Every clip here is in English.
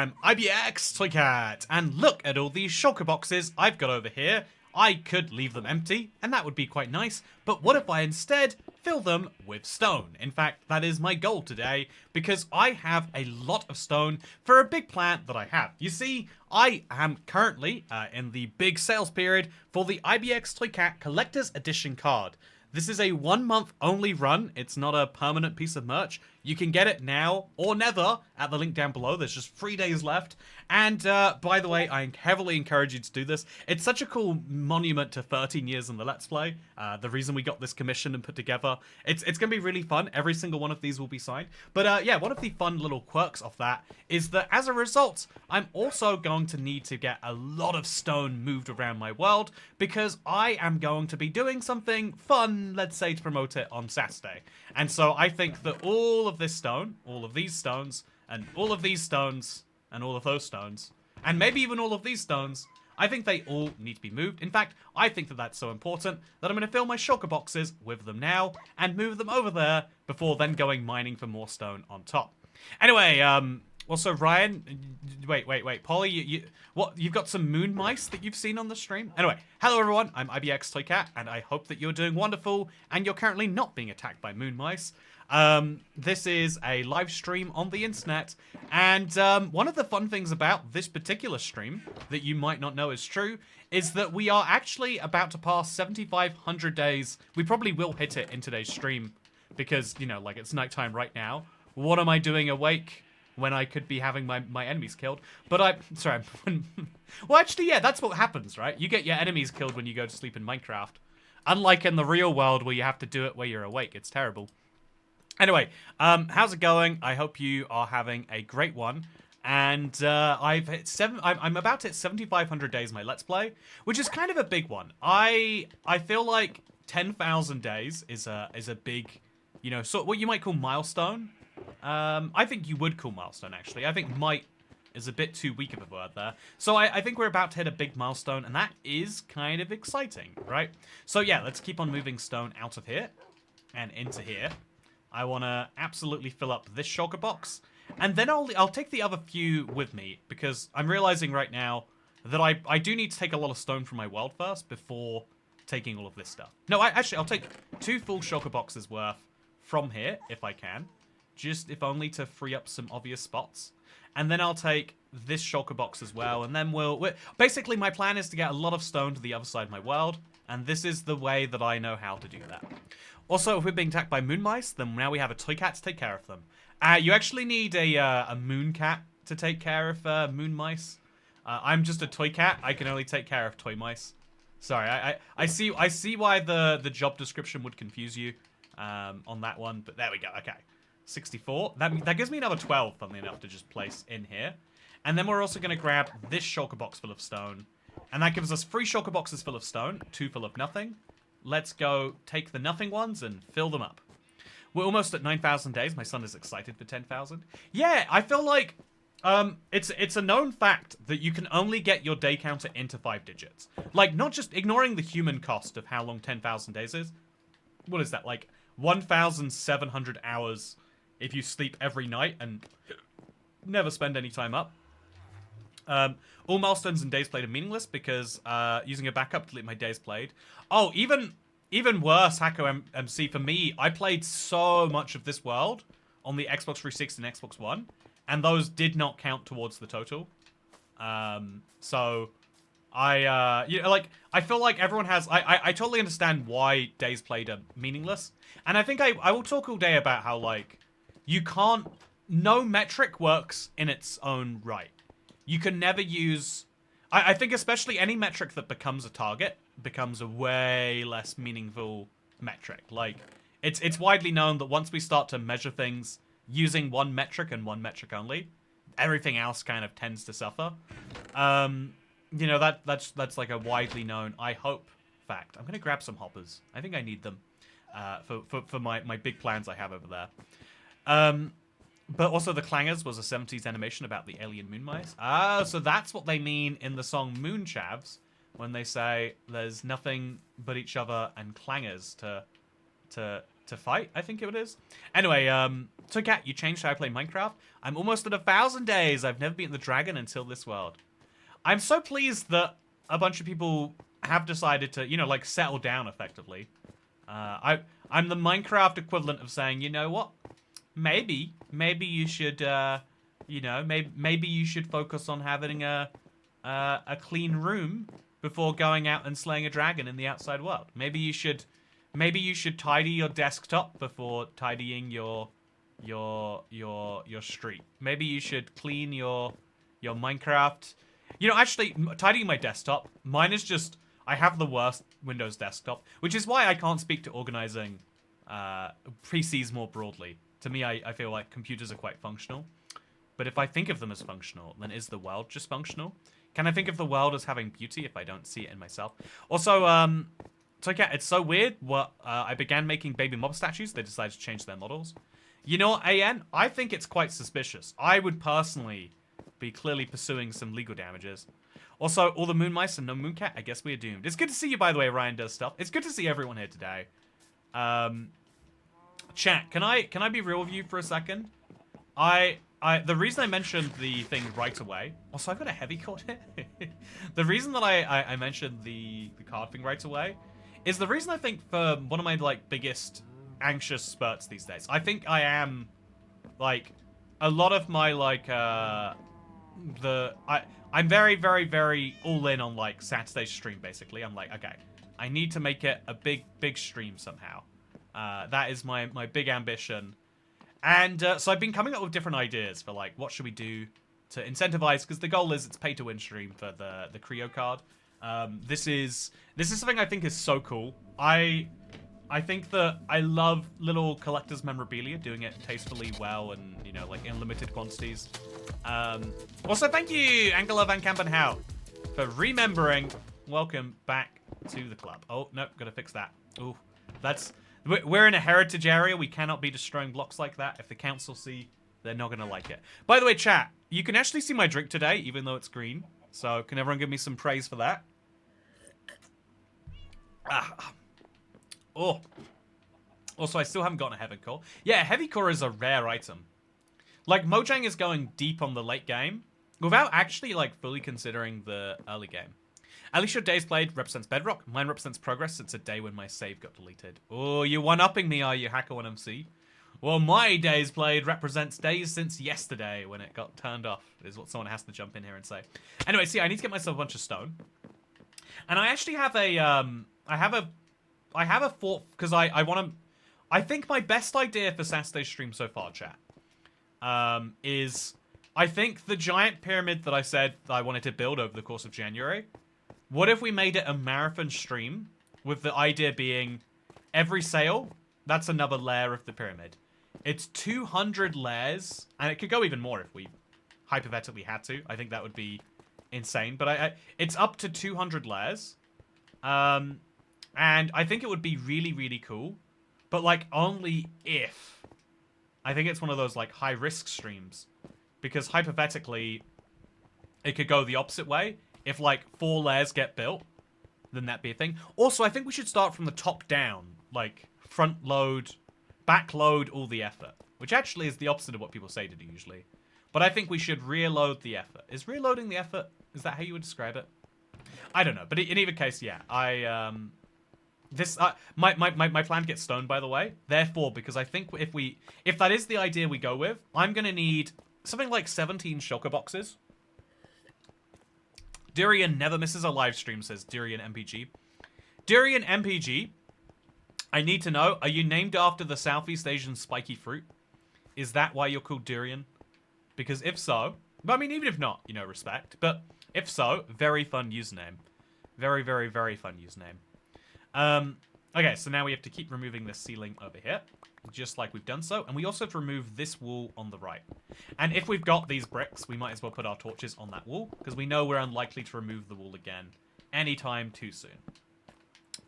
am IBX Toy Cat, and look at all these shulker boxes I've got over here. I could leave them empty, and that would be quite nice, but what if I instead fill them with stone? In fact, that is my goal today, because I have a lot of stone for a big plan that I have. You see, I am currently in the big sales period for the IBX Toy Cat Collector's Edition card. This is a 1 month only run. It's not a permanent piece of merch. You can get it now or never at the link down below. There's just 3 days left. And by the way, I heavily encourage you to do this. It's such a cool monument to 13 years in the Let's Play. The reason we got this commissioned and put together. It's going to be really fun. Every single one of these will be signed. But yeah, one of the fun little quirks of that is that as a result, I'm also going to need to get a lot of stone moved around my world because I am going to be doing something fun, let's say, to promote it on Saturday. And so I think that all of this stone, all of these stones, and all of these stones, and all of those stones, and maybe even all of these stones, I think they all need to be moved. In fact, I think that that's so important that I'm going to fill my shulker boxes with them now and move them over there before then going mining for more stone on top. Anyway, also Ryan, wait, Polly, you've got some moon mice that you've seen on the stream? Anyway, hello everyone, I'm IBX Toy Cat, and I hope that you're doing wonderful and you're currently not being attacked by moon mice. This is a live stream on the internet, and one of the fun things about this particular stream that you might not know is true is that we are actually about to pass 7,500 days. We probably will hit it in today's stream because, you know, like, it's nighttime right now. What am I doing awake when I could be having my enemies killed? But sorry, well, actually, yeah, that's what happens, right? You get your enemies killed when you go to sleep in Minecraft. Unlike in the real world where you have to do it where you're awake. It's terrible. Anyway, how's it going? I hope you are having a great one. And I'm about to hit 7,500 days in my Let's Play, which is kind of a big one. I feel like 10,000 days is a big, you know, sort of what you might call milestone. I think you would call milestone, actually. I think might is a bit too weak of a word there. So I think we're about to hit a big milestone, and that is kind of exciting, right? So yeah, let's keep on moving stone out of here and into here. I want to absolutely fill up this shulker box, and then I'll take the other few with me, because I'm realizing right now that I do need to take a lot of stone from my world first before taking all of this stuff. No, actually, I'll take 2 full shulker boxes worth from here, if I can. Just if only to free up some obvious spots. And then I'll take this shulker box as well, and then basically my plan is to get a lot of stone to the other side of my world, and this is the way that I know how to do that. Also, if we're being attacked by moon mice, then now we have a toy cat to take care of them. You actually need a moon cat to take care of moon mice. I'm just a toy cat. I can only take care of toy mice. Sorry, I see why the job description would confuse you on that one, but there we go. Okay, 64. That gives me another 12, funnily enough, to just place in here. And then we're also going to grab this shulker box full of stone, and that gives us 3 shulker boxes full of stone, 2 full of nothing. Let's go take the nothing ones and fill them up. We're almost at 9,000 days. My son is excited for 10,000. Yeah, I feel like it's a known fact that you can only get your day counter into 5 digits. Like, not just ignoring the human cost of how long 10,000 days is. What is that? Like 1,700 hours if you sleep every night and never spend any time up. All milestones and days played are meaningless because using a backup to delete my days played. Oh, even worse, Hacko MC, for me, I played so much of this world on the Xbox 360 and Xbox One, and those did not count towards the total. So you know, like, I feel like everyone has, I totally understand why days played are meaningless, and I think I will talk all day about how, like, you can't, no metric works in its own right. You can never use, I think especially any metric that becomes a target becomes a way less meaningful metric. Like, it's widely known that once we start to measure things using one metric and one metric only, everything else kind of tends to suffer. You know, that's like a widely known, I hope, fact. I'm gonna grab some hoppers. I think I need them for my big plans I have over there. But also the clangers was a 70s animation about the alien moon mice. Ah, so that's what they mean in the song Moon Chavs when they say there's nothing but each other and clangers to to fight, I think it is. Anyway, so Kat, you changed how I play Minecraft. I'm almost at 1,000 days. I've never beaten the dragon until this world. I'm so pleased that a bunch of people have decided to, you know, like, settle down effectively. I'm the Minecraft equivalent of saying, you know what? Maybe you should, you know, maybe you should focus on having a clean room before going out and slaying a dragon in the outside world. Maybe you should tidy your desktop before tidying your street. Maybe you should clean your Minecraft. You know, actually, tidying my desktop, mine is just, I have the worst Windows desktop, which is why I can't speak to organizing PCs more broadly. To me, I feel like computers are quite functional. But if I think of them as functional, then is the world just functional? Can I think of the world as having beauty if I don't see it in myself? Also, so yeah, it's so weird. I began making baby mob statues. They decided to change their models. You know what, AN? I think it's quite suspicious. I would personally be clearly pursuing some legal damages. Also, all the moon mice and no mooncat, I guess we're doomed. It's good to see you, by the way, Ryan Does Stuff. It's good to see everyone here today. Chat, can I be real with you for a second? The reason I mentioned the thing right away... Also, I've got a heavy card here. The reason that I mentioned the card thing right away is the reason I think for one of my, like, biggest anxious spurts these days. I think I am, like, a lot of my, like, I'm very, very, very all in on, like, Saturday stream, basically. I'm like, okay, I need to make it a big stream somehow. That is my big ambition. And so I've been coming up with different ideas for, like, what should we do to incentivize, because the goal is it's pay to win stream for the Creo card. This is something I think is so cool. I think that I love little collector's memorabilia, doing it tastefully well and, you know, like, in limited quantities. Also, thank you, Angela Van Kampenhout, for remembering. Welcome back to the club. Oh, no, gotta fix that. Ooh, that's... We're in a heritage area. We cannot be destroying blocks like that. If the council see, they're not gonna like it. By the way, chat, you can actually see my drink today, even though it's green. So, can everyone give me some praise for that? Oh. Also, I still haven't gotten a heavy core. Yeah, heavy core is a rare item. Like, Mojang is going deep on the late game without actually, like, fully considering the early game. At least your days played represents Bedrock. Mine represents progress. It's a day when my save got deleted. Oh, you're one-upping me, are you, Hacker1MC? Well, my days played represents days since yesterday when it got turned off, is what someone has to jump in here and say. Anyway, see, I need to get myself a bunch of stone. And I actually have a, I have a thought, because I want to... I think my best idea for Saturday stream so far, chat, is... I think the giant pyramid that I said that I wanted to build over the course of January... What if we made it a marathon stream, with the idea being every sale, that's another layer of the pyramid. It's 200 layers, and it could go even more if we hypothetically had to. I think that would be insane, but it's up to 200 layers. And I think it would be really, really cool, but, like, only if. I think it's one of those, like, high-risk streams, because hypothetically, it could go the opposite way. If, like, 4 layers get built, then that'd be a thing. Also, I think we should start from the top down. Like, front load, back load all the effort. Which actually is the opposite of what people say to do usually. But I think we should reload the effort. Is reloading the effort, is that how you would describe it? I don't know. But in either case, yeah. My plan gets stoned, by the way. Therefore, because I think if that is the idea we go with, I'm going to need something like 17 shulker boxes. Durian never misses a live stream, says Durian MPG. Durian MPG, I need to know, are you named after the Southeast Asian spiky fruit? Is that why you're called Durian? Because if so, I mean, even if not, you know, respect. But if so, very fun username. Very, very, very fun username. Okay, so now we have to keep removing this ceiling over here, just like we've done so. And we also have to remove this wall on the right. And if we've got these bricks, we might as well put our torches on that wall, because we know we're unlikely to remove the wall again anytime too soon.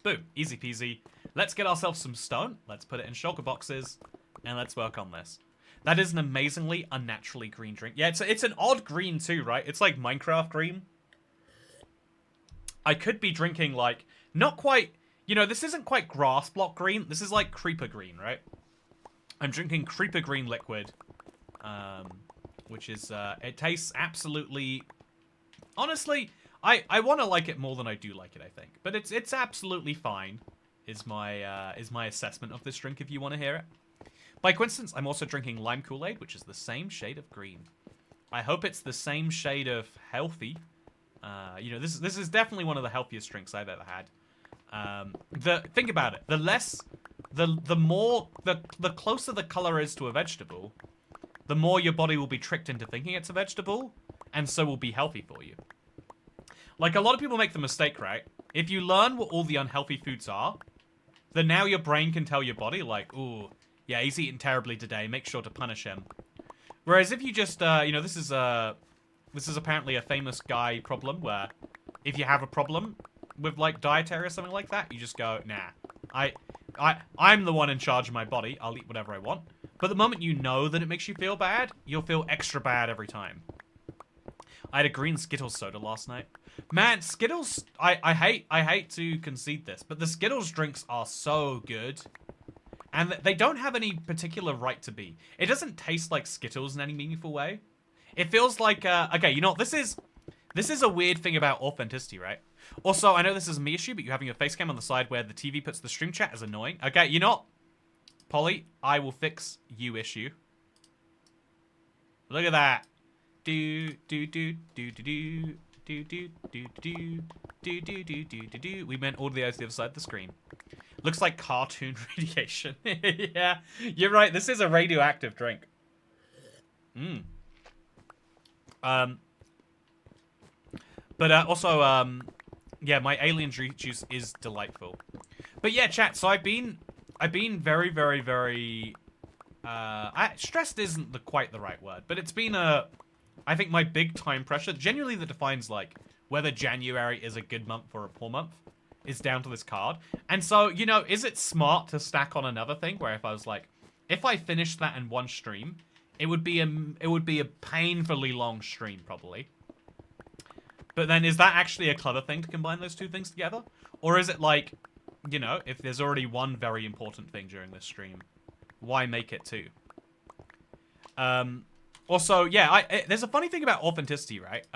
Boom, easy peasy. Let's get ourselves some stone. Let's put it in shulker boxes, and let's work on this. That is an amazingly unnaturally green drink. Yeah, it's an odd green too, right? It's like Minecraft green. I could be drinking, like, not quite... You know, this isn't quite grass block green. This is like creeper green, right? I'm drinking creeper green liquid, which is, it tastes absolutely... Honestly, I want to like it more than I do like it, I think. But it's absolutely fine, is my assessment of this drink, if you want to hear it. By coincidence, I'm also drinking lime Kool-Aid, which is the same shade of green. I hope it's the same shade of healthy. You know, this is definitely one of the healthiest drinks I've ever had. Think about it. The closer the color is to a vegetable, the more your body will be tricked into thinking it's a vegetable, and so will be healthy for you. Like, a lot of people make the mistake, right? If you learn what all the unhealthy foods are, then now your brain can tell your body, like, ooh, yeah, he's eating terribly today, make sure to punish him. Whereas if you just, you know, this is apparently a famous guy problem, where if you have a problem with, like, dietary or something like that, you just go, nah, I'm the one in charge of my body, I'll eat whatever I want. But the moment you know that it makes you feel bad, you'll feel extra bad every time. I had a green Skittles soda last night. Man, Skittles, I hate to concede this, but the Skittles drinks are so good. And they don't have any particular right to be. It doesn't taste like Skittles in any meaningful way. It feels like, okay, you know, this is a weird thing about authenticity, right? Also, I know this is a me issue, but you having a face cam on the side where the TV puts the stream chat is annoying. Okay, you know what? Polly, I will fix you issue. Look at that. Do do do do do do do do do do do do do do do. We meant all the eyes to the other side of the screen. Looks like cartoon radiation. Yeah, you're right. This is a radioactive drink. But also, yeah, my alien juice is delightful. But yeah, chat. So I've been very, very, very. Stressed isn't quite the right word, but it's been I think my big time pressure, genuinely that defines like whether January is a good month or a poor month, is down to this card. And so, you know, is it smart to stack on another thing where if I was like, if I finished that in one stream, it would be a painfully long stream probably. But then is that actually a clever thing to combine those two things together? Or is it like, you know, if there's already one very important thing during this stream, why make it two? Also, yeah, there's a funny thing about authenticity, right?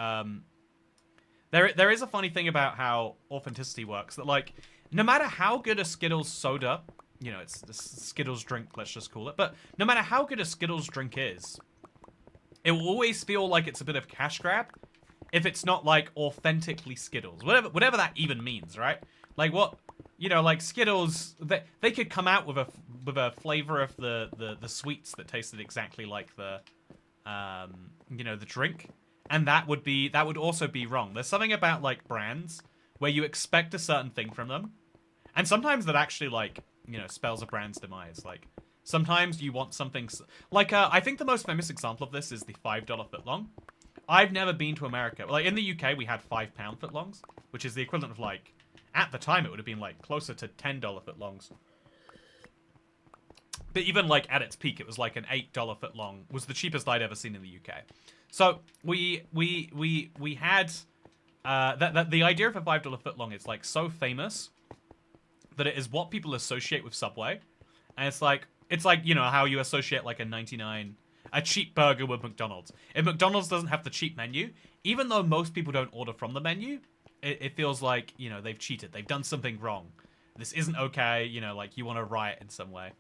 There is a funny thing about how authenticity works. That, like, no matter how good a Skittles soda, you know, it's the Skittles drink, let's just call it. But no matter how good a Skittles drink is, it will always feel like it's a bit of cash grab if it's not, like, authentically Skittles. Whatever that even means, right? Like, what... You know, like Skittles, they could come out with a flavor of the sweets that tasted exactly like the, you know, the drink, and that would also be wrong. There's something about like brands where you expect a certain thing from them, and sometimes that actually like, you know, spells a brand's demise. Like sometimes you want something like I think the most famous example of this is the $5 footlong. I've never been to America. Like in the UK, we had £5 footlongs, which is the equivalent of like. At the time, it would have been, like, closer to $10 footlongs. But even, like, at its peak, it was, like, an $8 footlong was the cheapest I'd ever seen in the UK. So, we had... the idea of a $5 footlong is, like, so famous that it is what people associate with Subway. And it's like, you know, how you associate, like, a cheap burger with McDonald's. If McDonald's doesn't have the cheap menu, even though most people don't order from the menu... It feels like, you know, they've cheated. They've done something wrong. This isn't okay, you know, like, you want to riot in some way.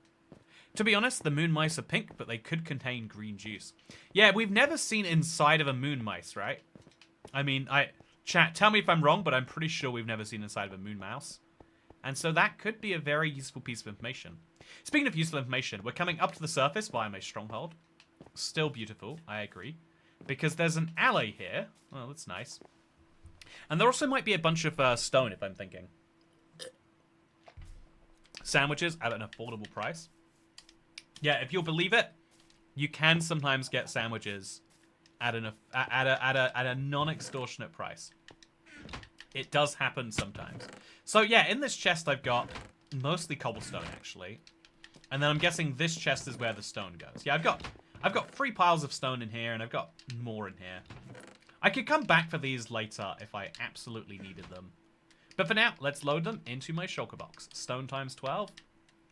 To be honest, the moon mice are pink, but they could contain green juice. Yeah, we've never seen inside of a moon mice, right? I mean, chat, tell me if I'm wrong, but I'm pretty sure we've never seen inside of a moon mouse. And so that could be a very useful piece of information. Speaking of useful information, we're coming up to the surface via my stronghold. Still beautiful, I agree. Because there's an alley here. Well, that's nice. And there also might be a bunch of stone, if I'm thinking. Sandwiches at an affordable price. Yeah, if you'll believe it, you can sometimes get sandwiches at a non-extortionate price. It does happen sometimes. So yeah, in this chest I've got mostly cobblestone actually, and then I'm guessing this chest is where the stone goes. Yeah, I've got 3 piles of stone in here, and I've got more in here. I could come back for these later if I absolutely needed them. But for now, let's load them into my shulker box. Stone times 12?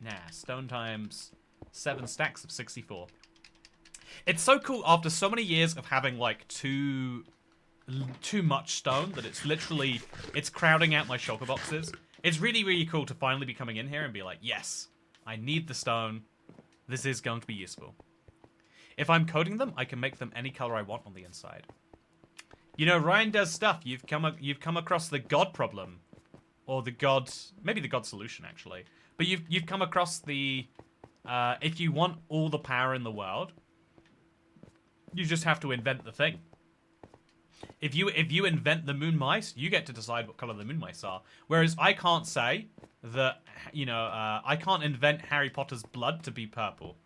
Nah, stone times 7 stacks of 64. It's so cool after so many years of having, like, too much stone that it's crowding out my shulker boxes. It's really, really cool to finally be coming in here and be like, yes, I need the stone. This is going to be useful. If I'm coding them, I can make them any color I want on the inside. You know, Ryan does stuff. You've come across the God problem. Or maybe the God solution, actually. But you've come across the, if you want all the power in the world, you just have to invent the thing. If you invent the moon mice, you get to decide what color the moon mice are. Whereas I can't say that, you know, I can't invent Harry Potter's blood to be purple.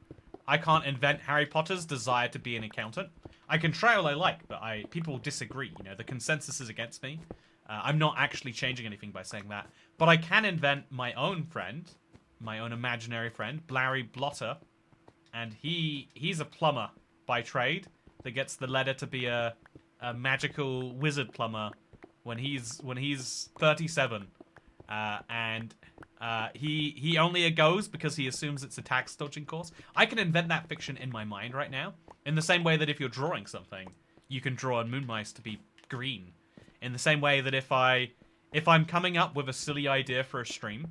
I can't invent Harry Potter's desire to be an accountant. I can try all I like, but people disagree. You know, the consensus is against me. I'm not actually changing anything by saying that. But I can invent my own friend, my own imaginary friend, Larry Blotter. And he's a plumber by trade that gets the letter to be a magical wizard plumber when he's 37. And he only goes because he assumes it's a tax dodging course. I can invent that fiction in my mind right now. In the same way that if you're drawing something, you can draw a moon mice to be green. In the same way that if I'm coming up with a silly idea for a stream,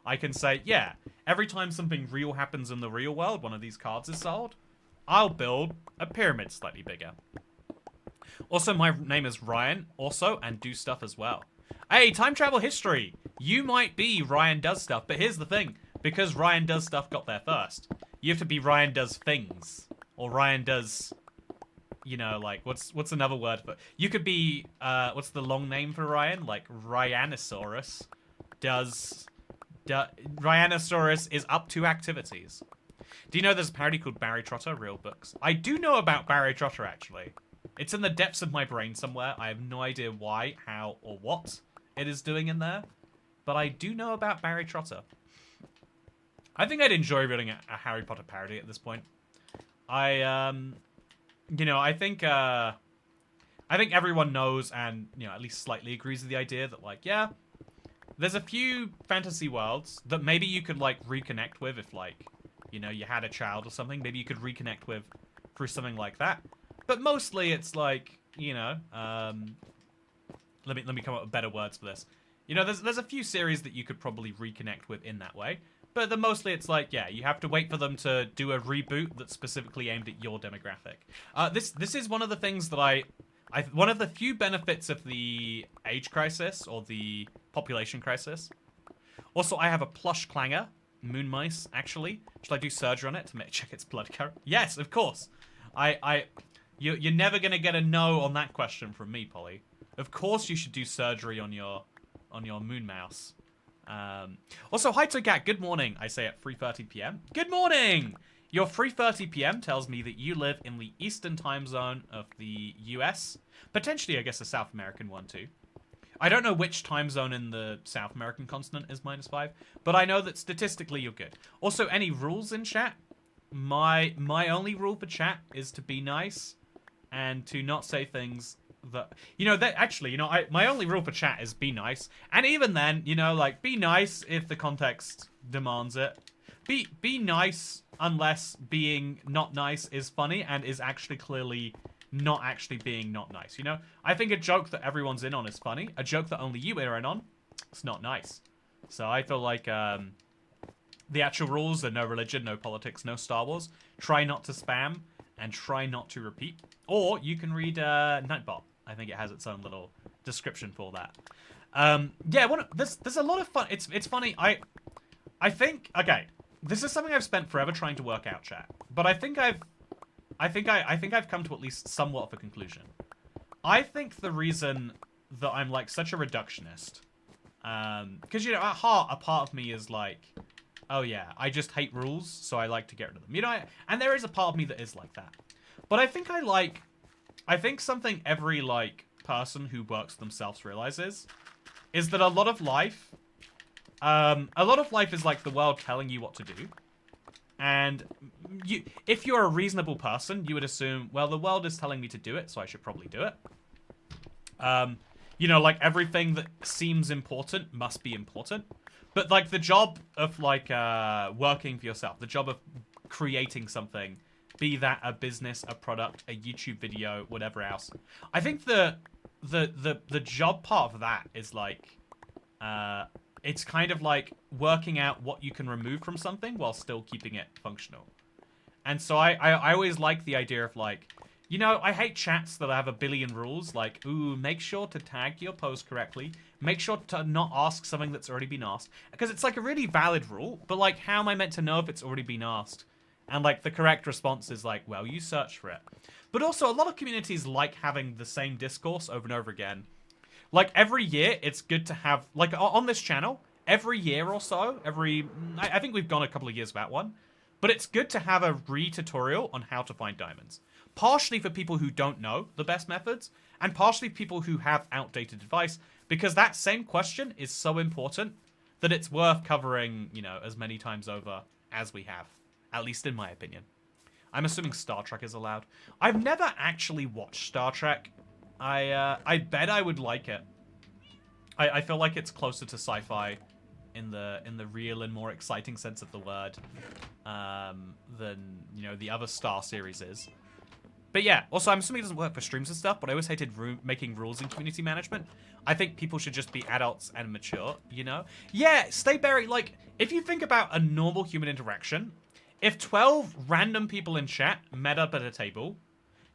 I can say, yeah, every time something real happens in the real world, one of these cards is sold, I'll build a pyramid slightly bigger. Also, my name is Ryan, also, and do stuff as well. Hey, time travel history! You might be Ryan does stuff, but here's the thing. Because Ryan does stuff got there first, you have to be Ryan does things. Or Ryan does, you know, like, what's another word for... You could be, what's the long name for Ryan? Like, Ryanosaurus Ryanosaurus is up to activities. Do you know there's a parody called Barry Trotter, Real Books? I do know about Barry Trotter, actually. It's in the depths of my brain somewhere. I have no idea why, how, or what it is doing in there. But I do know about Barry Trotter. I think I'd enjoy reading a Harry Potter parody at this point. You know, I think everyone knows and, you know, at least slightly agrees with the idea that, like, yeah, there's a few fantasy worlds that maybe you could, like, reconnect with if, like, you know, you had a child or something. Maybe you could reconnect with through something like that. But mostly it's like, you know, let me come up with better words for this. You know, there's a few series that you could probably reconnect with in that way. But mostly it's like, yeah, you have to wait for them to do a reboot that's specifically aimed at your demographic. This is one of the things that one of the few benefits of the age crisis or the population crisis. Also, I have a plush clanger, moon mice, actually. Should I do surgery on it to check its blood current? Yes, of course. You're never gonna get a no on that question from me, Polly. Of course you should do surgery on your moon mouse. Also, hi Togat, good morning, I say at 3:30 p.m. Good morning! Your 3:30 p.m. tells me that you live in the eastern time zone of the US. Potentially, I guess, a South American one, too. I don't know which time zone in the South American continent is -5, but I know that statistically you're good. Also, any rules in chat? My only rule for chat is to be nice and to not say things that, you know, that actually, you know, my only rule for chat is be nice. And even then, you know, like, be nice if the context demands it. Be nice unless being not nice is funny and is actually clearly not actually being not nice, you know? I think a joke that everyone's in on is funny. A joke that only you are in on, it's not nice. So I feel like, the actual rules are no religion, no politics, no Star Wars. Try not to spam and try not to repeat. Or you can read Nightbot. I think it has its own little description for that. Yeah, there's a lot of fun. It's funny. I think, okay, this is something I've spent forever trying to work out, chat. But I think I've come to at least somewhat of a conclusion. I think the reason that I'm like such a reductionist, because, you know, at heart, a part of me is like, oh yeah, I just hate rules, so I like to get rid of them. You know, and there is a part of me that is like that. But I think something every, like, person who works themselves realizes is that a lot of life is like the world telling you what to do. And if you're a reasonable person, you would assume, well, the world is telling me to do it, so I should probably do it. you know, like everything that seems important must be important. But like the job of like working for yourself, the job of creating something, be that a business, a product, a YouTube video, whatever else. I think the job part of that is like it's kind of like working out what you can remove from something while still keeping it functional. And so I always like the idea of like, you know, I hate chats that have a billion rules, like, ooh, make sure to tag your post correctly. Make sure to not ask something that's already been asked. Because it's like a really valid rule, but like, how am I meant to know if it's already been asked? And like, the correct response is like, well, you search for it. But also, a lot of communities like having the same discourse over and over again. Like, every year, it's good to have, like, on this channel, every year or so, I think we've gone a couple of years without one, but it's good to have a re-tutorial on how to find diamonds. Partially for people who don't know the best methods, and partially people who have outdated advice, because that same question is so important that it's worth covering, you know, as many times over as we have, at least in my opinion. I'm assuming Star Trek is allowed. I've never actually watched Star Trek. I bet I would like it. I feel like it's closer to sci-fi in the real and more exciting sense of the word than, you know, the other Star series is. But yeah, also I'm assuming it doesn't work for streams and stuff, but I always hated making rules in community management. I think people should just be adults and mature, you know? Yeah, stay buried. Like, if you think about a normal human interaction, if 12 random people in chat met up at a table,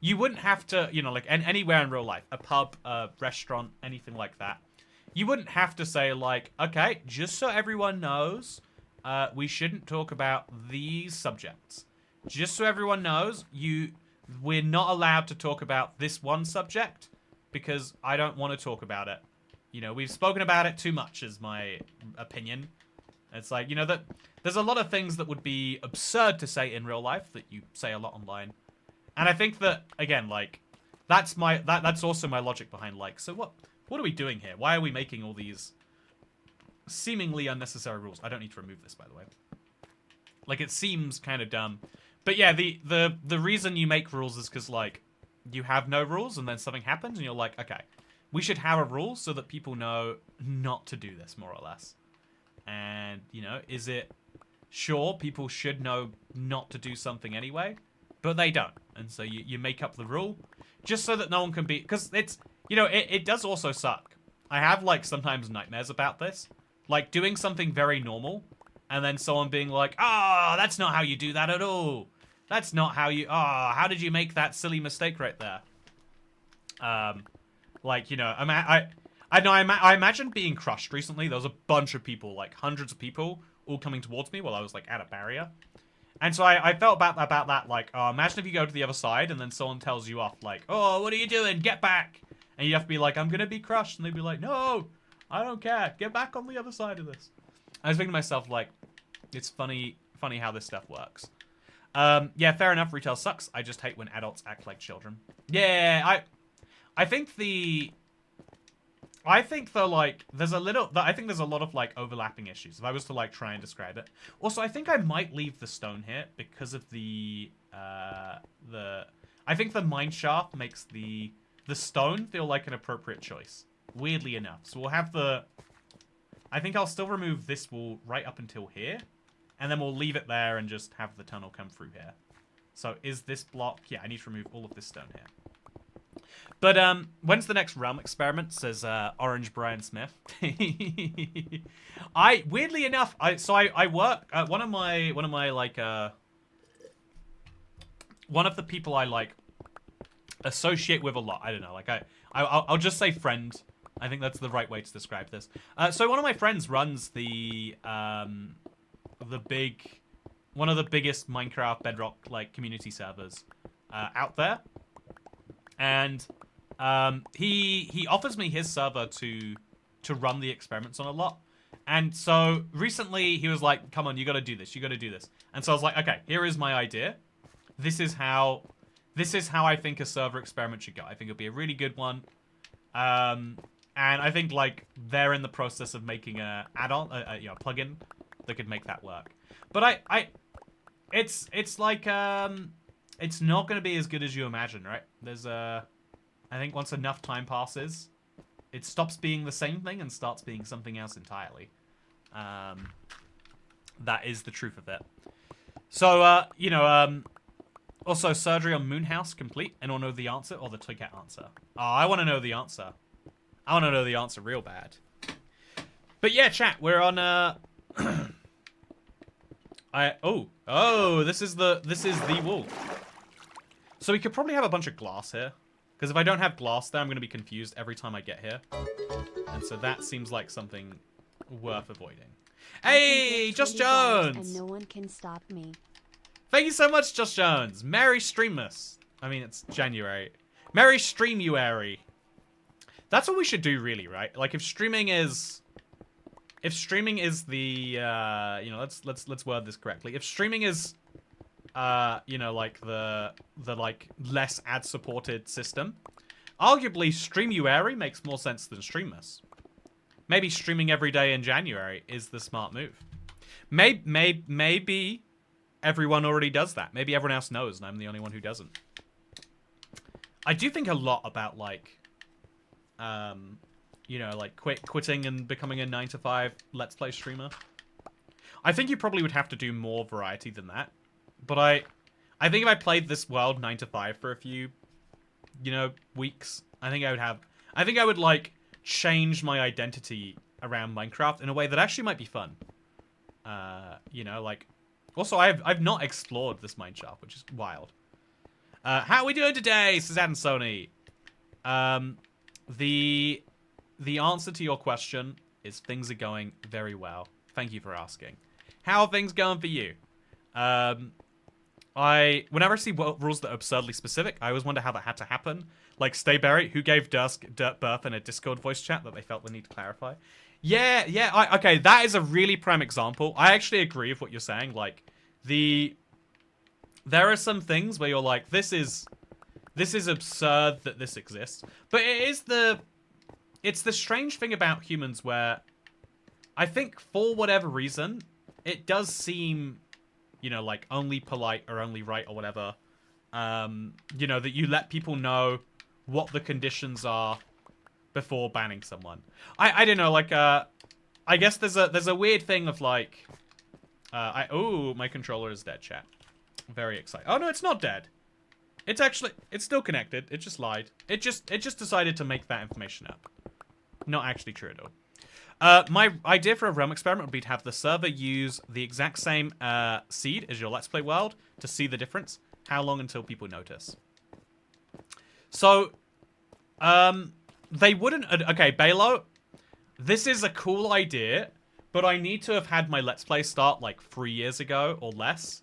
you wouldn't have to, you know, like anywhere in real life, a pub, a restaurant, anything like that. You wouldn't have to say like, okay, just so everyone knows, we shouldn't talk about these subjects. Just so everyone knows, we're not allowed to talk about this one subject because I don't want to talk about it. You know, we've spoken about it too much is my opinion. It's like, you know, that there's a lot of things that would be absurd to say in real life that you say a lot online. And I think that, again, like, that's also my logic behind, like, so what are we doing here? Why are we making all these seemingly unnecessary rules? I don't need to remove this, by the way. Like, it seems kind of dumb. But yeah, the reason you make rules is because, like, you have no rules and then something happens and you're like, okay, we should have a rule so that people know not to do this, more or less. And, you know, is it... Sure, people should know not to do something anyway, but they don't. And so you make up the rule just so that no one can be... Because it's... You know, it does also suck. I have, like, sometimes nightmares about this. Like, doing something very normal and then someone being like, ah, that's not how you do that at all. That's not how you... Ah, how did you make that silly mistake right there? Like, you know, I imagine being crushed recently. There was a bunch of people, like hundreds of people, all coming towards me while I was, like, at a barrier. And so I felt about that, like, oh, imagine if you go to the other side and then someone tells you off, like, oh, what are you doing? Get back! And you have to be like, I'm gonna be crushed. And they'd be like, no, I don't care. Get back on the other side of this. I was thinking to myself, like, it's funny how this stuff works. Yeah, fair enough. Retail sucks. I just hate when adults act like children. Yeah, I think like there's a lot of like overlapping issues if I was to like try and describe it. Also, I think I might leave the stone here because of I think the mine shaft makes the stone feel like an appropriate choice, weirdly enough. So we'll have I think I'll still remove this wall right up until here, and then we'll leave it there and just have the tunnel come through here. So is this block... Yeah, I need to remove all of this stone here. But when's the next realm experiment? Says Orange Brian Smith. Weirdly enough, I work one of the people I like associate with a lot. I don't know, like I'll just say friend. I think that's the right way to describe this. So one of my friends runs one of the biggest Minecraft Bedrock like community servers out there. And he offers me his server to run the experiments on a lot. And so recently he was like, come on, you got to do this. You got to do this. And so I was like, okay, here is my idea. This is how I think a server experiment should go. I think it'll be a really good one. And I think like they're in the process of making a add-on, you know, plugin that could make that work. But it's like it's not going to be as good as you imagine, right? There's I think once enough time passes, it stops being the same thing and starts being something else entirely. That is the truth of it. So, you know, also surgery on Moonhouse complete. Anyone know the answer or the Toy Cat answer? Oh, I want to know the answer. I want to know the answer real bad. But yeah, chat, we're on, this is the wall. So we could probably have a bunch of glass here. Because if I don't have glass there, I'm going to be confused every time I get here. And so that seems like something worth avoiding. Hey, Josh Jones! And no one can stop me. Thank you so much, Josh Jones. Merry Streammas. I mean, it's January. Merry Streamuary. That's what we should do, really, right? Like, if streaming is the, you know, let's word this correctly. If streaming is, you know, like the like less ad-supported system, arguably Streamuary makes more sense than Streammas. Maybe streaming every day in January is the smart move. Maybe everyone already does that. Maybe everyone else knows, and I'm the only one who doesn't. I do think a lot about, like, you know, like quitting and becoming a 9-to-5 Let's Play streamer. I think you probably would have to do more variety than that. But I think if I played this world 9-to-5 for a few, you know, weeks, I think I would, like, change my identity around Minecraft in a way that actually might be fun. You know, like, also I've not explored this mineshaft, which is wild. How are we doing today, Suzanne and Sony? The answer to your question is things are going very well. Thank you for asking. How are things going for you? Whenever I see rules that are absurdly specific, I always wonder how that had to happen. Like Stayberry, who gave Dusk dirt birth in a Discord voice chat that they felt the need to clarify. Yeah, okay, that is a really prime example. I actually agree with what you're saying. Like, there are some things where you're like, this is absurd that this exists. But it's the strange thing about humans where I think for whatever reason, it does seem, you know, like only polite or only right or whatever, you know, that you let people know what the conditions are before banning someone. I don't know, like, I guess there's a weird thing of like, oh, my controller is dead, chat. Very excited. Oh no, it's not dead. It's still connected. It just lied. It just decided to make that information up. Not actually true at all. My idea for a realm experiment would be to have the server use the exact same seed as your Let's Play world to see the difference. How long until people notice? So, they wouldn't... Okay, Balo, this is a cool idea, but I need to have had my Let's Play start like 3 years ago or less.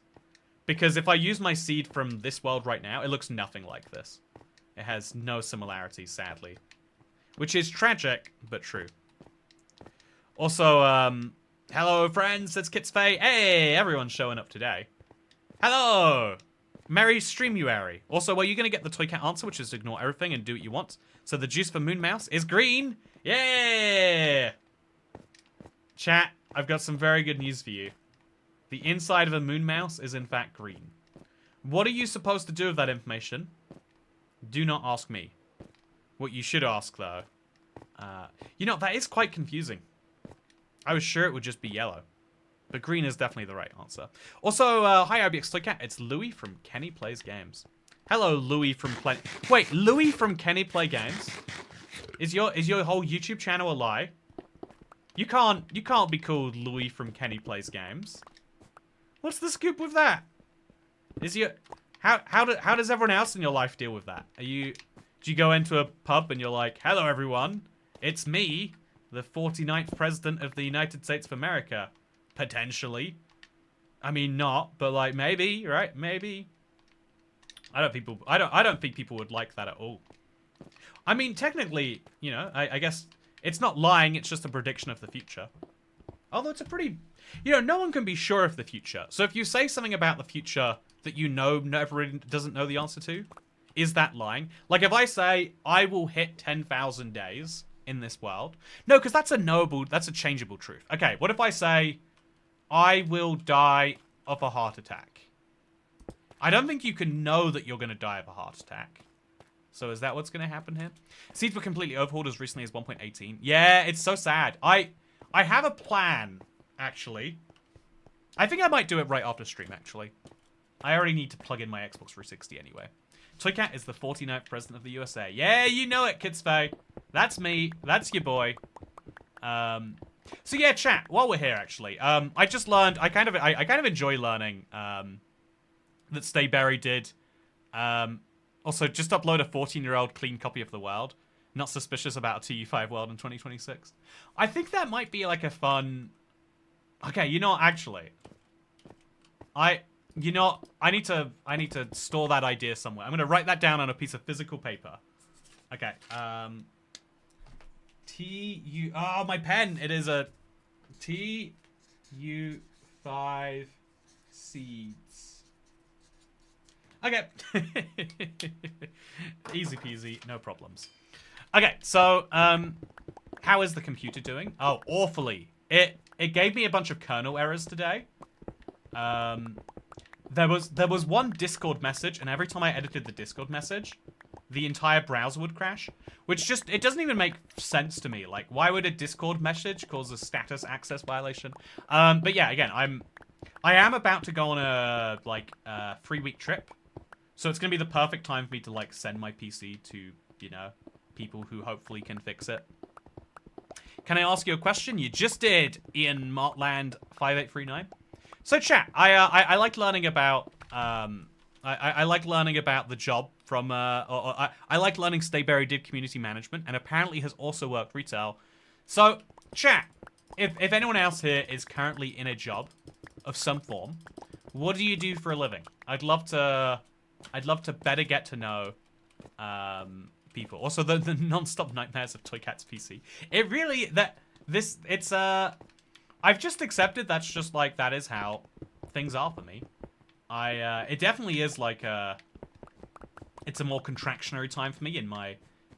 Because if I use my seed from this world right now, it looks nothing like this. It has no similarities, sadly. Which is tragic, but true. Also, hello friends, it's Kitsfay. Hey, everyone's showing up today. Hello! Merry Streamuary. Also, well, you're going to get the Toy Cat answer, which is ignore everything and do what you want. So the juice for Moon Mouse is green. Yeah! Chat, I've got some very good news for you. The inside of a moon mouse is in fact green. What are you supposed to do with that information? Do not ask me. What you should ask, though. You know, that is quite confusing. I was sure it would just be yellow. But green is definitely the right answer. Also, hi IBX Toycat. It's Louis from Kenny Plays Games. Hello, Louis from Wait, Louis from Kenny Play Games? Is your whole YouTube channel a lie? You can't be called Louis from Kenny Plays Games. What's the scoop with that? How does everyone else in your life deal with that? Do you go into a pub and you're like, hello everyone, it's me, the 49th president of the United States of America, potentially. I mean, not, but like maybe, right? Maybe. I don't think people would like that at all. I mean, technically, you know, I guess it's not lying. It's just a prediction of the future. Although it's a pretty, you know, no one can be sure of the future. So if you say something about the future that you know everyone doesn't know the answer to, is that lying? Like if I say I will hit 10,000 days in this world, no, because that's a changeable truth. Okay, what if I say I will die of a heart attack? I don't think you can know that you're going to die of a heart attack. So is that what's going to happen here? Seeds were completely overhauled as recently as 1.18. Yeah, it's so sad. I have a plan, actually. I think I might do it right after stream, actually. I already need to plug in my Xbox 360 anyway. Toycat is the 49th president of the USA. Yeah, you know it, Kidsfaye. That's me. That's your boy. So yeah, chat. While we're here, actually, I just learned. I kind of enjoy learning that Stayberry did. Also, just upload a 14-year-old clean copy of the world. Not suspicious about a TU5 world in 2026. I think that might be like a fun. Okay, you know, actually, I need to store that idea somewhere. I'm gonna write that down on a piece of physical paper. Okay. Oh, my pen. It is a TU5 seeds. Okay. Easy peasy, no problems. Okay, so how is the computer doing? Oh, awfully. It gave me a bunch of kernel errors today. There was one Discord message, and every time I edited the Discord message, the entire browser would crash, which just, it doesn't even make sense to me. Like, why would a Discord message cause a status access violation? But yeah, again, I am about to go on a, like, 3-week trip, so it's gonna be the perfect time for me to, like, send my PC to, you know, people who hopefully can fix it. Can I ask you a question? You just did, Ian Martland 5839. So chat, I like learning about I like learning about the job from I like learning Stayberry did community management and apparently has also worked retail. So chat, if anyone else here is currently in a job of some form, what do you do for a living? I'd love to better get to know people. Also the non-stop nightmares of Toycat's PC. It really I've just accepted that's just like, that is how things are for me. It definitely is like it's a more contractionary time for me in my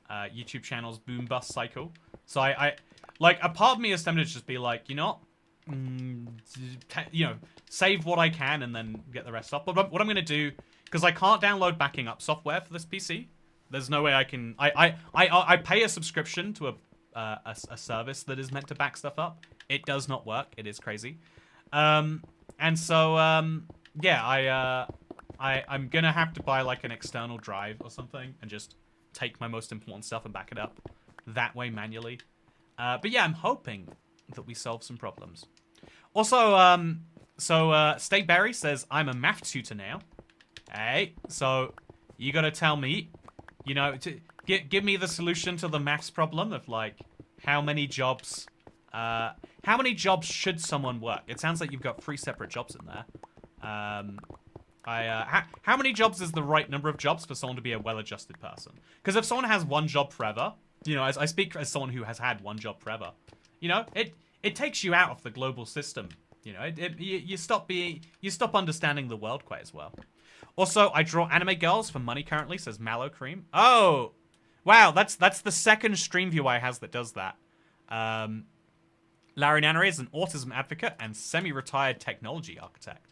YouTube channel's boom bust cycle. So I like, a part of me is tempted to just be like, you know, save what I can and then get the rest up. But what I'm gonna do, because I can't download backing up software for this PC. There's no way I can. I pay a subscription to a service that is meant to back stuff up. It does not work. It is crazy. And so, yeah, I'm gonna have to buy like an external drive or something and just take my most important stuff and back it up that way manually. But yeah, I'm hoping that we solve some problems. Also, Stayberry says, I'm a math tutor now. Hey, so you gotta tell me, you know, give me the solution to the maths problem of like, how many jobs should someone work? It sounds like you've got 3 separate jobs in there. How many jobs is the right number of jobs for someone to be a well-adjusted person? Because if someone has one job forever, you know, as I speak as someone who has had one job forever, you know, it takes you out of the global system. You know, you stop understanding the world quite as well. Also, I draw anime girls for money currently, says Mallow Cream. Oh, wow, that's the second stream view I has that does that. Larry Nannery is an autism advocate and semi-retired technology architect.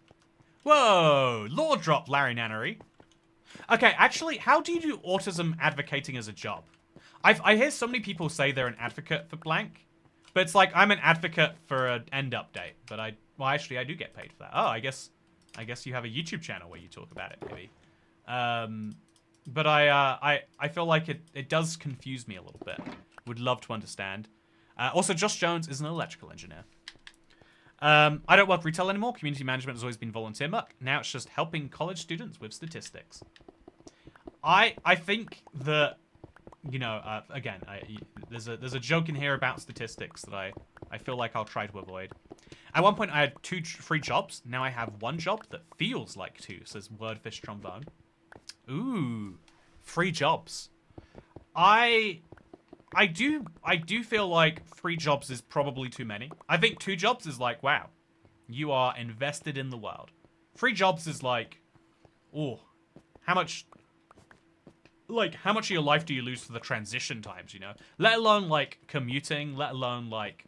Whoa, law drop, Larry Nannery. Okay, actually, how do you do autism advocating as a job? I hear so many people say they're an advocate for blank, but it's like, I'm an advocate for an end update, but well, actually, I do get paid for that. Oh, I guess you have a YouTube channel where you talk about it, maybe. But I feel like it does confuse me a little bit. Would love to understand. Also, Josh Jones is an electrical engineer. I don't work retail anymore. Community management has always been volunteer muck. Now it's just helping college students with statistics. I think that, you know, again, there's a joke in here about statistics that I feel like I'll try to avoid. At one point, I had 2 free jobs. Now I have 1 job that feels like 2, says Wordfish Trombone. Ooh, free jobs. I do feel like 3 jobs is probably too many. I think 2 jobs is like, wow, you are invested in the world. 3 jobs is like, oh, how much of your life do you lose for the transition times, you know? Let alone, like, commuting, let alone, like,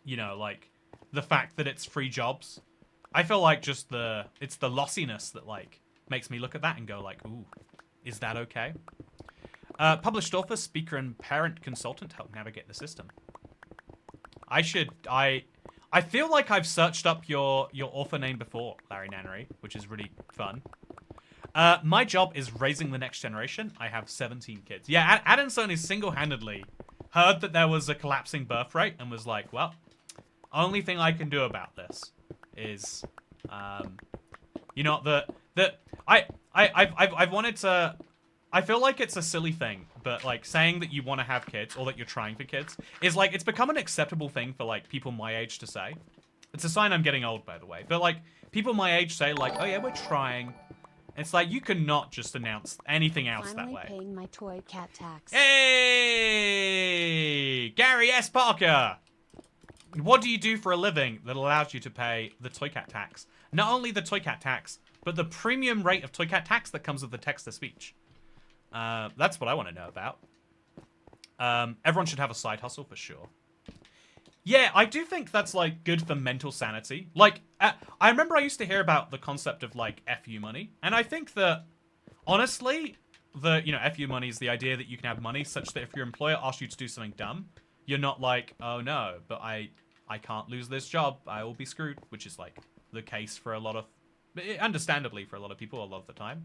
you know, like, the fact that it's 3 jobs. I feel like just it's the lossiness that, like, makes me look at that and go, like, ooh, is that okay? Published author, speaker, and parent consultant help navigate the system. I feel like I've searched up your author name before, Larry Nannery, which is really fun. My job is raising the next generation. I have 17 kids. Yeah, Addison is single-handedly heard that there was a collapsing birth rate and was like, well, only thing I can do about this is, you know, I've wanted to. I feel like it's a silly thing, but like saying that you want to have kids or that you're trying for kids is like, it's become an acceptable thing for like people my age to say. It's a sign I'm getting old, by the way. But like people my age say like, oh yeah, we're trying. It's like you cannot just announce anything else that way. Paying my toy cat tax. Hey, Gary S. Parker. What do you do for a living that allows you to pay the toy cat tax? Not only the toy cat tax, but the premium rate of toy cat tax that comes with the text-to-speech. That's what I want to know about. Everyone should have a side hustle for sure. Yeah, I do think that's, like, good for mental sanity. Like, I remember I used to hear about the concept of, like, FU money. And I think that, honestly, FU money is the idea that you can have money such that if your employer asks you to do something dumb, you're not like, oh, no, but I can't lose this job. I will be screwed, which is, like, the case for a lot of, understandably for a lot of people a lot of the time.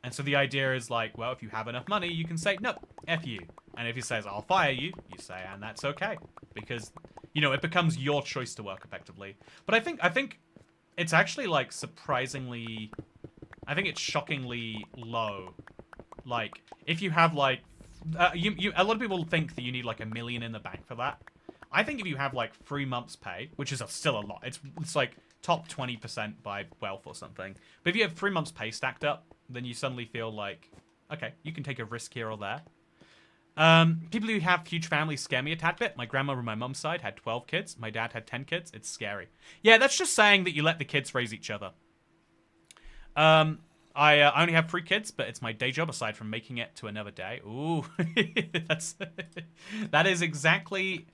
And so the idea is like, well, if you have enough money, you can say, no, F you. And if he says, I'll fire you, you say, and that's okay. Because, you know, it becomes your choice to work effectively. But I think it's actually, like, surprisingly, I think it's shockingly low. Like, if you have, like, a lot of people think that you need, like, $1 million in the bank for that. I think if you have, like, 3 months pay, which is still a lot. It's like, top 20% by wealth or something. But if you have 3 months pay stacked up, then you suddenly feel like, okay, you can take a risk here or there. People who have huge families scare me a tad bit. My grandma on my mum's side had 12 kids. My dad had 10 kids. It's scary. Yeah, that's just saying that you let the kids raise each other. I only have 3 kids, but it's my day job aside from making it to another day. Ooh, that is exactly,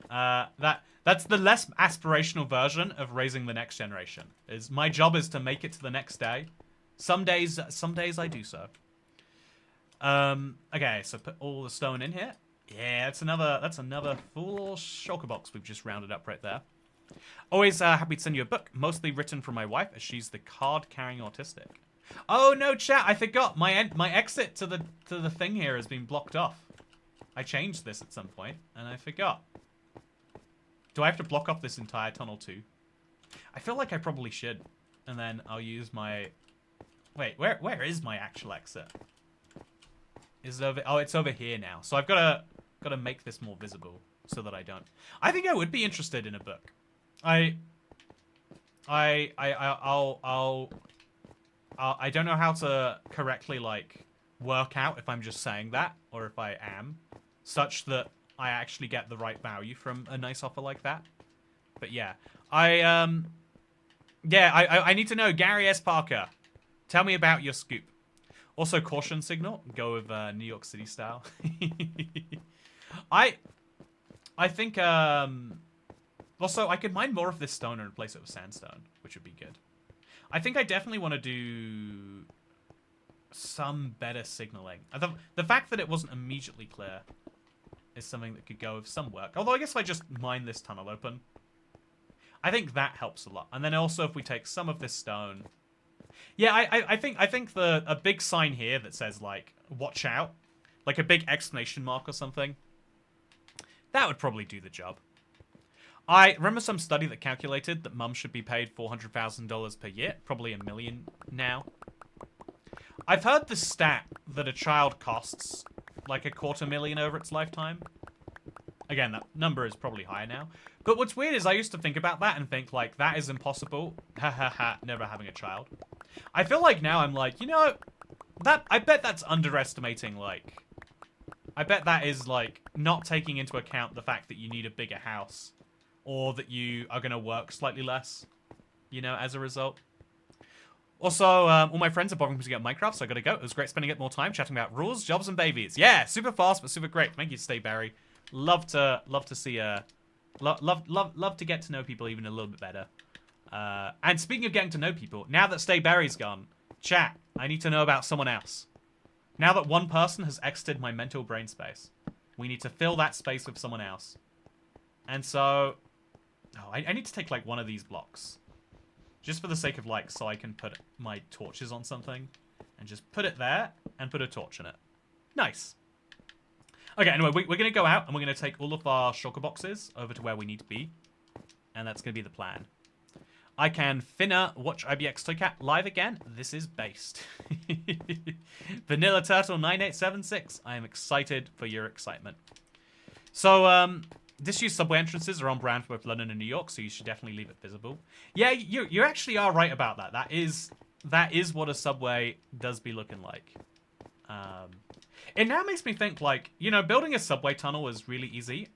that's the less aspirational version of raising the next generation. My job is to make it to the next day. Some days I do so. Okay, so put all the stone in here. Yeah, that's another full shulker box we've just rounded up right there. Always happy to send you a book, mostly written for my wife, as she's the card-carrying autistic. Oh no, chat! I forgot my exit to the thing here has been blocked off. I changed this at some point, and I forgot. Do I have to block off this entire tunnel too? I feel like I probably should, and then I'll use my. Wait, where is my actual exit? Is it over? Oh, it's over here now. So I've got to make this more visible so that I don't. I think I would be interested in a book. I don't know how to correctly like work out if I'm just saying that or if I am, such that I actually get the right value from a nice offer like that. But yeah, I need to know, Gary S. Parker. Tell me about your scoop. Also, caution signal. Go with New York City style. I think, also, I could mine more of this stone and replace it with sandstone, which would be good. I think I definitely want to do some better signaling. The fact that it wasn't immediately clear is something that could go with some work. Although, I guess if I just mine this tunnel open, I think that helps a lot. And then also, if we take some of this stone... Yeah, I think a big sign here that says, like, watch out, like a big exclamation mark or something, that would probably do the job. I remember some study that calculated that mums should be paid $400,000 per year, probably $1 million now. I've heard the stat that a child costs like $250,000 over its lifetime. Again, that number is probably higher now. But what's weird is I used to think about that and think, like, that is impossible. Ha ha ha, never having a child. I feel like now I'm like, you know, I bet that's underestimating, like... I bet that is, like, not taking into account the fact that you need a bigger house. Or that you are going to work slightly less, you know, as a result. Also, all my friends are bothering me to get Minecraft, so I gotta go. It was great spending more time chatting about rules, jobs, and babies. Yeah, super fast, but super great. Thank you, Stay Barry. Love to see love to get to know people even a little bit better. And speaking of getting to know people, now that Stay Barry's gone, chat, I need to know about someone else. Now that one person has exited my mental brain space, we need to fill that space with someone else. And so... Oh, I need to take, like, one of these blocks. Just for the sake of, like, so I can put my torches on something. And just put it there, and put a torch in it. Nice. Okay, anyway, we're going to go out, and we're going to take all of our shulker boxes over to where we need to be. And that's going to be the plan. I can finna watch IBX Toycat live again. This is based. Vanilla Turtle 9876. I am excited for your excitement. So, disused subway entrances are on brand for both London and New York, so you should definitely leave it visible. Yeah, you actually are right about that. That is what a subway does be looking like. It now makes me think, like, you know, building a subway tunnel is really easy.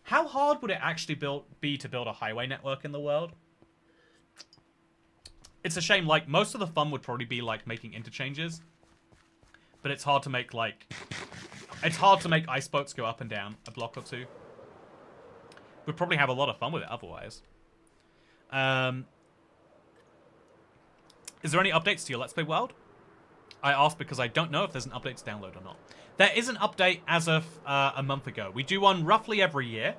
How hard would it actually be to build a highway network in the world? It's a shame, like, most of the fun would probably be, like, making interchanges. But it's hard to make, like... It's hard to make ice boats go up and down a block or two. We'd probably have a lot of fun with it otherwise. Is there any updates to your Let's Play world? I asked because I don't know if there's an update to download or not. There is an update as of a month ago. We do one roughly every year.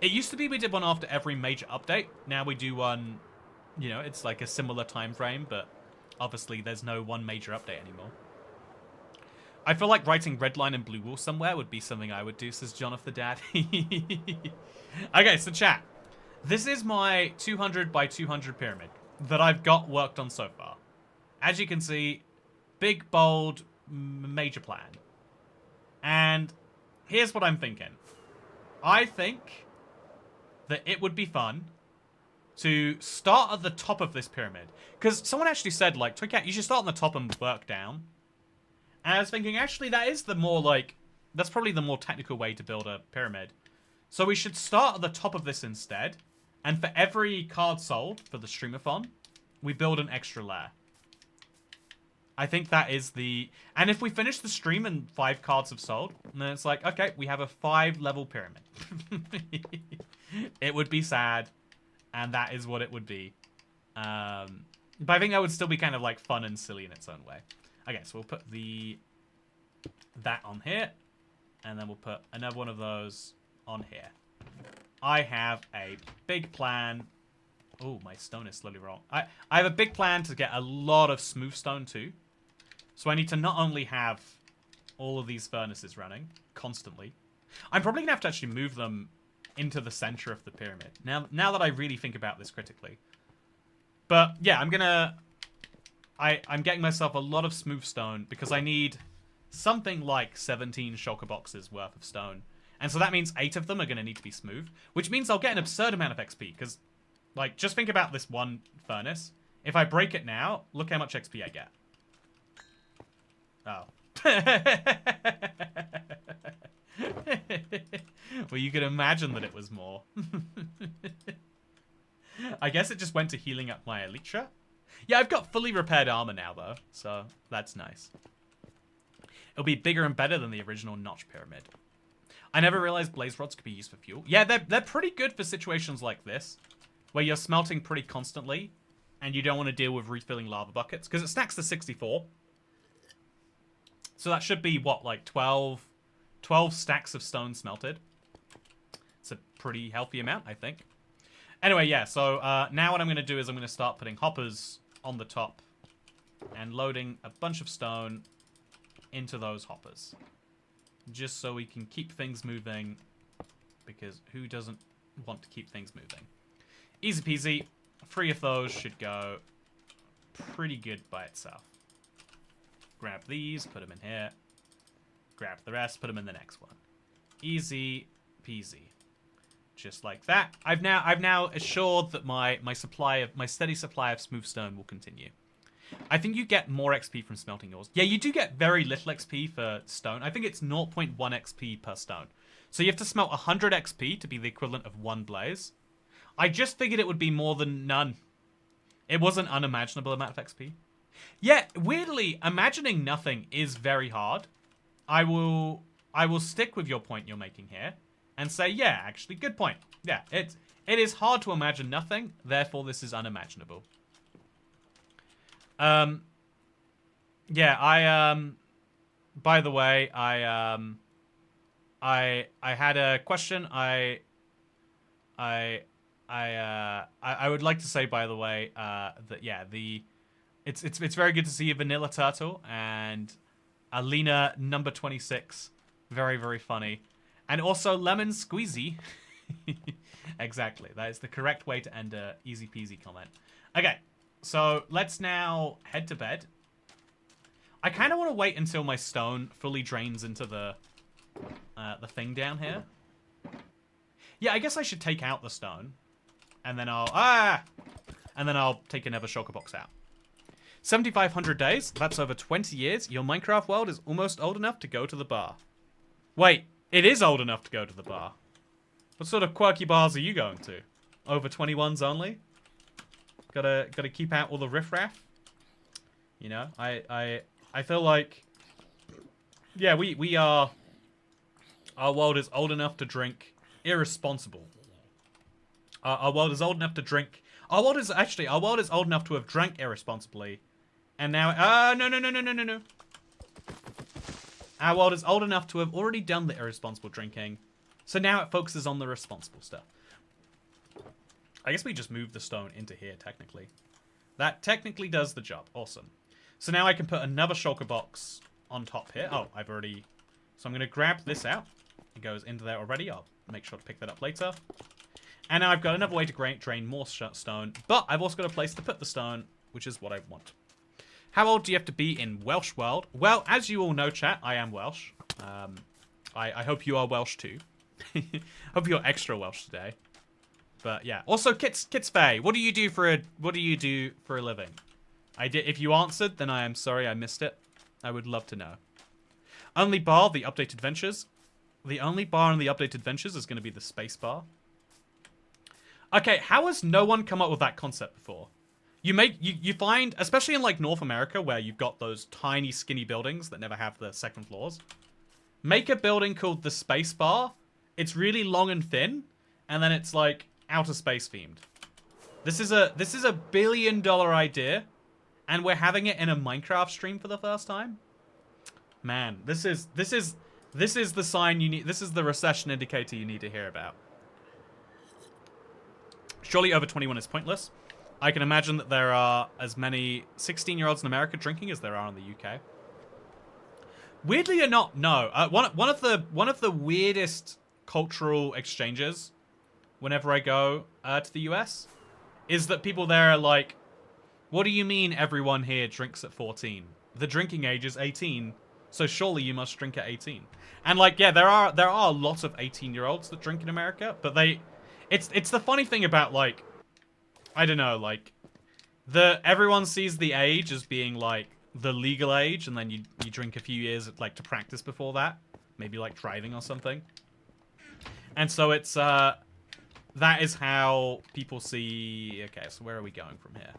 It used to be we did one after every major update. Now we do one... You know, it's like a similar time frame, but obviously there's no one major update anymore. I feel like writing Redline and Blue Wall somewhere would be something I would do, says John of the Dad. Okay, so chat. This is my 200 by 200 pyramid that I've got worked on so far. As you can see, big, bold, major plan. And here's what I'm thinking. I think that it would be fun to start at the top of this pyramid. Because someone actually said, like, Toycat, you should start on the top and work down. And I was thinking, actually, that is the more, like... That's probably the more technical way to build a pyramid. So we should start at the top of this instead. And for every card sold for the Streamathon, we build an extra layer. I think that is the... And if we finish the stream and 5 cards have sold, then it's like, okay, we have a 5-level pyramid. It would be sad. And that is what it would be. But I think that would still be kind of like fun and silly in its own way. Okay, so we'll put that on here. And then we'll put another one of those on here. I have a big plan. Oh, my stone is slowly wrong. I have a big plan to get a lot of smooth stone too. So I need to not only have all of these furnaces running constantly. I'm probably going to have to actually move them into the center of the pyramid. Now that I really think about this critically. But yeah, I'm getting myself a lot of smooth stone because I need something like 17 shulker boxes worth of stone. And so that means 8 of them are going to need to be smooth, which means I'll get an absurd amount of XP because, like, just think about this one furnace. If I break it now, look how much XP I get. Oh. Well, you could imagine that it was more. I guess it just went to healing up my Elytra. Yeah, I've got fully repaired armor now, though, so that's nice. It'll be bigger and better than the original notch pyramid. I never realized blaze rods could be used for fuel. Yeah, they're pretty good for situations like this, where you're smelting pretty constantly, and you don't want to deal with refilling lava buckets, because it stacks to 64. So that should be, what, like 12 stacks of stone smelted. It's a pretty healthy amount, I think. Anyway, yeah, so now what I'm going to do is I'm going to start putting hoppers on the top and loading a bunch of stone into those hoppers. Just so we can keep things moving, because who doesn't want to keep things moving? Easy peasy. 3 of those should go pretty good by itself. Grab these, put them in here. Grab the rest, put them in the next one. Easy peasy. Just like that. I've now assured that my steady supply of smooth stone will continue. I think you get more XP from smelting yours. Yeah, you do get very little XP for stone. I think it's 0.1 XP per stone. So you have to smelt 100 XP to be the equivalent of 1 blaze. I just figured it would be more than none. It was an unimaginable amount of XP. Yeah, weirdly, imagining nothing is very hard. I will stick with your point you're making here and say, yeah, actually, good point. Yeah, it is hard to imagine nothing, therefore this is unimaginable. Yeah, by the way, I had a question. I would like to say, by the way, that yeah, it's very good to see a Vanilla Turtle and Alina number 26, very very funny, and also Lemon Squeezy. Exactly, that is the correct way to end a easy peasy comment. Okay, so let's now head to bed. I kind of want to wait until my stone fully drains into the thing down here. Yeah, I guess I should take out the stone, and then I'll take another shulker box out. 7,500 days. That's over 20 years. Your Minecraft world is almost old enough to go to the bar. Wait, it is old enough to go to the bar. What sort of quirky bars are you going to? Over 21s only? Gotta keep out all the riffraff. You know, I feel like, yeah, we are. Our world is old enough to drink irresponsible. Our world is old enough to drink. Our world is old enough to have drank irresponsibly, and now no. Our world is old enough to have already done the irresponsible drinking, so now it focuses on the responsible stuff. I guess we just moved the stone into here, technically. That technically does the job. Awesome. So now I can put another shulker box on top here. Oh, I've already... So I'm going to grab this out. It goes into there already. I'll make sure to pick that up later. And now I've got another way to drain more stone. But I've also got a place to put the stone, which is what I want. How old do you have to be in Welsh world? Well, as you all know, chat, I am Welsh. I hope you are Welsh too. Hope you're extra Welsh today. But yeah. Also, Kits Faye, what do you do for a living? If you answered, then I am sorry I missed it. I would love to know. Only bar, the updated ventures. The only bar in the updated ventures is going to be the space bar. Okay, how has no one come up with that concept before? You find, especially in like North America, where you've got those tiny skinny buildings that never have the second floors. Make a building called the space bar. It's really long and thin, and then it's like outer space themed. This is a $1 billion idea, and we're having it in a Minecraft stream for the first time. Man, this is the sign you need. This is the recession indicator you need to hear about. Surely over 21 is pointless. I can imagine that there are as many 16-year-olds in America drinking as there are in the UK. Weirdly or not, no. One of the weirdest cultural exchanges whenever I go to the US is that people there are like, what do you mean everyone here drinks at 14? The drinking age is 18, so surely you must drink at 18. And like, yeah, there are a lot of 18-year-olds that drink in America, but it's the funny thing about like, I don't know, like everyone sees the age as being like the legal age, and then you drink a few years like to practice before that, maybe like driving or something. And so it's that is how people see. Okay, so where are we going from here?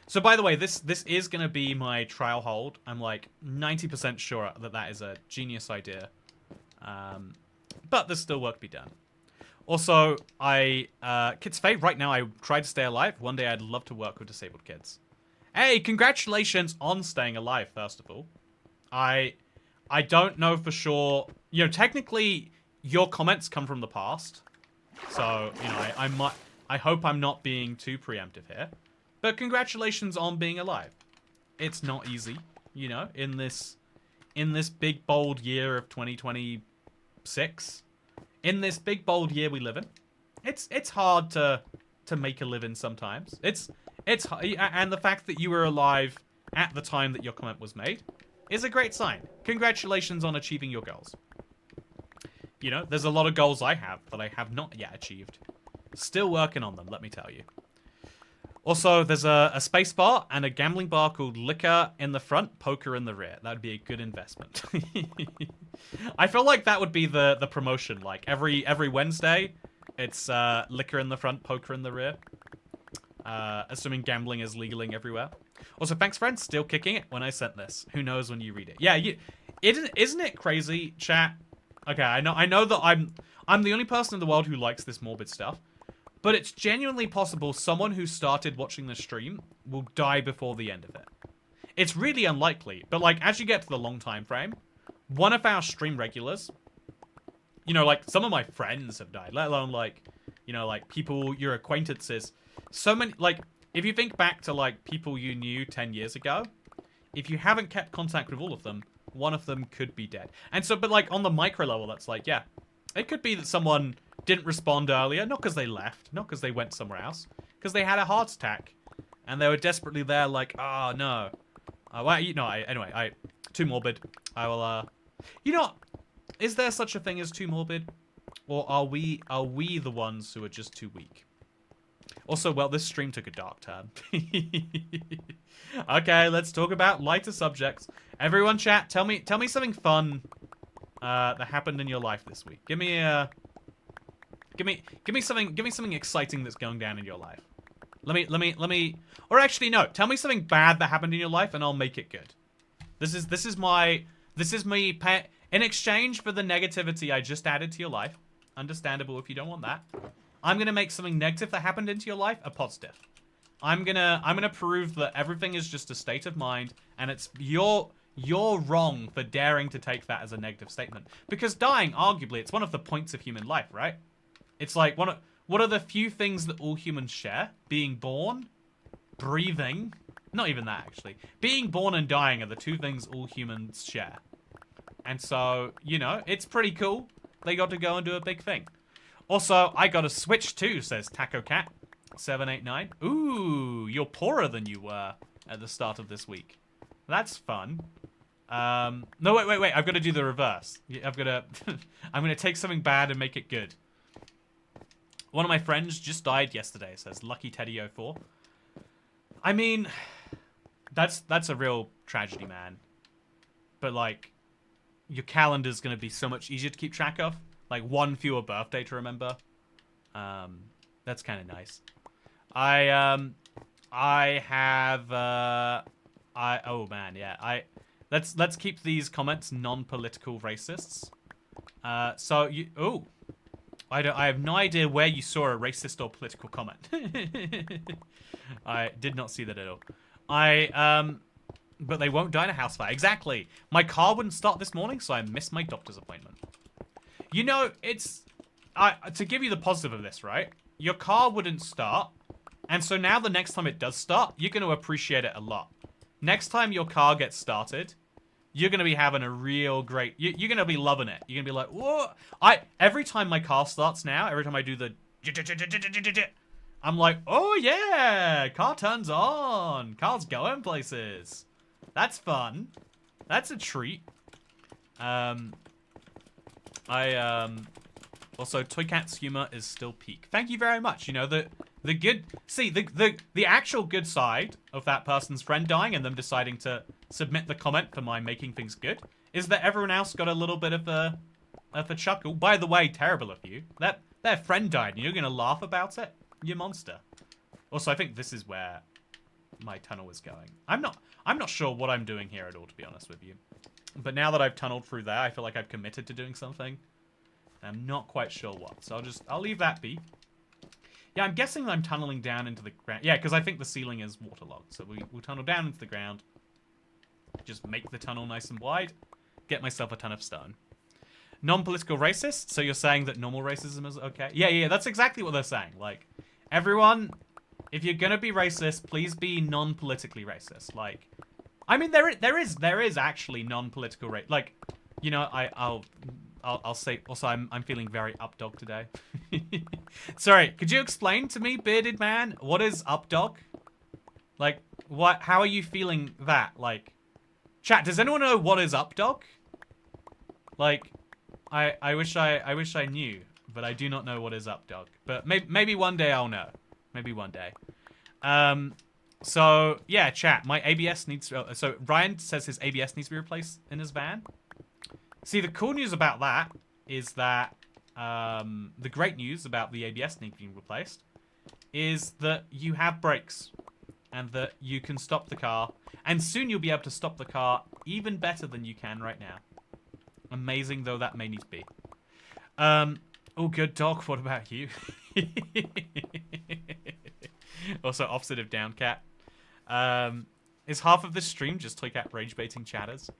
So by the way, this is going to be my trial hold. I'm like 90% sure that is a genius idea. But there's still work to be done. Also, Kids Fate, right now I try to stay alive. One day I'd love to work with disabled kids. Hey, congratulations on staying alive, first of all. I don't know for sure. You know, technically, your comments come from the past. So, you know, I hope I'm not being too preemptive here. But congratulations on being alive. It's not easy, you know, in this big, bold year of 2026. In this big, bold year we live in. It's hard to make a living sometimes. It's and the fact that you were alive at the time that your comment was made is a great sign. Congratulations on achieving your goals. You know, there's a lot of goals I have that I have not yet achieved. Still working on them, let me tell you. Also, there's a space bar and a gambling bar called Liquor in the front, Poker in the rear. That would be a good investment. I feel like that would be the promotion. Like every Wednesday, it's Liquor in the front, Poker in the rear. Assuming gambling is legaling everywhere. Also, thanks, friends. Still kicking it when I sent this. Who knows when you read it? Yeah, isn't it crazy, chat? Okay, I know that I'm the only person in the world who likes this morbid stuff. But it's genuinely possible someone who started watching the stream will die before the end of it. It's really unlikely, but like as you get to the long time frame, one of our stream regulars, you know, like, some of my friends have died, let alone, like, you know, like, people, your acquaintances. So many, like, if you think back to, like, people you knew 10 years ago, if you haven't kept contact with all of them, one of them could be dead. And so, but, like, on the micro level, that's like, yeah, it could be that someone didn't respond earlier, not because they left, not because they went somewhere else, because they had a heart attack, and they were desperately there, like, oh, no. Well, you know, anyway, too morbid. I will, you know, is there such a thing as too morbid? Or are we the ones who are just too weak? Also, well, this stream took a dark turn. Okay, let's talk about lighter subjects. Everyone chat, tell me something fun that happened in your life this week. Give me something exciting that's going down in your life. Let me or actually no, tell me something bad that happened in your life and I'll make it good. This is me in exchange for the negativity I just added to your life. Understandable if you don't want that. I'm gonna make something negative that happened into your life a positive. I'm gonna prove that everything is just a state of mind, and it's you're wrong for daring to take that as a negative statement. Because dying, arguably, it's one of the points of human life, right? It's like what are the few things that all humans share? Being born, breathing. Not even that, actually. Being born and dying are the two things all humans share. And so, you know, it's pretty cool. They got to go and do a big thing. Also, I got a Switch too, says Taco Cat 789. Ooh, you're poorer than you were at the start of this week. That's fun. No, wait. I've got to do the reverse. I've got to... I'm going to take something bad and make it good. One of my friends just died yesterday, says Lucky Teddy 04. I mean, that's a real tragedy, man. But, like, your calendar's going to be so much easier to keep track of. Like, one fewer birthday to remember. That's kind of nice. Oh, man, yeah. Let's keep these comments non-political racists. I have no idea where you saw a racist or political comment. I did not see that at all. But they won't die in a house fire. Exactly. My car wouldn't start this morning, so I missed my doctor's appointment. You know, it's... to give you the positive of this, right? Your car wouldn't start, and so now the next time it does start, you're going to appreciate it a lot. Next time your car gets started, you're going to be having a real great... You're going to be loving it. You're going to be like, whoa! Every time my car starts now, every time I do the... I'm like, oh yeah! Car turns on! Car's going places. That's fun. That's a treat. Also, Toy Cat's humor is still peak. Thank you very much. You know, the good... See, the actual good side of that person's friend dying and them deciding to submit the comment for my making things good is that everyone else got a little bit of a chuckle. By the way, terrible of you. Their friend died and you're going to laugh about it? You monster. Also, I think this is where my tunnel is going. I'm not sure what I'm doing here at all, to be honest with you. But now that I've tunneled through there, I feel like I've committed to doing something. I'm not quite sure what. So I'll leave that be. Yeah, I'm guessing I'm tunneling down into the ground. Yeah, because I think the ceiling is waterlogged. So we'll tunnel down into the ground. Just make the tunnel nice and wide. Get myself a ton of stone. Non-political racist? So you're saying that normal racism is okay? Yeah, that's exactly what they're saying. Like, everyone, if you're gonna be racist, please be non-politically racist. Like, I mean, there is actually non-political race. Like, you know, I'll say. Also, I'm feeling very updog today. Sorry, could you explain to me, bearded man, what is updog? Like, what? How are you feeling that? Like, chat. Does anyone know what is updog? Like, I wish I knew, but I do not know what is updog. But maybe one day I'll know. Maybe one day. So yeah, chat. My ABS needs to. So Ryan says his ABS needs to be replaced in his van. See, the cool news about that is that the great news about the ABS being replaced is that you have brakes and that you can stop the car, and soon you'll be able to stop the car even better than you can right now. Amazing though that may need to be. Oh, good dog. What about you? Also, opposite of down cat. Is half of this stream just Toy Cat rage baiting chatters?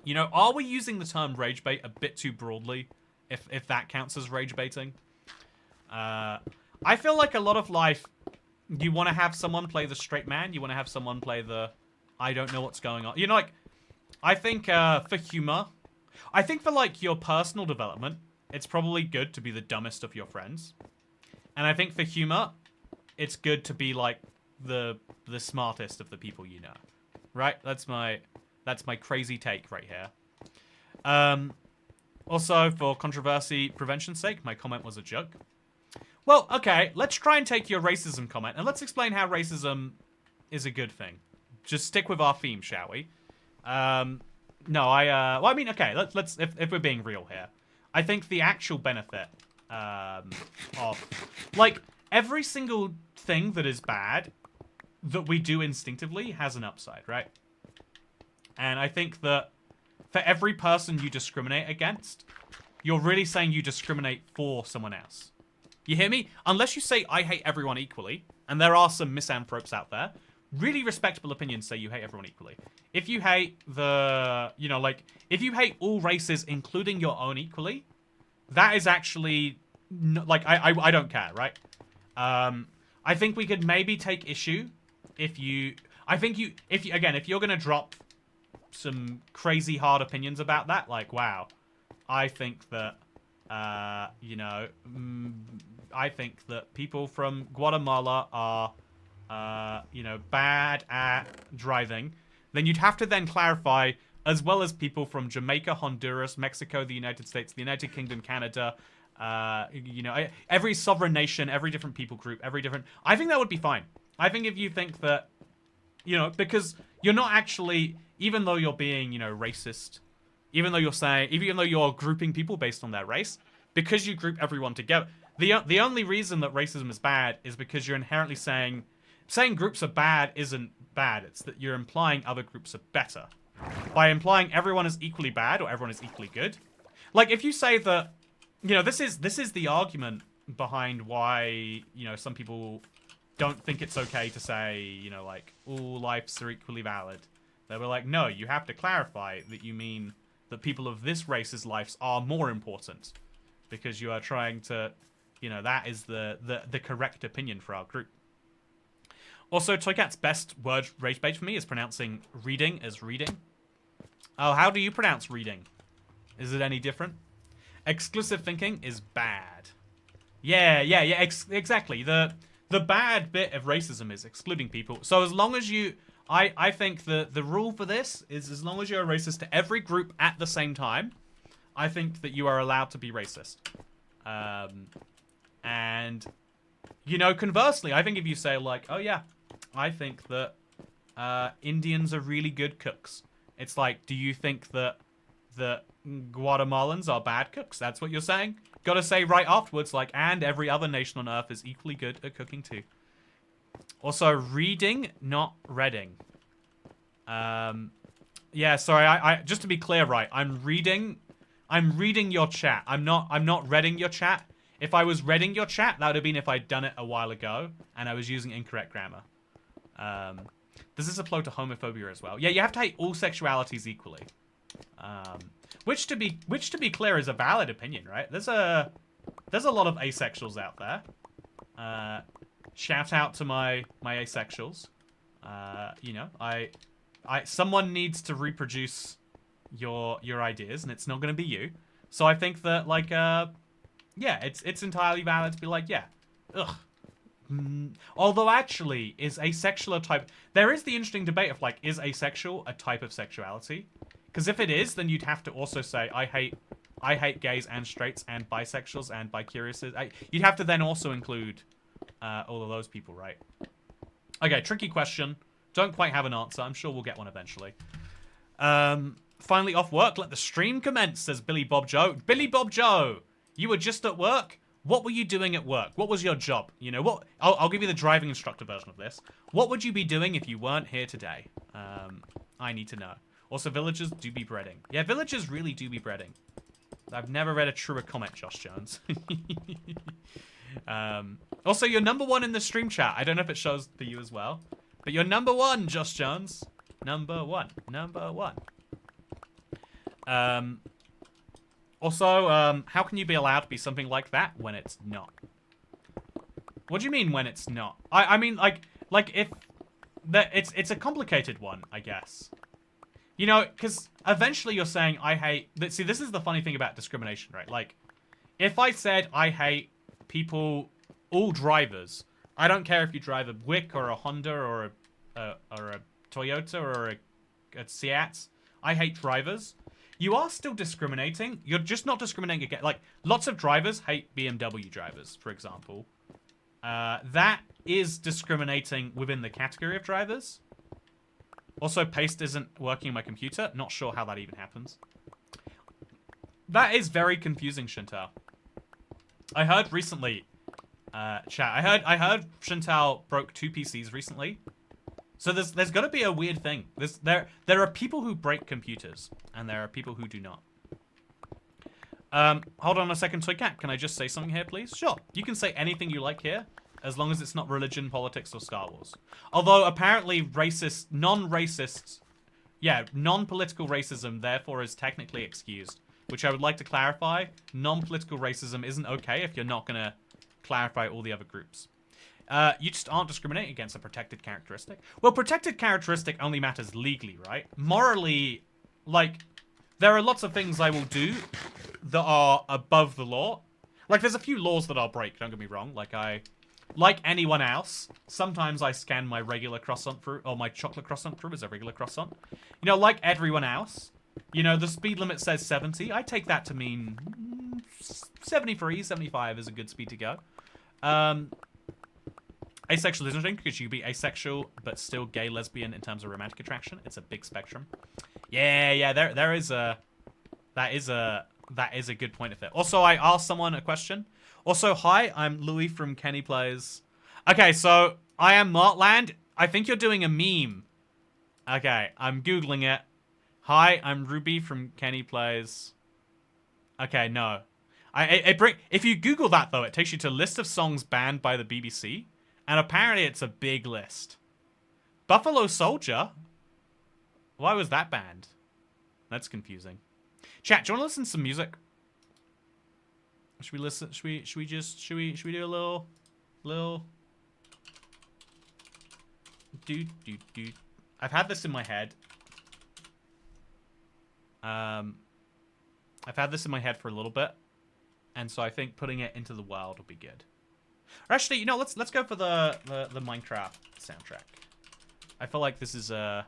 You know, are we using the term rage bait a bit too broadly? If that counts as rage baiting? I feel like a lot of life, you want to have someone play the straight man. You want to have someone play the, I don't know what's going on. You know, like, I think for humor, I think for, like, your personal development, it's probably good to be the dumbest of your friends. And I think for humor, it's good to be, like, the smartest of the people you know. Right? That's my crazy take right here. Also, for controversy prevention's sake, my comment was a joke. Well, okay, let's try and take your racism comment, and let's explain how racism is a good thing. Just stick with our theme, shall we? No, well, I mean, okay, let's if we're being real here, I think the actual benefit of, like, every single thing that is bad that we do instinctively has an upside, right? And I think that for every person you discriminate against, you're really saying you discriminate for someone else. You hear me? Unless you say, I hate everyone equally, and there are some misanthropes out there, really respectable opinions say you hate everyone equally. If you hate the, you know, like, if you hate all races, including your own equally, that is actually, like, I don't care, right? I think we could maybe take issue if you, if you're going to drop some crazy hard opinions about that, like, wow, I think that, you know, I think that people from Guatemala are, you know, bad at driving, then you'd have to then clarify, as well as people from Jamaica, Honduras, Mexico, the United States, the United Kingdom, Canada, you know, every sovereign nation, every different people group, every different, I think that would be fine. I think if you think that, you know, because you're not actually, even though you're being, you know, racist, even though you're grouping people based on their race, because you group everyone together, the only reason that racism is bad is because you're inherently saying groups are bad isn't bad. It's that you're implying other groups are better. By implying everyone is equally bad or everyone is equally good. Like, if you say that, you know, this is the argument behind why, you know, some people don't think it's okay to say, you know, like, all lives are equally valid. They were like, no, you have to clarify that you mean that people of this race's lives are more important. Because you are trying to, you know, that is the correct opinion for our group. Also, Toycat's best word rage bait for me is pronouncing reading as reading. Oh, how do you pronounce reading? Is it any different? Exclusive thinking is bad. Yeah, exactly. The bad bit of racism is excluding people. So as long as you, I think the rule for this is as long as you're racist to every group at the same time, I think that you are allowed to be racist. And, you know, conversely, I think if you say, like, oh yeah, I think that Indians are really good cooks. It's like, do you think that Guatemalans are bad cooks? That's what you're saying? Gotta say right afterwards, like, and every other nation on Earth is equally good at cooking too. Also, reading, not reading. Yeah, sorry, I just to be clear, right, I'm reading your chat. I'm not reading your chat. If I was reading your chat, that would have been if I'd done it a while ago and I was using incorrect grammar. Does this apply to homophobia as well? Yeah, you have to hate all sexualities equally. Which to be clear is a valid opinion, right? There's a lot of asexuals out there. Shout out to my asexuals. You know, someone needs to reproduce your ideas, and it's not going to be you. So I think that, like, yeah, it's entirely valid to be like, yeah, ugh. Although actually, is asexual a type? There is the interesting debate of, like, is asexual a type of sexuality? Because if it is, then you'd have to also say, I hate gays and straights and bisexuals and bicuriouses. You'd have to then also include all of those people, right? Okay, tricky question. Don't quite have an answer. I'm sure we'll get one eventually. Finally off work, let the stream commence, says Billy Bob Joe. Billy Bob Joe, you were just at work? What were you doing at work? What was your job? You know, what? I'll give you the driving instructor version of this. What would you be doing if you weren't here today? I need to know. Also, villagers do be breading. Yeah, villagers really do be breading. I've never read a truer comment, Josh Jones. Also, you're #1 in the stream chat. I don't know if it shows for you as well. But you're #1, Josh Jones. #1. Also, how can you be allowed to be something like that when it's not? What do you mean when it's not? I mean, like if... It's a complicated one, I guess. You know, because eventually you're saying, I hate... See, this is the funny thing about discrimination, right? Like, if I said I hate people, all drivers, I don't care if you drive a Buick or a Honda or a Toyota or a Seat, I hate drivers. You are still discriminating. You're just not discriminating again. Like, lots of drivers hate BMW drivers, for example. That is discriminating within the category of drivers. Also, paste isn't working on my computer. Not sure how that even happens. That is very confusing, Chantal. I heard recently, chat. I heard Chantal broke 2 PCs recently. So there's got to be a weird thing. There are people who break computers, and there are people who do not. Hold on a second, Toycat. Can I just say something here, please? Sure. You can say anything you like here, as long as it's not religion, politics, or Star Wars. Although, apparently, non-political racism, therefore, is technically excused. Which I would like to clarify. Non-political racism isn't okay if you're not going to clarify all the other groups. You just aren't discriminating against a protected characteristic. Well, protected characteristic only matters legally, right? Morally, like, there are lots of things I will do that are above the law. Like, there's a few laws that I'll break, don't get me wrong. Like anyone else, sometimes I scan my regular croissant fruit, or my chocolate croissant fruit as a regular croissant. You know, like everyone else, you know, the speed limit says 70. I take that to mean 73, 75 is a good speed to go. Asexual is interesting because you can be asexual but still gay, lesbian in terms of romantic attraction. It's a big spectrum. Yeah, that is a good point of it. Also, I asked someone a question. Also, hi, I'm Louis from Kenny Plays. Okay, so I am Martland. I think you're doing a meme. Okay, I'm Googling it. Hi, I'm Ruby from Kenny Plays. Okay, no. If you Google that, though, it takes you to a list of songs banned by the BBC. And apparently it's a big list. Buffalo Soldier? Why was that banned? That's confusing. Chat, do you want to listen to some music? Should we listen? Should we do a little do. I've had this in my head. I've had this in my head for a little bit, and so I think putting it into the world will be good. Or actually, you know, let's go for the Minecraft soundtrack. I feel like this is no,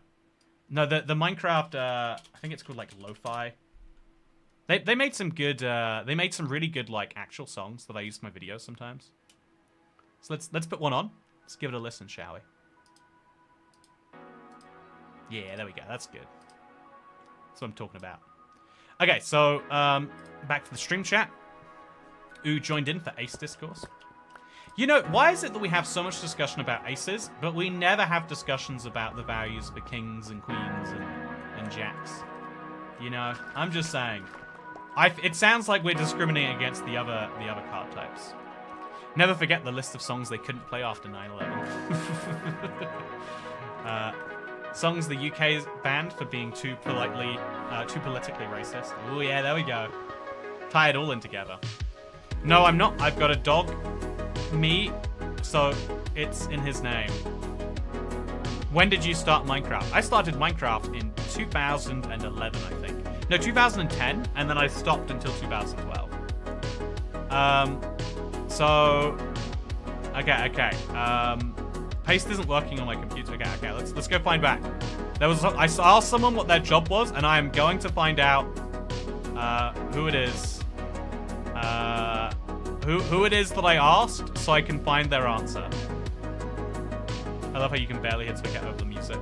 the Minecraft I think it's called like lo-fi. They made some good they made some really good like actual songs that I use in my videos sometimes. So let's put one on. Let's give it a listen, shall we? Yeah, there we go. That's good. That's what I'm talking about. Okay, so back to the stream chat. Ooh joined in for Ace Discourse. You know, why is it that we have so much discussion about aces, but we never have discussions about the values for kings and queens and jacks? You know, I'm just saying. It sounds like we're discriminating against the other card types. Never forget the list of songs they couldn't play after 9/11. Songs the UK banned for being too politically racist. Oh yeah, there we go. Tie it all in together. No, I'm not. I've got a dog. Me, so it's in his name. When did you start Minecraft? I started Minecraft in 2011, I think. No, 2010, and then I stopped until 2012. Okay. Paste isn't working on my computer. Okay, let's go find back. I asked someone what their job was, and I am going to find out who it is. Who it is that I asked, so I can find their answer. I love how you can barely hit Twitter over the music.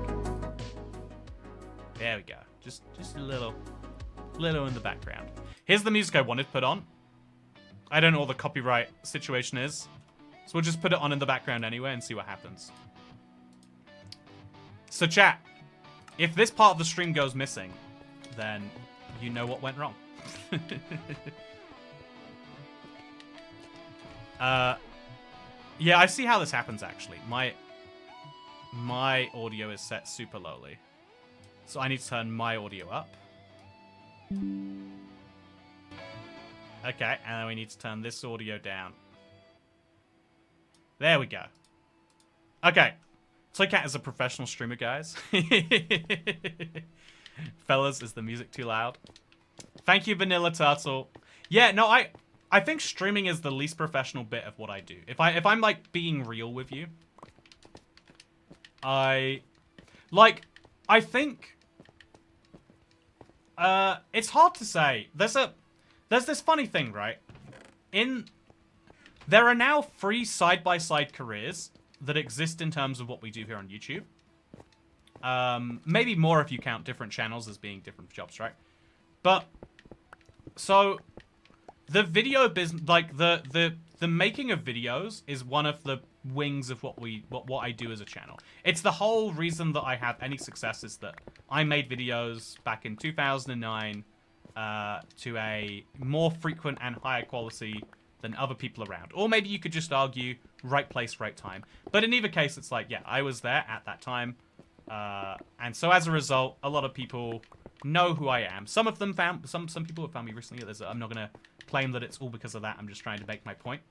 There we go. Just a little in the background. Here's the music I wanted put on. I don't know what the copyright situation is, so we'll just put it on in the background anyway and see what happens. So chat, if this part of the stream goes missing, then you know what went wrong. Yeah, I see how this happens, actually. My audio is set super lowly. So I need to turn my audio up. Okay, and then we need to turn this audio down. There we go. Okay. Toycat is a professional streamer, guys. Fellas, is the music too loud? Thank you, Vanilla Turtle. Yeah, no, I think streaming is the least professional bit of what I do. If I'm like being real with you, I think it's hard to say. There's this funny thing, right? There are now 3 side-by-side careers that exist in terms of what we do here on YouTube. Maybe more if you count different channels as being different jobs, right? But so the video business, like the making of videos, is one of the wings of what I do as a channel. It's the whole reason that I have any success is that I made videos back in 2009 to a more frequent and higher quality than other people around. Or maybe you could just argue right place, right time. But in either case, it's like, yeah, I was there at that time. And so as a result, a lot of people know who I am. Some of them some people have found me recently. I'm not going to claim that it's all because of that. I'm just trying to make my point.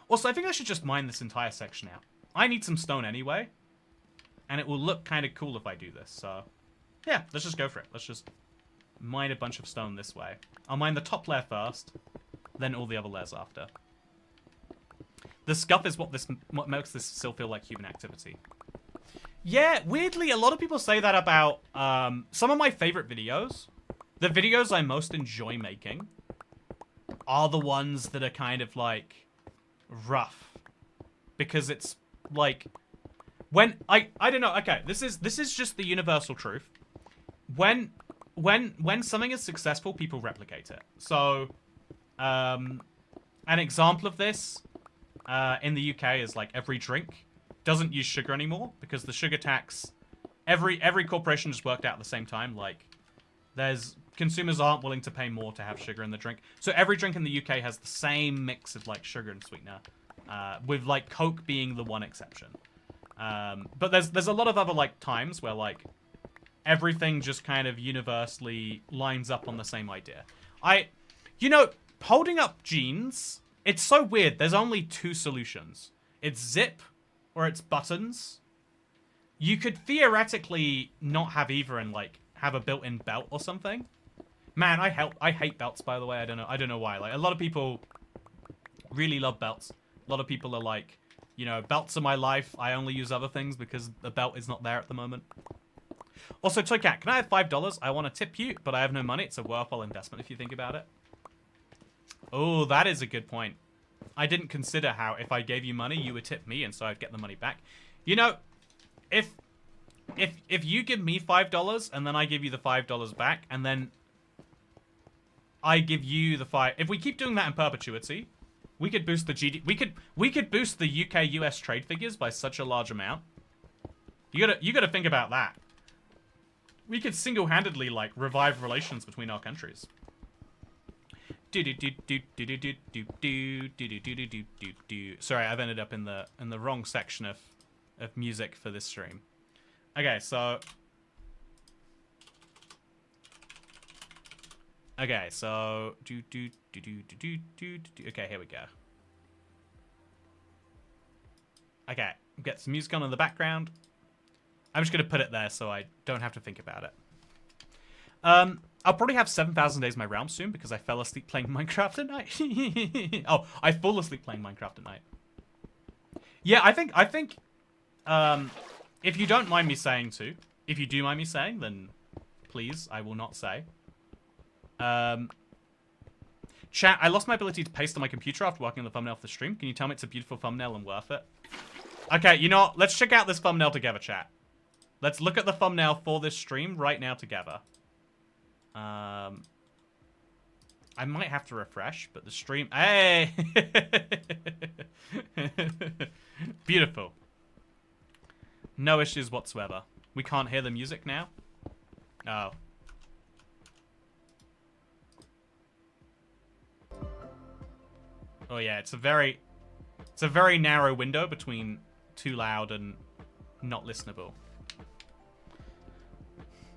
Also, I think I should just mine this entire section out. I need some stone anyway. And it will look kind of cool if I do this. So, yeah, let's just go for it. Let's just mine a bunch of stone this way. I'll mine the top layer first. Then all the other layers after. The scuff is what makes this still feel like human activity. Yeah, weirdly, a lot of people say that about some of my favorite videos. The videos I most enjoy making are the ones that are kind of like rough, because it's like when I don't know. Okay, this is just the universal truth. When something is successful, people replicate it. So. An example of this in the UK is like every drink doesn't use sugar anymore because the sugar tax, every corporation just worked out at the same time. Like, consumers aren't willing to pay more to have sugar in the drink, so every drink in the UK has the same mix of like sugar and sweetener, with like Coke being the one exception. But there's a lot of other like times where like everything just kind of universally lines up on the same idea. You know. Holding up jeans, it's so weird. There's only 2 solutions. It's zip or it's buttons. You could theoretically not have either and like have a built-in belt or something. Man, I hate belts, by the way. I don't know why. Like, a lot of people really love belts. A lot of people are like, you know, belts are my life. I only use other things because the belt is not there at the moment. Also, Toycat, can I have $5? I want to tip you, but I have no money. It's a worthwhile investment if you think about it. Oh, that is a good point. I didn't consider how if I gave you money, you would tip me, and so I'd get the money back. You know, if you give me $5 and then I give you the $5 back, and then I give you the if we keep doing that in perpetuity, we could boost the we could boost the UK-US trade figures by such a large amount. You gotta think about that. We could single-handedly like revive relations between our countries. Sorry, I've ended up in the wrong section of music for this stream. Okay, so okay, here we go. Okay, get some music on in the background. I'm just gonna put it there so I don't have to think about it. I'll probably have 7,000 Days in my realm soon because I fell asleep playing Minecraft at night. Oh, I fall asleep playing Minecraft at night. Yeah, I think, if you don't mind me saying to, if you do mind me saying, then please, I will not say. Chat, I lost my ability to paste on my computer after working on the thumbnail for the stream. Can you tell me it's a beautiful thumbnail and worth it? Okay, you know what? Let's check out this thumbnail together, chat. Let's look at the thumbnail for this stream right now together. I might have to refresh, but the stream... Hey! Beautiful. No issues whatsoever. We can't hear the music now? Oh. Oh yeah, it's a very narrow window between too loud and not listenable.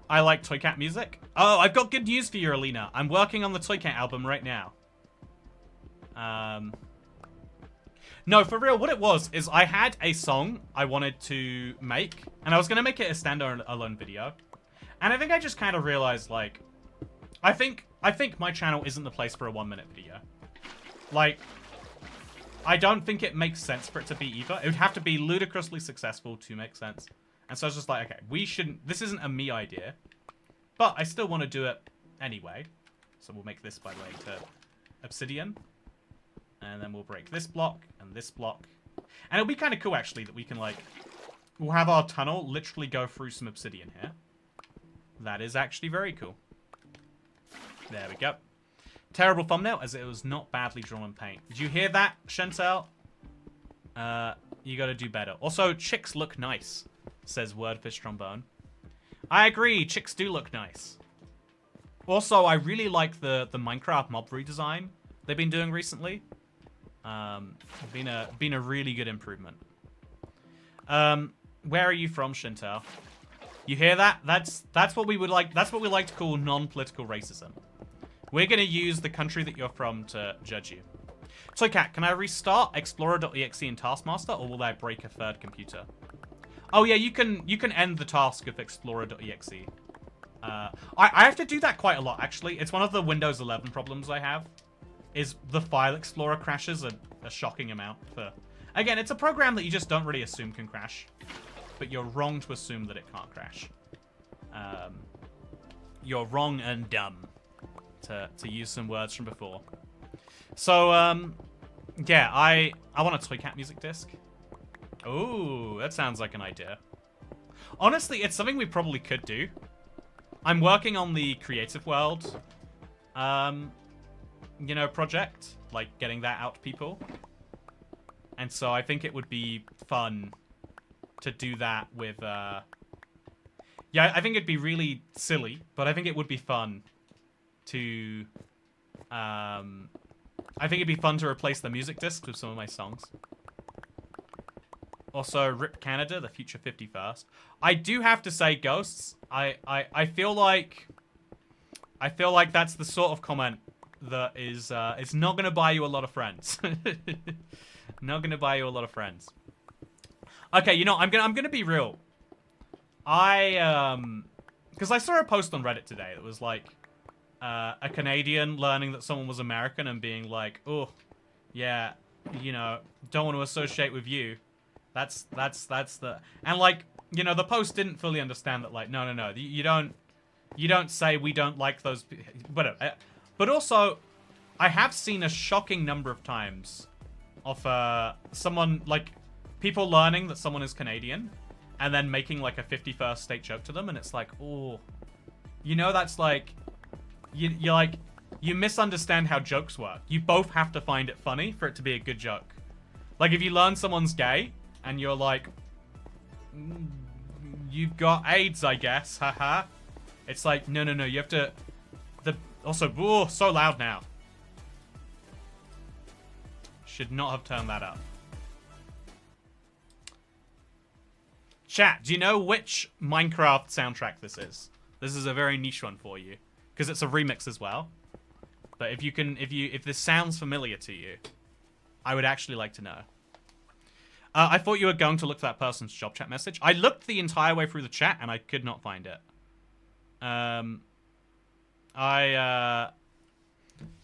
I like Toy Cat music. Oh, I've got good news for you, Alina. I'm working on the Toy Cat album right now. No, for real, what it was is I had a song I wanted to make, and I was going to make it a standalone video. And I think I just kind of realized, like, I think my channel isn't the place for a 1-minute video. Like, I don't think it makes sense for it to be either. It would have to be ludicrously successful to make sense. And so I was just like, okay, this isn't a me idea, but I still want to do it anyway. So we'll make this, by the way, to obsidian. And then we'll break this block and this block. And it'll be kind of cool, actually, that we can, like, we'll have our tunnel literally go through some obsidian here. That is actually very cool. There we go. Terrible thumbnail, as it was not badly drawn in paint. Did you hear that, Chantel? You gotta do better. Also, chicks look nice, says Wordfish Trombone. I agree, chicks do look nice. Also, I really like the Minecraft mob redesign they've been doing recently. Been a really good improvement. Where are you from, Chantel? You hear that? That's what we would like. That's what we like to call non-political racism. We're gonna use the country that you're from to judge you. Toycat, can I restart Explorer.exe in Taskmaster, or will I break a third computer? Oh yeah, you can end the task of Explorer.exe. I have to do that quite a lot, actually. It's one of the Windows 11 problems I have. Is the File Explorer crashes a shocking amount. Again, it's a program that you just don't really assume can crash. But you're wrong to assume that it can't crash. You're wrong and dumb, to use some words from before. So, yeah, I want a Toy Cat music disc. Ooh, that sounds like an idea. Honestly, it's something we probably could do. I'm working on the Creative World, you know, project. Like, getting that out to people. And so I think it would be fun to do that with, yeah, I think it'd be really silly, but I think it would be fun to, I think it'd be fun to replace the music discs with some of my songs. Also, RIP Canada, the future 51st. I do have to say, Ghosts, I feel like that's the sort of comment that is, it's not going to buy you a lot of friends. Not going to buy you a lot of friends. Okay, you know, I'm gonna be real. Because I saw a post on Reddit today that was like, a Canadian learning that someone was American and being like, oh, yeah, you know, don't want to associate with you. That's the... And, like, you know, the post didn't fully understand that, like, no, you don't say we don't like those... But also, I have seen a shocking number of times of, someone, like, people learning that someone is Canadian and then making, like, a 51st state joke to them, and it's like, oh, you know, that's, like... You're like, you misunderstand how jokes work. You both have to find it funny for it to be a good joke. Like, if you learn someone's gay, and you're like, you've got AIDS, I guess, haha. It's like, no, you have to... Also, oh, so loud now. Should not have turned that up. Chat, do you know which Minecraft soundtrack this is? This is a very niche one for you. Because it's a remix as well. But if this sounds familiar to you, I would actually like to know. I thought you were going to look for that person's job chat message. I looked the entire way through the chat and I could not find it.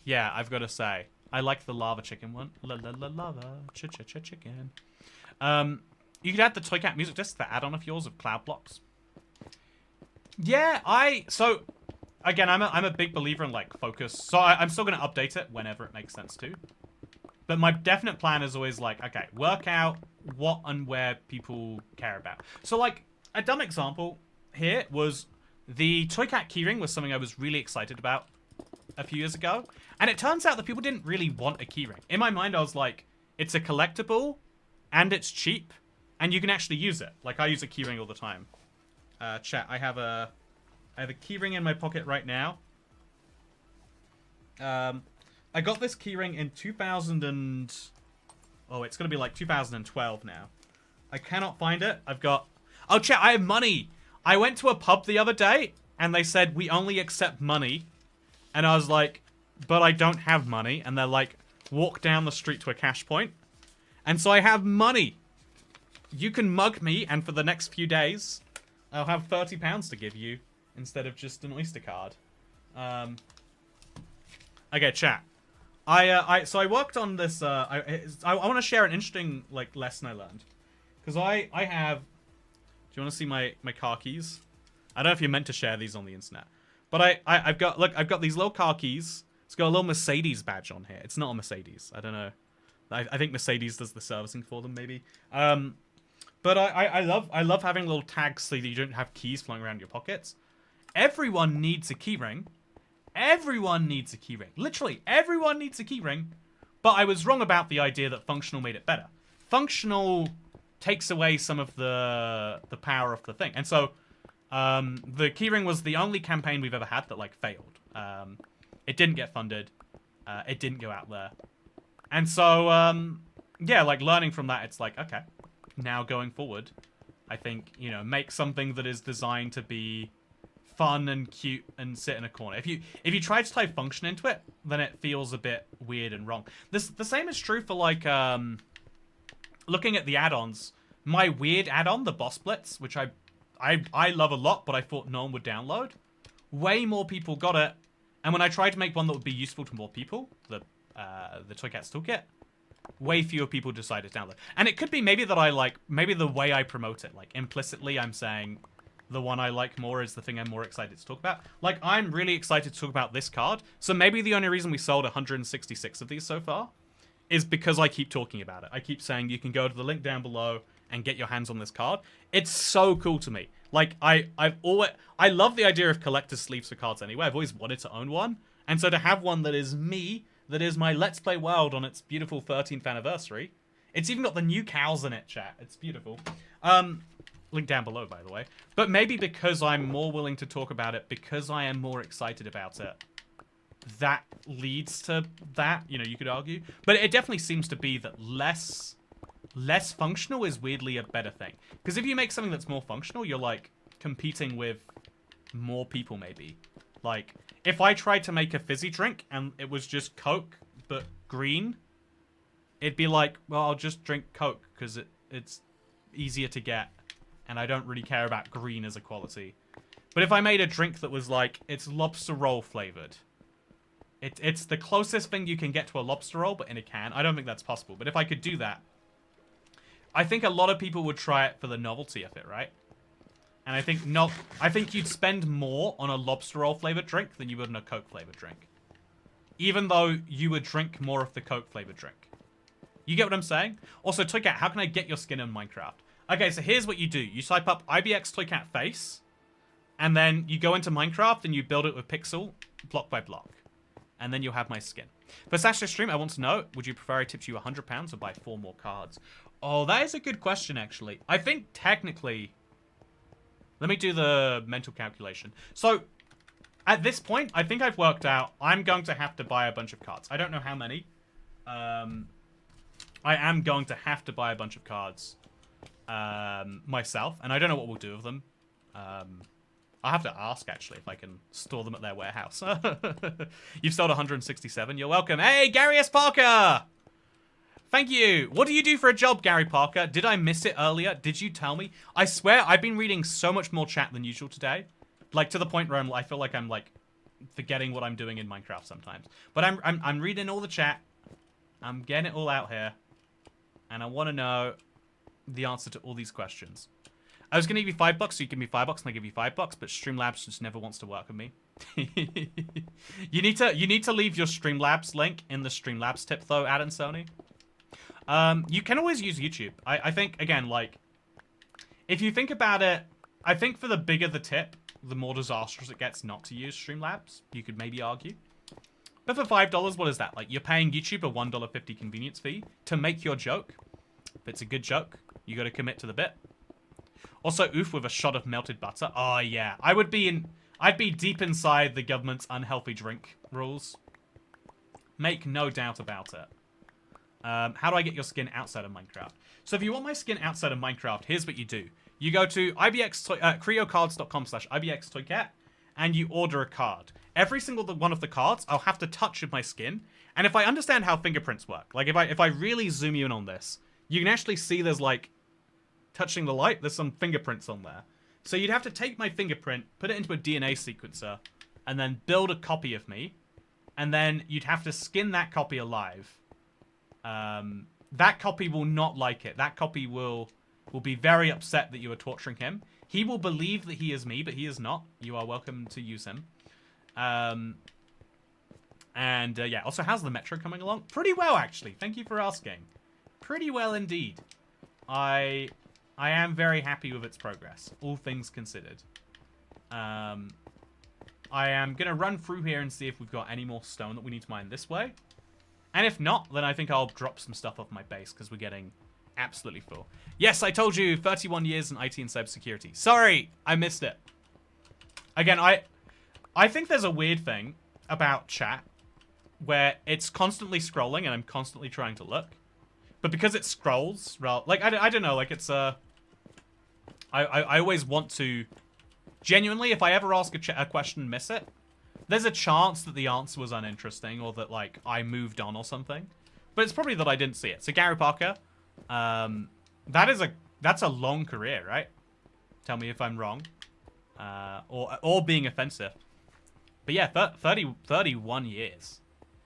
Yeah, I've got to say, I like the lava chicken one. Lava chicken. You could add the Toy Cat music disc, the add-on of yours of Cloud Blocks. Yeah, so again, I'm a big believer in, like, focus. So I'm still going to update it whenever it makes sense to. But my definite plan is always, like, okay, work out what and where people care about. So, like, a dumb example here was the Toy Cat keyring was something I was really excited about a few years ago. And it turns out that people didn't really want a keyring. In my mind, I was like, it's a collectible, and it's cheap, and you can actually use it. Like, I use a keyring all the time. Chat, I have a keyring in my pocket right now. I got this keyring in 2000 and... Oh, it's going to be like 2012 now. I cannot find it. I've got... Oh, chat, I have money! I went to a pub the other day, and they said, we only accept money. And I was like, but I don't have money. And they're like, walk down the street to a cash point. And so I have money. You can mug me, and for the next few days, I'll have £30 to give you instead of just an Oyster card. Okay, chat. So I worked on this. I want to share an interesting lesson I learned, because I have. Do you want to see my car keys? I don't know if you're meant to share these on the internet, but I've got these little car keys. It's got a little Mercedes badge on here. It's not a Mercedes. I don't know. I think Mercedes does the servicing for them, maybe. But I love having little tags so that you don't have keys flying around your pockets. Everyone needs a keyring. Everyone needs a keyring. Literally, everyone needs a keyring. But I was wrong about the idea that functional made it better. Functional takes away some of the power of the thing. And so, the keyring was the only campaign we've ever had that, failed. It didn't get funded. It didn't go out there. And so, yeah, learning from that, it's okay, now going forward, I think, make something that is designed to be fun and cute and sit in a corner. If you try to type function into it, then it feels a bit weird and wrong. The same is true for looking at the add-ons. My weird add-on, the Boss Blitz, which I love a lot, but I thought no one would download. Way more people got it, and when I tried to make one that would be useful to more people, the Toy Cats Toolkit, way fewer people decided to download. And it could be maybe that maybe the way I promote it, implicitly I'm saying the one I like more is the thing I'm more excited to talk about. I'm really excited to talk about this card, so maybe the only reason we sold 166 of these so far is because I keep talking about it. I keep saying you can go to the link down below and get your hands on this card. It's so cool to me. I love the idea of collector's sleeves for cards anyway. I've always wanted to own one, and so to have one that is me, that is my Let's Play World on its beautiful 13th anniversary. It's even got the new cows in it, chat. It's beautiful. Link down below, by the way. But maybe because I'm more willing to talk about it, because I am more excited about it, that leads to that, you could argue. But it definitely seems to be that less functional is weirdly a better thing. Because if you make something that's more functional, you're, competing with more people, maybe. If I tried to make a fizzy drink and it was just Coke, but green, it'd be well, I'll just drink Coke because it's easier to get, and I don't really care about green as a quality. But if I made a drink that was it's lobster roll flavored, it's the closest thing you can get to a lobster roll, but in a can. I don't think that's possible. But if I could do that, I think a lot of people would try it for the novelty of it, right? And I think you'd spend more on a lobster roll flavored drink than you would on a Coke flavored drink. Even though you would drink more of the Coke flavored drink. You get what I'm saying? Also, Toycat, how can I get your skin in Minecraft? Okay, so here's what you do. You type up IBX Toycat face, and then you go into Minecraft and you build it with pixel, block by block. And then you'll have my skin. For Saturday's stream, I want to know, would you prefer I tipped you £100 or buy 4 more cards? Oh, that is a good question, actually. I think technically... Let me do the mental calculation. So, at this point, I think I've worked out I'm going to have to buy a bunch of cards. I don't know how many. I am going to have to buy a bunch of cards myself, and I don't know what we'll do with them. I'll have to ask, actually, if I can store them at their warehouse. You've sold 167. You're welcome. Hey, Gary S. Parker! Thank you. What do you do for a job, Gary Parker? Did I miss it earlier? Did you tell me? I swear, I've been reading so much more chat than usual today. To the point where I feel like I'm, forgetting what I'm doing in Minecraft sometimes. But I'm reading all the chat. I'm getting it all out here. And I want to know the answer to all these questions. I was going to give you $5, so you give me $5, and I give you $5, but Streamlabs just never wants to work with me. You need to leave your Streamlabs link in the Streamlabs tip, though, Ad and Sony. You can always use YouTube. I think, again, if you think about it, I think for the bigger the tip, the more disastrous it gets not to use Streamlabs. You could maybe argue. But for $5, what is that? You're paying YouTube a $1.50 convenience fee to make your joke. If it's a good joke, you got to commit to the bit. Also, oof with a shot of melted butter. Oh, yeah. I'd be deep inside the government's unhealthy drink rules. Make no doubt about it. How do I get your skin outside of Minecraft? So if you want my skin outside of Minecraft, here's what you do. You go to creocards.com/IBXToycat, and you order a card. Every single one of the cards, I'll have to touch with my skin. And if I understand how fingerprints work, like if I really zoom in on this, you can actually see there's like, touching the light, there's some fingerprints on there. So you'd have to take my fingerprint, put it into a DNA sequencer, and then build a copy of me. And then you'd have to skin that copy alive. That copy will not like it. That copy will be very upset that you are torturing him. He will believe that he is me, but he is not. You are welcome to use him. Yeah, also, how's the metro coming along? Pretty well, actually. Thank you for asking. Pretty well indeed. I am very happy with its progress, all things considered. I am going to run through here and see if we've got any more stone that we need to mine this way. And if not, then I think I'll drop some stuff off my base because we're getting absolutely full. Yes, I told you, 31 years in IT and cybersecurity. Sorry, I missed it. Again, I think there's a weird thing about chat where it's constantly scrolling and I'm constantly trying to look. But because it scrolls, like, I don't know, like, it's, I always want to, genuinely, if I ever ask a question and miss it, there's a chance that the answer was uninteresting or that, like, I moved on or something. But it's probably that I didn't see it. So, Gary Parker, that's a long career, right? Tell me if I'm wrong. Or being offensive. But yeah, 31 years.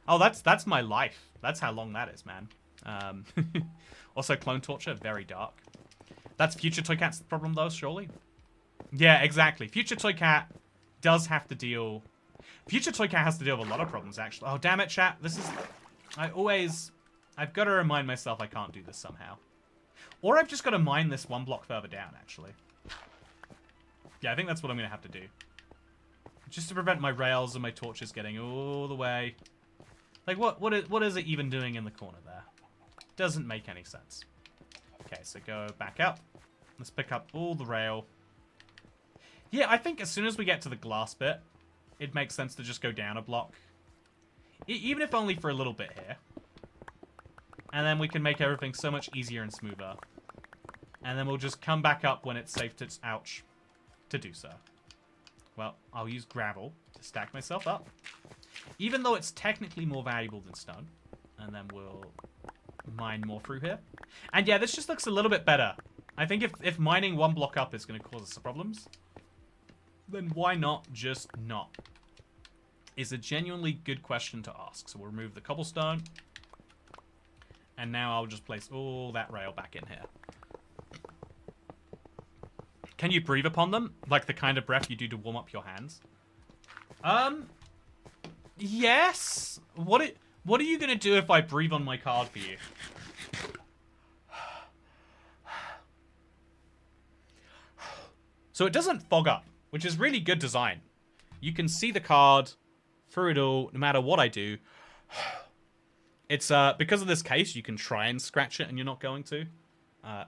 Oh, that's my life. That's how long that is, man. Also, clone torture, very dark. That's Future Toy Cat's problem, though, surely? Yeah, exactly. Future Toy Cat does have to deal... Future Toy Cat has to deal with a lot of problems, actually. Oh, damn it, chat. This is... I've got to remind myself I can't do this somehow. Or I've just got to mine this one block further down, actually. Yeah, I think that's what I'm going to have to do. Just to prevent my rails and my torches getting all the way... Like, what is it even doing in the corner there? Doesn't make any sense. Okay, so go back up. Let's pick up all the rail. Yeah, I think as soon as we get to the glass bit, it makes sense to just go down a block. Even if only for a little bit here. And then we can make everything so much easier and smoother. And then we'll just come back up when it's safe to, ouch, to do so. Well, I'll use gravel to stack myself up. Even though it's technically more valuable than stone. And then we'll mine more through here. And yeah, this just looks a little bit better. I think if mining one block up is going to cause us problems, then why not just not? Is a genuinely good question to ask. So we'll remove the cobblestone. And now I'll just place all that rail back in here. Can you breathe upon them? Like the kind of breath you do to warm up your hands? Yes. What are you going to do if I breathe on my card for you? So it doesn't fog up, which is really good design. You can see the card through it all, no matter what I do. It's, because of this case, you can try and scratch it and you're not going to.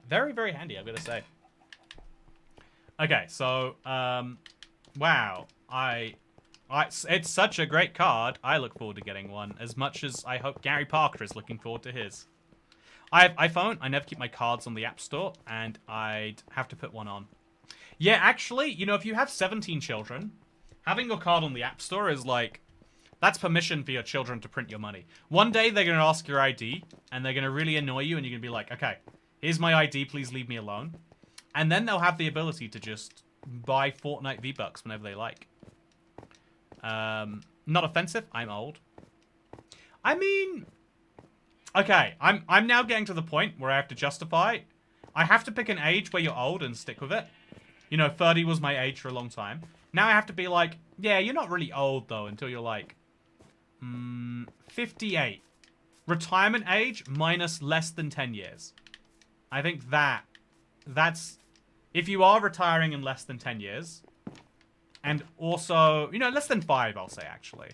Very, very handy, I've got to say. Okay, so, wow. It's such a great card. I look forward to getting one as much as I hope Gary Parker is looking forward to his. I have iPhone. I never keep my cards on the App Store, and I'd have to put one on. Yeah, actually, you know, if you have 17 children, having your card on the App Store is like, that's permission for your children to print your money. One day, they're going to ask your ID, and they're going to really annoy you, and you're going to be like, okay, here's my ID, please leave me alone. And then they'll have the ability to just buy Fortnite V-Bucks whenever they like. Not offensive, I'm old. I mean, okay, I'm now getting to the point where I have to justify. I have to pick an age where you're old and stick with it. You know, 30 was my age for a long time. Now I have to be like, yeah, you're not really old though until you're like 58. Retirement age minus less than 10 years. I think that's if you are retiring in less than 10 years. And also, you know, less than 5, I'll say, actually.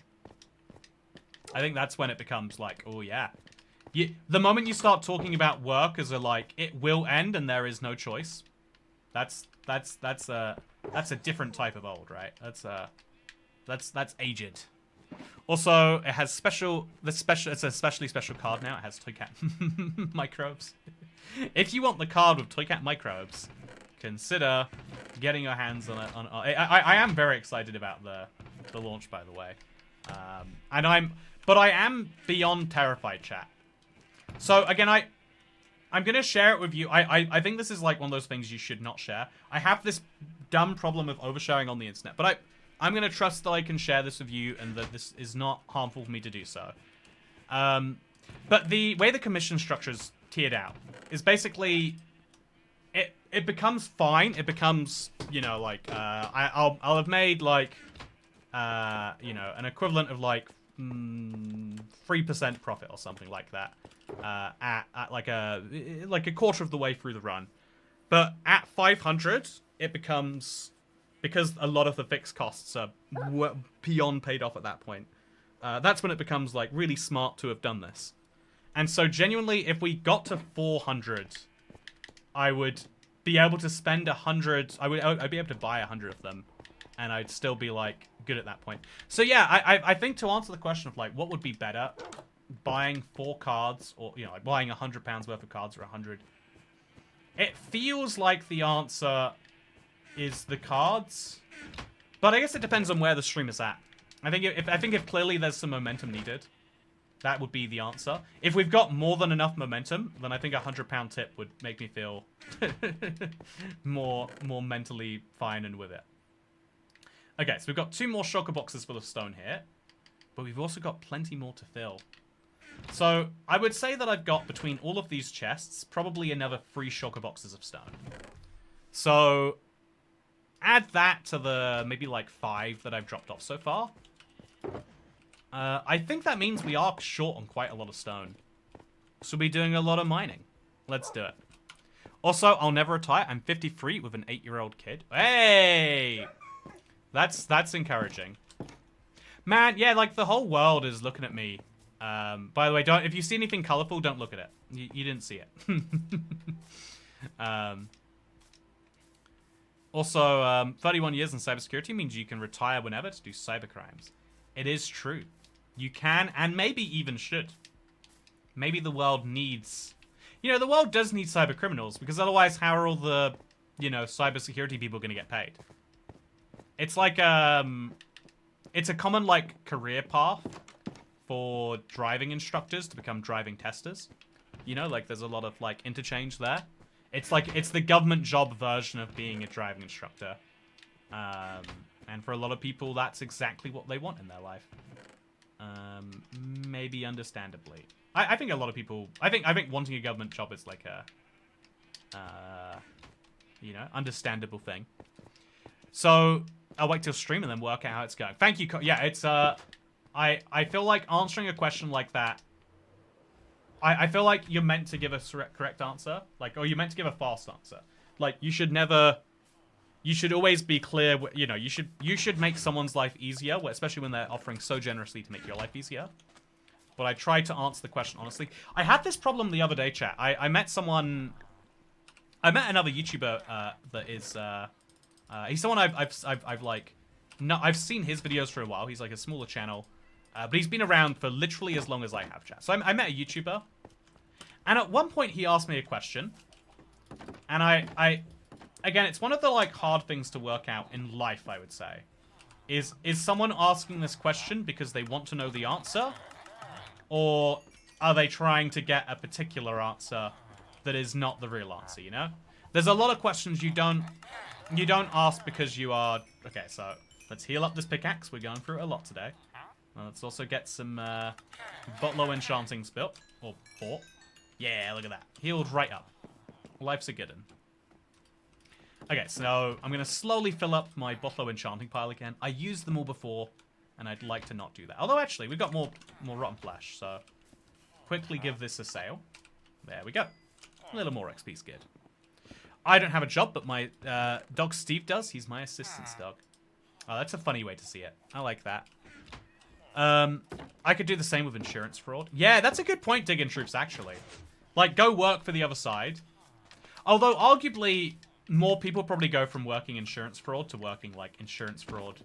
I think that's when it becomes like, oh, yeah. The moment you start talking about work as a, like, it will end and there is no choice. That's a different type of old, right? That's aged. Also, it has it's a especially special card now. It has Toy Cat microbes. If you want the card with Toy Cat microbes, consider getting your hands on it. I am very excited about the launch, by the way. But I am beyond terrified, chat. So again, I'm gonna share it with you. I think this is like one of those things you should not share. I have this dumb problem of oversharing on the internet, but I'm gonna trust that I can share this with you and that this is not harmful for me to do so. But the way the commission structure is tiered out is basically it becomes fine. It becomes, you know, like I'll have made like you know, an equivalent of like 3% profit or something like that at like a quarter of the way through the run. But at 500, it becomes, because a lot of the fixed costs are beyond paid off at that point. That's when it becomes like really smart to have done this. And so genuinely, if we got to 400, I would be able to spend 100. I'd be able to buy 100 of them, and I'd still be like good at that point. So yeah, I think to answer the question of like what would be better, buying 4 cards or, you know, like buying £100 worth of cards or 100. It feels like the answer is the cards, but I guess it depends on where the stream is at. I think if clearly there's some momentum needed, that would be the answer. If we've got more than enough momentum, then I think a £100 tip would make me feel more mentally fine and with it. Okay, so we've got 2 more shulker boxes full of stone here, but we've also got plenty more to fill. So I would say that I've got, between all of these chests, probably another 3 shulker boxes of stone. So add that to the maybe like 5 that I've dropped off so far. I think that means we are short on quite a lot of stone. So we'll be doing a lot of mining. Let's do it. Also, I'll never retire. I'm 53 with an 8-year-old kid. Hey! That's encouraging. Man, yeah, like the whole world is looking at me. By the way, if you see anything colorful, don't look at it. You didn't see it. Also, 31 years in cybersecurity means you can retire whenever to do cybercrimes. It is true. You can, and maybe even should. Maybe the world needs... You know, the world does need cybercriminals, because otherwise how are all the, you know, cybersecurity people going to get paid? It's like, it's a common, like, career path for driving instructors to become driving testers. You know, like, there's a lot of, like, interchange there. It's like, it's the government job version of being a driving instructor. And for a lot of people, that's exactly what they want in their life. Maybe understandably. I think a lot of people... I think wanting a government job is like a... you know, understandable thing. So, I'll wait till stream and then work out how it's going. Thank you. Yeah, it's... I feel like answering a question like that... I feel like you're meant to give a correct answer. Like, or you're meant to give a fast answer. Like, you should never... You should always be clear, you know, you should make someone's life easier, especially when they're offering so generously to make your life easier. But I tried to answer the question honestly. I had this problem the other day, chat. I met someone... I met another YouTuber that is... he's someone I've like... No, I've seen his videos for a while. He's like a smaller channel. But he's been around for literally as long as I have, chat. So I met a YouTuber. And at one point he asked me a question. And again, it's one of the like hard things to work out in life, I would say. Is someone asking this question because they want to know the answer? Or are they trying to get a particular answer that is not the real answer, you know? There's a lot of questions you don't ask because you are... Okay, so let's heal up this pickaxe. We're going through a lot today. Let's also get some Botlow enchanting spilt. Or bought. Yeah, look at that. Healed right up. Life's a good one. Okay, so I'm going to slowly fill up my Botlow enchanting pile again. I used them all before, and I'd like to not do that. Although, actually, we've got more rotten flesh, so quickly give this a sail. There we go. A little more XP's good. I don't have a job, but my dog Steve does. He's my assistant's dog. Oh, that's a funny way to see it. I like that. I could do the same with insurance fraud. Yeah, that's a good point, Diggin' Troops, actually. Like, go work for the other side. Although, arguably... More people probably go from working insurance fraud to working, like, insurance fraud,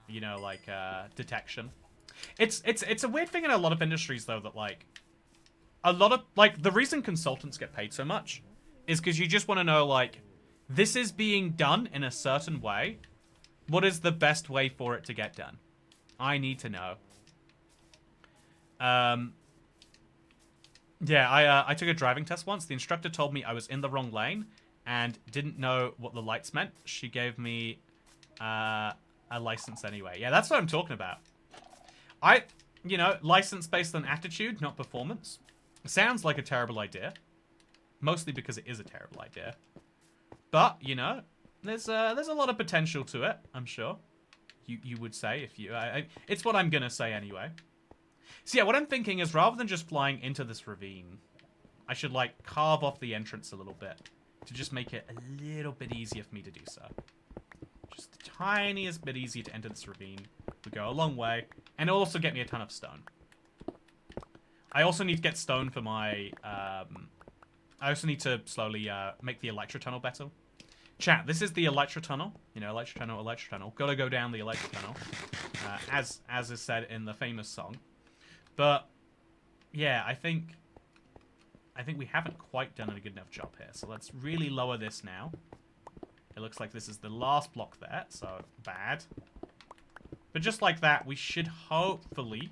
you know, like, detection. It's a weird thing in a lot of industries, though, that, like, a lot of, like, the reason consultants get paid so much is because you just want to know, like, This is being done in a certain way. What is the best way for it to get done? I need to know. Yeah, I took a driving test once. The instructor told me I was in the wrong lane and didn't know what the lights meant. She gave me a license anyway. Yeah, that's what I'm talking about. You know, license based on attitude, not performance. Sounds like a terrible idea. Mostly because it is a terrible idea. But, you know, there's a lot of potential to it, I'm sure. You would say if you... it's what I'm going to say anyway. So yeah, what I'm thinking is rather than just flying into this ravine, I should, like, carve off the entrance a little bit to just make it a little bit easier for me to do so. Just the tiniest bit easier to enter this ravine. We go a long way. And it'll also get me a ton of stone. I also need to get stone for my... I also need to slowly make the electro tunnel better. Chat, this is the electro tunnel. You know, electro tunnel, electro tunnel. Gotta go down the electro tunnel. As is said in the famous song. But, yeah, I think we haven't quite done a good enough job here. So let's really lower this now. It looks like this is the last block there, so bad. But just like that, we should hopefully,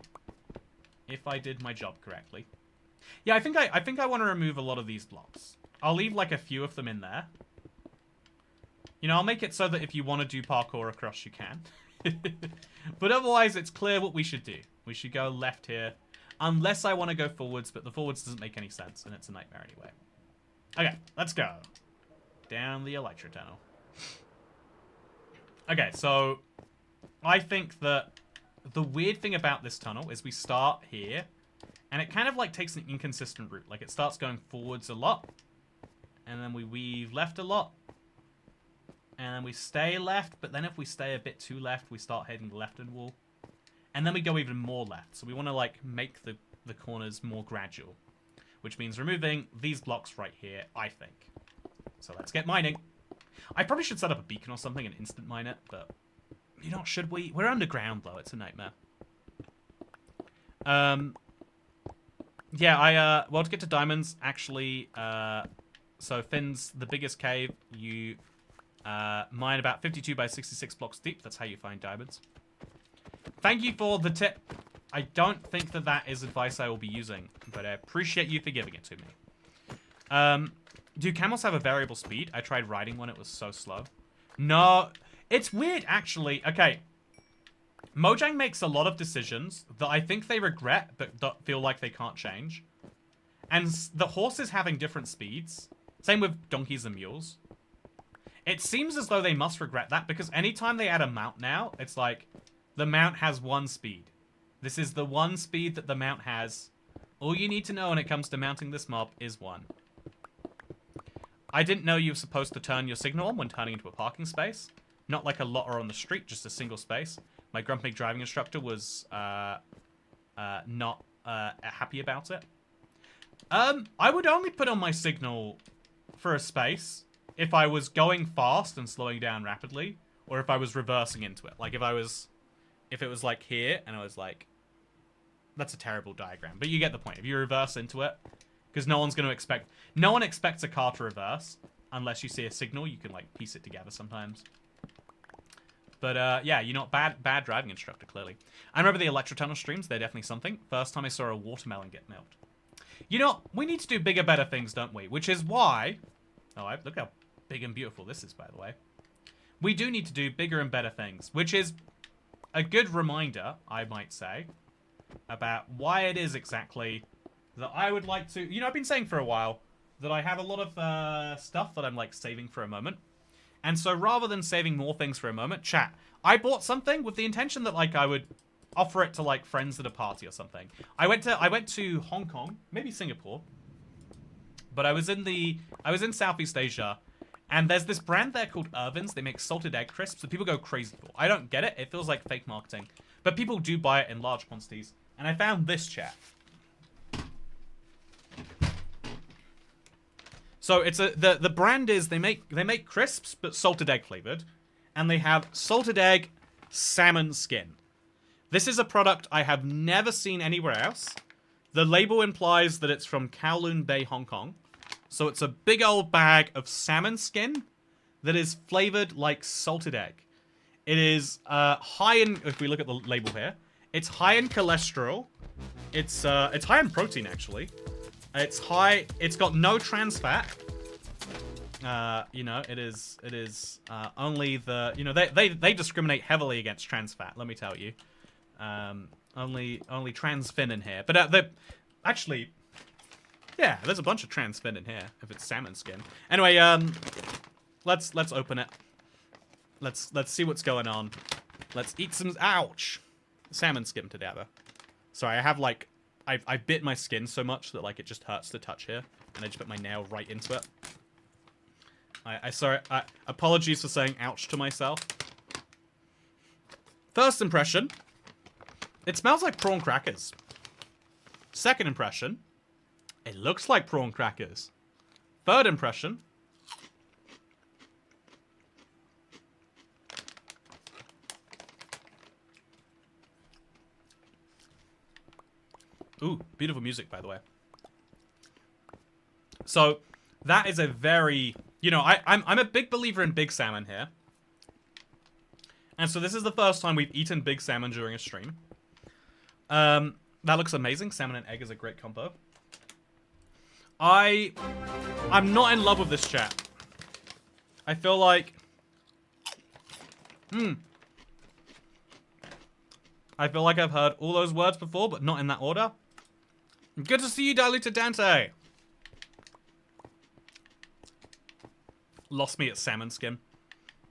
if I did my job correctly. Yeah, I think I want to remove a lot of these blocks. I'll leave like a few of them in there. You know, I'll make it so that if you want to do parkour across, you can. But otherwise, it's clear what we should do. We should go left here. Unless I want to go forwards, but the forwards doesn't make any sense, and it's a nightmare anyway. Okay, let's go. Down the electro tunnel. Okay, so... I think that the weird thing about this tunnel is we start here, and it kind of like takes an inconsistent route. Like it starts going forwards a lot, and then we weave left a lot, and then we stay left, but then if we stay a bit too left, we start heading leftward wall, and then we go even more left. So we want to like make the corners more gradual, which means removing these blocks right here, I think. So let's get mining. I probably should set up a beacon or something and instant mine it, but... You know, should we? We're underground, though. It's a nightmare. Yeah, well, to get to diamonds, actually, so Finn's the biggest cave. You mine about 52 by 66 blocks deep. That's how you find diamonds. Thank you for the tip. I don't think that is advice I will be using, but I appreciate you for giving it to me. Do camels have a variable speed? I tried riding one. It was so slow. No... It's weird, actually. Okay. Mojang makes a lot of decisions that I think they regret, but that feel like they can't change. And the horses having different speeds. Same with donkeys and mules. It seems as though they must regret that, because anytime they add a mount now, it's like, the mount has one speed. This is the one speed that the mount has. All you need to know when it comes to mounting this mob is 1. I didn't know you were supposed to turn your signal on when turning into a parking space. Not like a lot or on the street, just a single space. My grumpy driving instructor was not happy about it. I would only put on my signal for a space if I was going fast and slowing down rapidly, or if I was reversing into it. Like if it was like here and I was like, that's a terrible diagram, but you get the point. If you reverse into it, because no one expects a car to reverse unless you see a signal. You can like piece it together sometimes. But, yeah, you're not bad driving instructor, clearly. I remember the electro tunnel streams. They're definitely something. First time I saw a watermelon get melted. You know, we need to do bigger, better things, don't we? Which is why... Oh, look how big and beautiful this is, by the way. We do need to do bigger and better things, which is a good reminder, I might say, about why it is exactly that I would like to... You know, I've been saying for a while that I have a lot of stuff that I'm, like, saving for a moment. And so rather than saving more things for a moment, chat, I bought something with the intention that like I would offer it to like friends at a party or something. I went to Hong Kong, maybe Singapore, but I was in Southeast Asia, and there's this brand there called Irvin's. They make salted egg crisps that people go crazy for. I don't get it. It feels like fake marketing, but people do buy it in large quantities. And I found this, chat. So it's the brand is they make crisps but salted egg flavored, and they have salted egg salmon skin. This is a product I have never seen anywhere else. The label implies that it's from Kowloon Bay, Hong Kong. So it's a big old bag of salmon skin that is flavored like salted egg. It is high in, if we look at the label here, it's high in cholesterol. It's high in protein, actually. It's got no trans fat. You know, it is only the, you know, they discriminate heavily against trans fat, let me tell you. Only trans fin in here. But actually, yeah, there's a bunch of trans fin in here if it's salmon skin. Anyway, let's open it. Let's see what's going on. Let's eat some, ouch, salmon skin together. Sorry, I have like, I bit my skin so much that like it just hurts to touch here, and I just put my nail right into it. Sorry, apologies for saying ouch to myself. First impression, it smells like prawn crackers. Second impression, it looks like prawn crackers. Third impression, ooh, beautiful music, by the way. So, that is a very, you know, I'm a big believer in big salmon here. And so this is the first time we've eaten big salmon during a stream. That looks amazing. Salmon and egg is a great combo. I'm not in love with this chat. I feel like, I feel like I've heard all those words before, but not in that order. Good to see you, Diluted Dante. Lost me at salmon skin.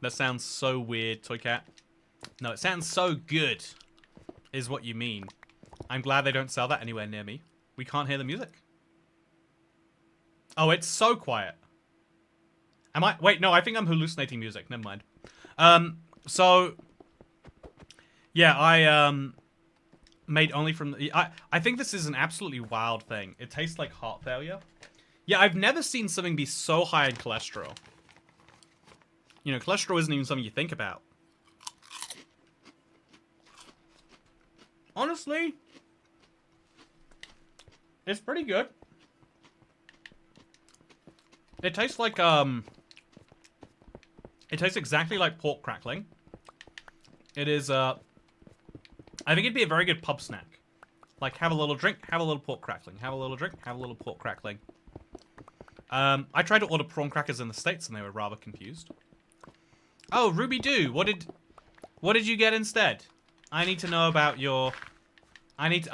That sounds so weird, Toy Cat. No, it sounds so good, is what you mean. I'm glad they don't sell that anywhere near me. We can't hear the music. Oh, it's so quiet. Am I? Wait, no, I think I'm hallucinating music. Never mind. So, yeah, I made only from the, I think this is an absolutely wild thing. It tastes like heart failure. Yeah, I've never seen something be so high in cholesterol. You know, cholesterol isn't even something you think about. Honestly, it's pretty good. It tastes like, it tastes exactly like pork crackling. It is, I think it'd be a very good pub snack. Like, have a little drink, have a little pork crackling. Have a little drink, have a little pork crackling. I tried to order prawn crackers in the States and they were rather confused. Oh, Ruby Doo, what did you get instead? I need to know about your, I need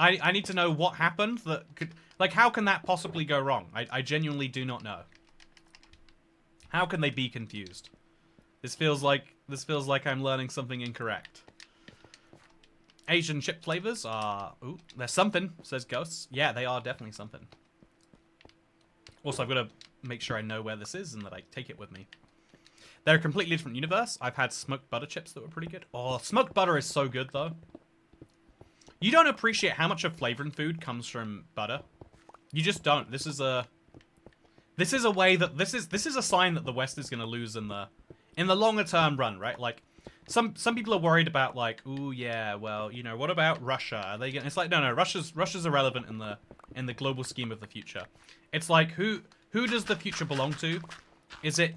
to know what happened that could, like, how can that possibly go wrong? I genuinely do not know. How can they be confused? This feels like I'm learning something incorrect. Asian chip flavors are, ooh, they're something, says Ghosts. Yeah, they are definitely something. Also, I've got to make sure I know where this is and that I take it with me. They're a completely different universe. I've had smoked butter chips that were pretty good. Oh, smoked butter is so good, though. You don't appreciate how much of flavor in food comes from butter. You just don't. This is a way that, this is a sign that the West is going to lose in the longer term run, right? Like, some people are worried about, like, ooh, yeah, well, you know, what about Russia? Are they gonna, it's like, no, Russia's irrelevant in the global scheme of the future. It's like, who does the future belong to? Is it,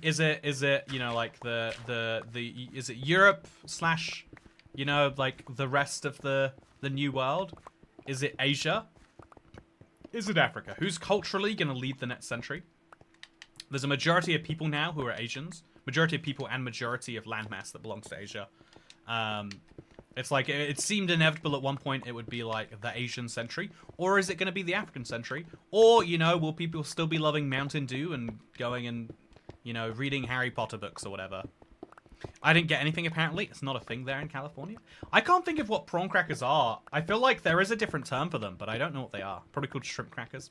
you know, like is it Europe slash, you know, like the rest of the new world? Is it Asia? Is it Africa? Who's culturally going to lead the next century? There's a majority of people now who are Asians. Majority of people and majority of landmass that belongs to Asia. It's like, it seemed inevitable at one point it would be like the Asian century. Or is it going to be the African century? Or, you know, will people still be loving Mountain Dew and going and, you know, reading Harry Potter books or whatever? I didn't get anything, apparently. It's not a thing there in California. I can't think of what prawn crackers are. I feel like there is a different term for them, but I don't know what they are. Probably called shrimp crackers.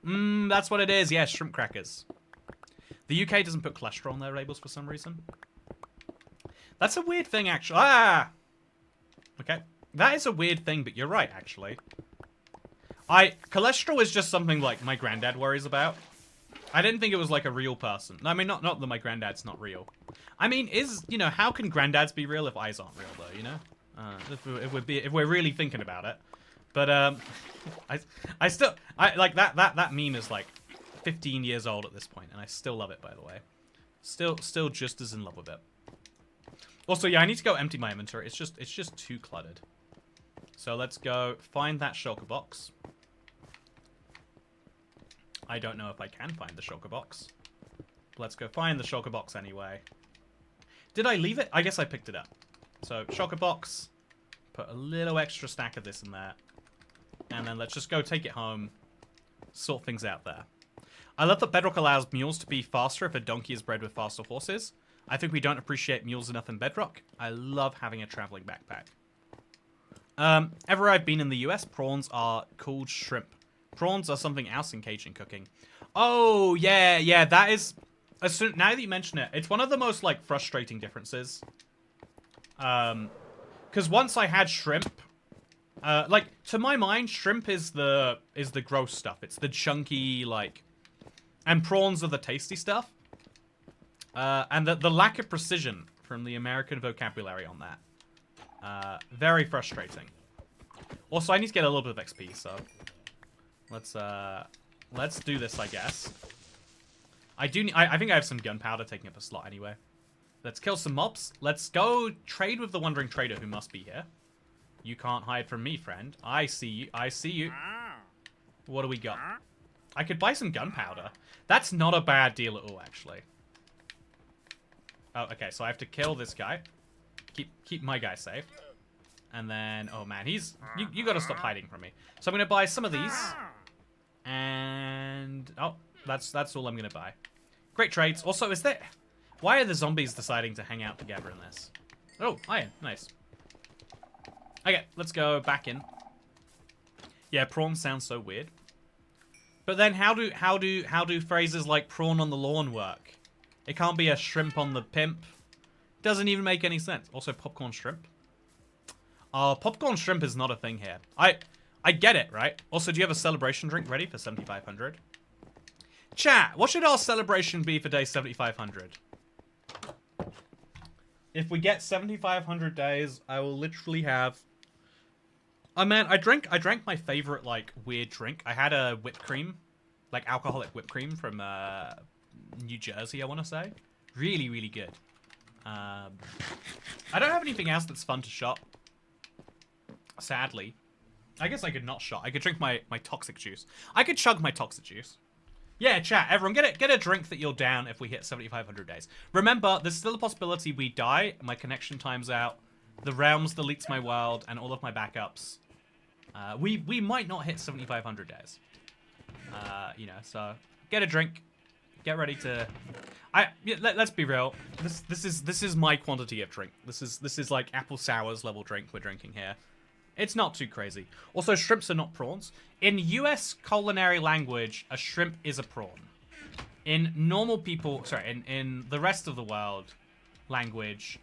That's what it is. Yeah, shrimp crackers. The UK doesn't put cholesterol on their labels for some reason. That's a weird thing, actually. Ah! Okay. That is a weird thing, but you're right, actually. Cholesterol is just something, like, my granddad worries about. I didn't think it was, like, a real person. I mean, not that my granddad's not real. I mean, you know, how can granddads be real if eyes aren't real, though, you know? If we're really thinking about it. But, I still, like, that meme is, like, 15 years old at this point, and I still love it, by the way. Still just as in love with it. Also, yeah, I need to go empty my inventory. It's just too cluttered. So let's go find that shulker box. I don't know if I can find the shulker box. Let's go find the shulker box anyway. Did I leave it? I guess I picked it up. So, shulker box. Put a little extra stack of this in there. And then let's just go take it home. Sort things out there. I love that Bedrock allows mules to be faster if a donkey is bred with faster horses. I think we don't appreciate mules enough in Bedrock. I love having a traveling backpack. Ever I've been in the US, prawns are called shrimp. Prawns are something else in Cajun cooking. Oh, yeah, that is... now that you mention it, it's one of the most, like, frustrating differences. Because once I had shrimp... like, to my mind, shrimp is the gross stuff. It's the chunky, like... And prawns are the tasty stuff. And the lack of precision from the American vocabulary on that. Very frustrating. Also, I need to get a little bit of XP, so... Let's do this, I guess. I think I have some gunpowder taking up a slot anyway. Let's kill some mobs. Let's go trade with the wandering trader who must be here. You can't hide from me, friend. I see you. I see you. What do we got? I could buy some gunpowder. That's not a bad deal at all, actually. Oh, okay, so I have to kill this guy. Keep my guy safe. And then, oh man, you gotta stop hiding from me. So I'm gonna buy some of these. And, oh, that's all I'm gonna buy. Great trades. Also, why are the zombies deciding to hang out together in this? Oh, iron, nice. Okay, let's go back in. Yeah, prawn sounds so weird. But then how do phrases like prawn on the lawn work? It can't be a shrimp on the pimp. Doesn't even make any sense. Also, popcorn shrimp. Popcorn shrimp is not a thing here. I get it, right? Also, do you have a celebration drink ready for 7,500? Chat, what should our celebration be for day 7,500? If we get 7,500 days, I will literally have... Oh man, I drank my favorite, like, weird drink. I had a whipped cream. Like, alcoholic whipped cream from, New Jersey, I want to say. Really, really good. I don't have anything else that's fun to shop. Sadly. I guess I could not shot. I could drink my toxic juice. I could chug my toxic juice. Yeah, chat, everyone, get a drink that you'll down if we hit 7,500 days. Remember, there's still a possibility we die, my connection times out, the realms deletes my world, and all of my backups. We might not hit 7,500 days. You know, so get a drink. Get ready to... let's be real. This is my quantity of drink. This is like apple sours level drink we're drinking here. It's not too crazy. Also, shrimps are not prawns. In US culinary language, a shrimp is a prawn. In normal people... Sorry, in the rest of the world language,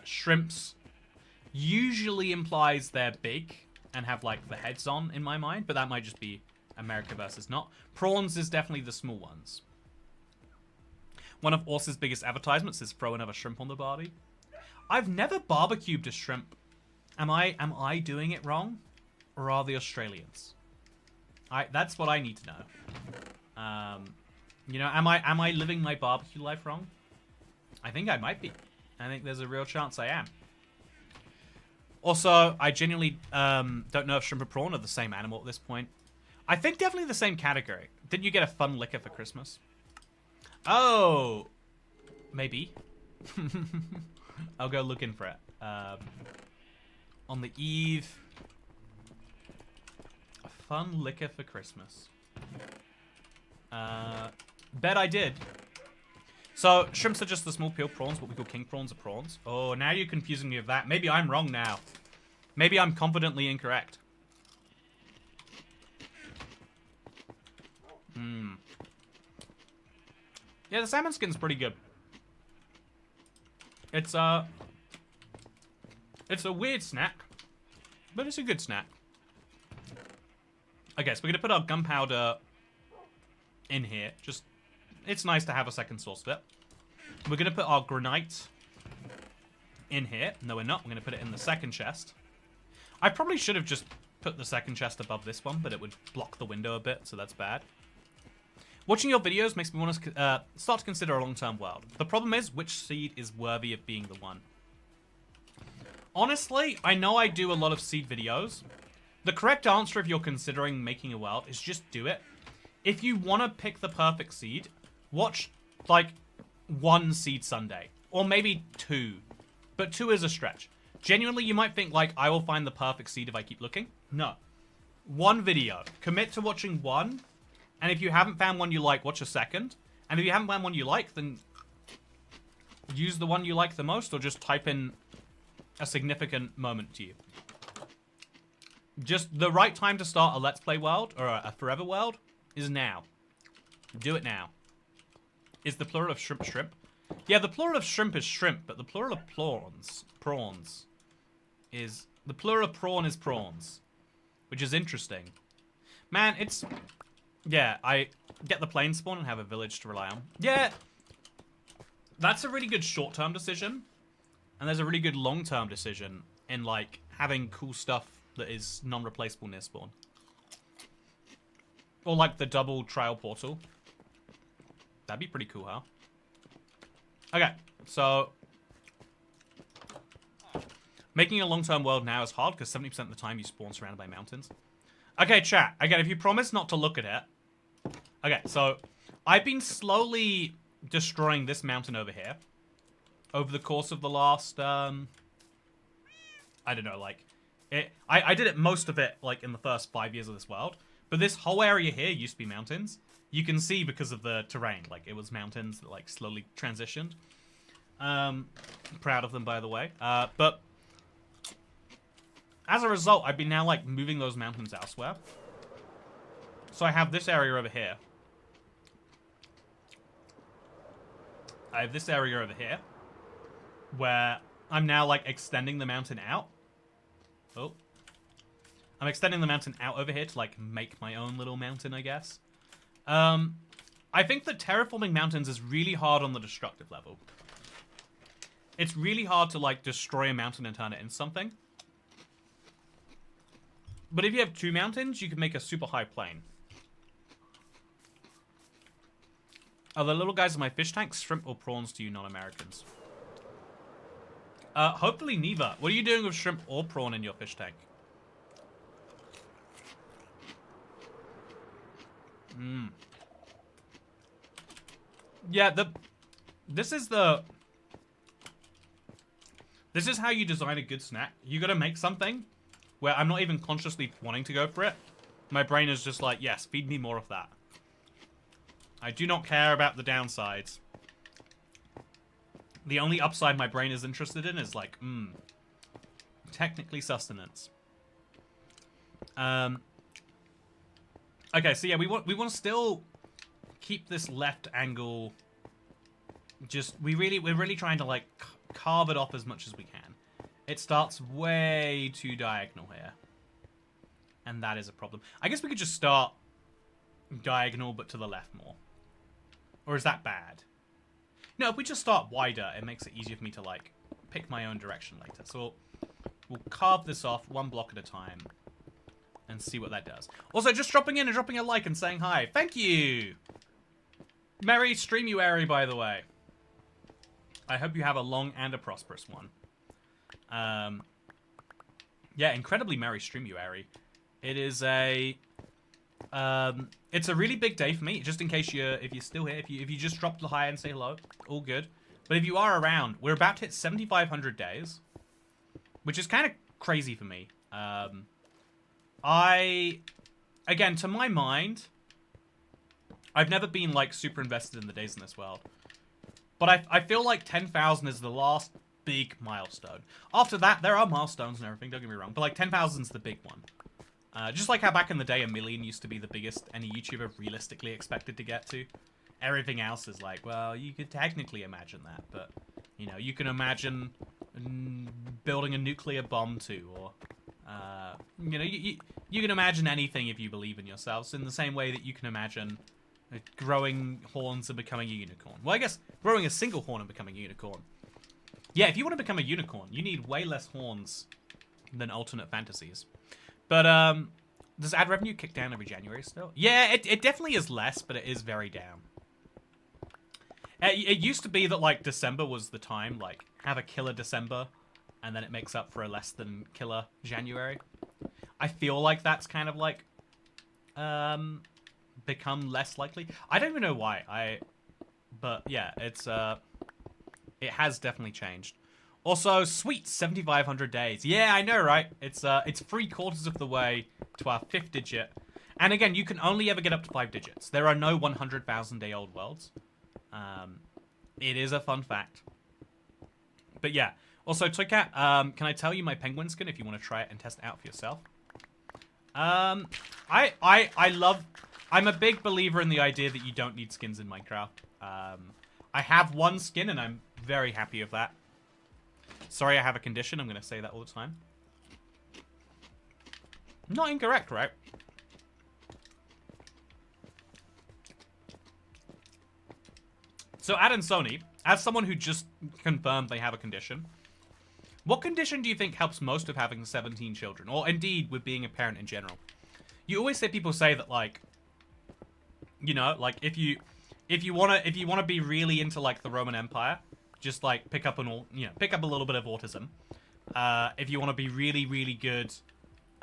shrimps usually implies they're big and have, like, the heads on, in my mind. But that might just be America versus not. Prawns is definitely the small ones. One of Orsa's biggest advertisements is throw another shrimp on the barbie. I've never barbecued a shrimp. Am I doing it wrong? Or are the Australians? That's what I need to know. You know, am I living my barbecue life wrong? I think I might be. I think there's a real chance I am. Also, I genuinely don't know if shrimp and prawn are the same animal at this point. I think definitely the same category. Didn't you get a fun liquor for Christmas? Oh, maybe. I'll go looking for it. On the eve, a fun liquor for Christmas. Bet I did. So, shrimps are just the small peeled prawns. What we call king prawns are prawns. Oh, now you're confusing me with that. Maybe I'm wrong now. Maybe I'm confidently incorrect. Yeah, the salmon skin's pretty good. It's a weird snack, but it's a good snack. Okay, so we're gonna put our gunpowder in here. Just, it's nice to have a second source of it. We're gonna put our granite in here. No, we're not. We're gonna put it in the second chest. I probably should have just put the second chest above this one, but it would block the window a bit, so that's bad. Watching your videos makes me want to start to consider a long-term world. The problem is, which seed is worthy of being the one? Honestly, I know I do a lot of seed videos. The correct answer if you're considering making a world is just do it. If you want to pick the perfect seed, watch, like, 1 Seed Sunday. Or maybe 2. But 2 is a stretch. Genuinely, you might think, like, I will find the perfect seed if I keep looking. No. 1 video. Commit to watching 1. And if you haven't found one you like, watch a second. And if you haven't found one you like, then use the one you like the most, or just type in a significant moment to you. Just the right time to start a Let's Play world, or a Forever world, is now. Do it now. Is the plural of shrimp shrimp? Yeah, the plural of shrimp is shrimp, but the plural of prawns is... The plural of prawn is prawns. Which is interesting. Man, it's... Yeah, I get the plane spawn and have a village to rely on. Yeah, that's a really good short-term decision. And there's a really good long-term decision in, like, having cool stuff that is non-replaceable near spawn. Or, like, the double trial portal. That'd be pretty cool, huh? Okay, so... Making a long-term world now is hard, because 70% of the time you spawn surrounded by mountains. Okay, chat. Again, if you promise not to look at it... Okay, so... I've been slowly destroying this mountain over here. Over the course of the last, I don't know, like... I did it, most of it, like, in the first 5 years of this world. But this whole area here used to be mountains. You can see because of the terrain. Like, it was mountains that, like, slowly transitioned. Proud of them, by the way. But... As a result, I've been now, like, moving those mountains elsewhere. So I have this area over here. I have this area over here. Where I'm now, like, extending the mountain out. Oh. I'm extending the mountain out over here to, like, make my own little mountain, I guess. I think that terraforming mountains is really hard on the destructive level. It's really hard to, like, destroy a mountain and turn it into something. But if you have 2 mountains, you can make a super high plane. Are the little guys in my fish tanks shrimp or prawns to you non-Americans? Hopefully neither. What are you doing with shrimp or prawn in your fish tank? Yeah, this is how you design a good snack. You gotta make something where I'm not even consciously wanting to go for it. My brain is just like, yes, feed me more of that. I do not care about the downsides. The only upside my brain is interested in is like, technically sustenance. Okay, so yeah, we want to still keep this left angle. Just we're really trying to like carve it off as much as we can. It starts way too diagonal here. And that is a problem. I guess we could just start diagonal, but to the left more. Or is that bad? No, if we just start wider, it makes it easier for me to, like, pick my own direction later. So we'll carve this off 1 block at a time and see what that does. Also, just dropping in and dropping a like and saying hi. Thank you! Merry Streamuary, by the way. I hope you have a long and a prosperous one. Yeah, incredibly merry Streamuary. It is a... it's a really big day for me, just in case if you're still here, if you just dropped the hi and say hello, all good. But if you are around, we're about to hit 7,500 days, which is kind of crazy for me. Again, to my mind, I've never been, like, super invested in the days in this world. But I feel like 10,000 is the last big milestone. After that, there are milestones and everything, don't get me wrong, but, like, 10,000's the big one. Just like how back in the day, 1 million used to be the biggest any YouTuber realistically expected to get to. Everything else is like, well, you could technically imagine that, but, you know, you can imagine building a nuclear bomb too, or, you know, you can imagine anything if you believe in yourselves, in the same way that you can imagine growing horns and becoming a unicorn. Well, I guess growing a single horn and becoming a unicorn. Yeah, if you want to become a unicorn, you need way less horns than alternate fantasies. But, Does ad revenue kick down every January still? Yeah, it definitely is less, but it is very down. It used to be that, like, December was the time, like, have a killer December, and then it makes up for a less than killer January. I feel like that's kind of, like, become less likely. I don't even know why. But, yeah, it has definitely changed. Also, sweet, 7,500 days. Yeah, I know, right? It's 3/4 of the way to our 5th digit. And again, you can only ever get up to 5 digits. There are no 100,000-day-old worlds. It is a fun fact. But yeah. Also, Toycat, can I tell you my penguin skin if you want to try it and test it out for yourself? I'm a big believer in the idea that you don't need skins in Minecraft. I have one skin and I'm very happy with that. Sorry, I have a condition. I'm going to say that all the time. Not incorrect, right? So, Ad and Sony, as someone who just confirmed they have a condition, what condition do you think helps most with having 17 children? Or indeed, with being a parent in general? You always hear people say that, like, you know, like, if you wanna be really into, like, the Roman Empire, just, like, pick up a little bit of autism. If you want to be really, really good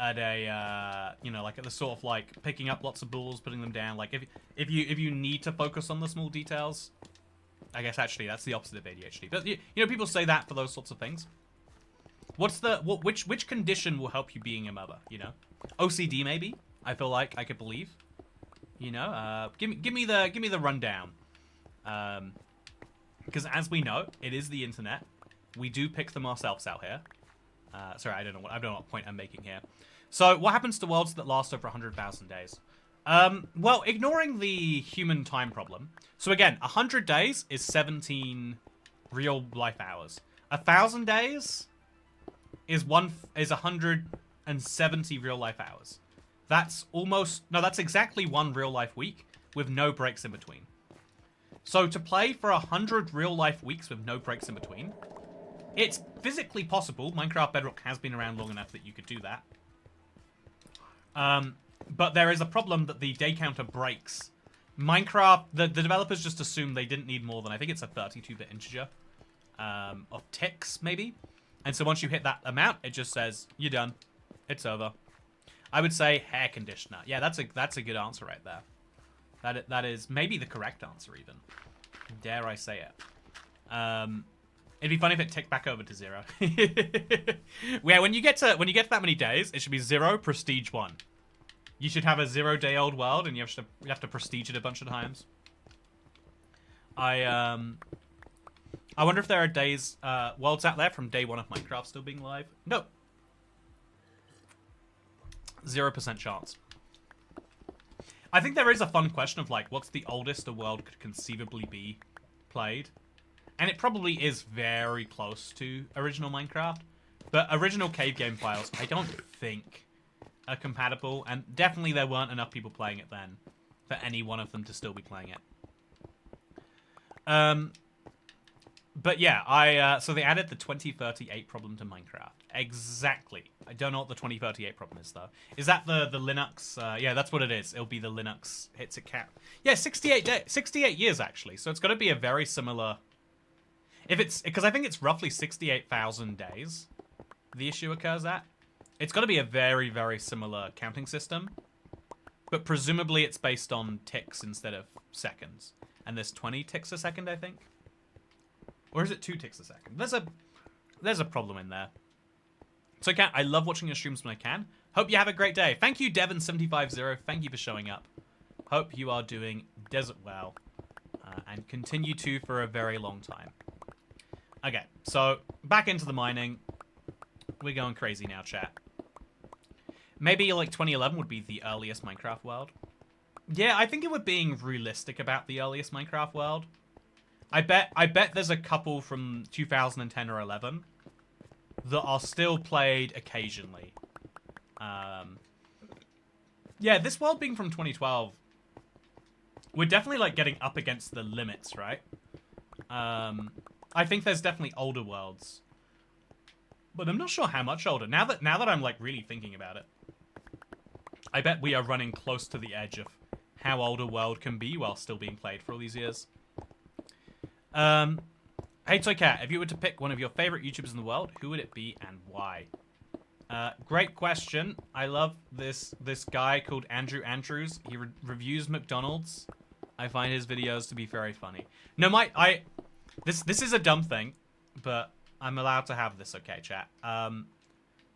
at a, you know, like at the sort of like picking up lots of balls, putting them down. Like if you need to focus on the small details, I guess actually that's the opposite of ADHD. But you know, people say that for those sorts of things. Which condition will help you being a mother? You know, OCD maybe. I feel like I could believe. You know, give me the rundown. Because as we know, it is the internet. We do pick them ourselves out here. Sorry, I don't know what point I'm making here. So, what happens to worlds that last over 100,000 days? Well, ignoring the human time problem. So again, 100 days is 17 real life hours. 1,000 days is 170 real life hours. That's exactly one real life week with no breaks in between. So to play for 100 real life weeks with no breaks in between, it's physically possible. Minecraft Bedrock has been around long enough that you could do that. But there is a problem that the day counter breaks. Minecraft, the developers just assumed they didn't need more than, I think it's a 32-bit integer of ticks, maybe. And so once you hit that amount, it just says, you're done. It's over. I would say hair conditioner. Yeah, that's a good answer right there. That is maybe the correct answer, even. Dare I say it. It'd be funny if it ticked back over to 0. Yeah, when you get to that many days, it should be 0, prestige 1. You should have a 0-day-old world, and you have to prestige it a bunch of times. I wonder if there are days worlds out there from day 1 of Minecraft still being live. No. 0% chance. I think there is a fun question of, like, what's the oldest a world could conceivably be played? And it probably is very close to original Minecraft. But original cave game files, I don't think are compatible. And definitely there weren't enough people playing it then for any one of them to still be playing it. But yeah, so they added the 2038 problem to Minecraft. Exactly. I don't know what the 2038 problem is, though. Is that the Linux? Yeah, that's what it is. It'll be the Linux hits it cap. Yeah, 68 years, actually. So it's got to be a very similar... Because I think it's roughly 68,000 days the issue occurs at. It's got to be a very, very similar counting system. But presumably it's based on ticks instead of seconds. And there's 20 ticks a second, I think. Or is it 2 ticks a second? There's a problem in there. So I love watching your streams when I can. Hope you have a great day. Thank you, Devon750. Thank you for showing up. Hope you are doing desert well. And continue to for a very long time. Okay, so back into the mining. We're going crazy now, chat. Maybe like 2011 would be the earliest Minecraft world. Yeah, I think it would being realistic about the earliest Minecraft world. I bet there's a couple from 2010 or 11 that are still played occasionally. Yeah, this world being from 2012, we're definitely like getting up against the limits, right? I think there's definitely older worlds, but I'm not sure how much older. Now that I'm like really thinking about it, I bet we are running close to the edge of how old a world can be while still being played for all these years. Hey Toy Cat, if you were to pick one of your favorite YouTubers in the world, who would it be and why? Great question. I love this guy called Andrew Andrews. He reviews McDonald's. I find his videos to be very funny. No, this is a dumb thing, but I'm allowed to have this, okay, chat.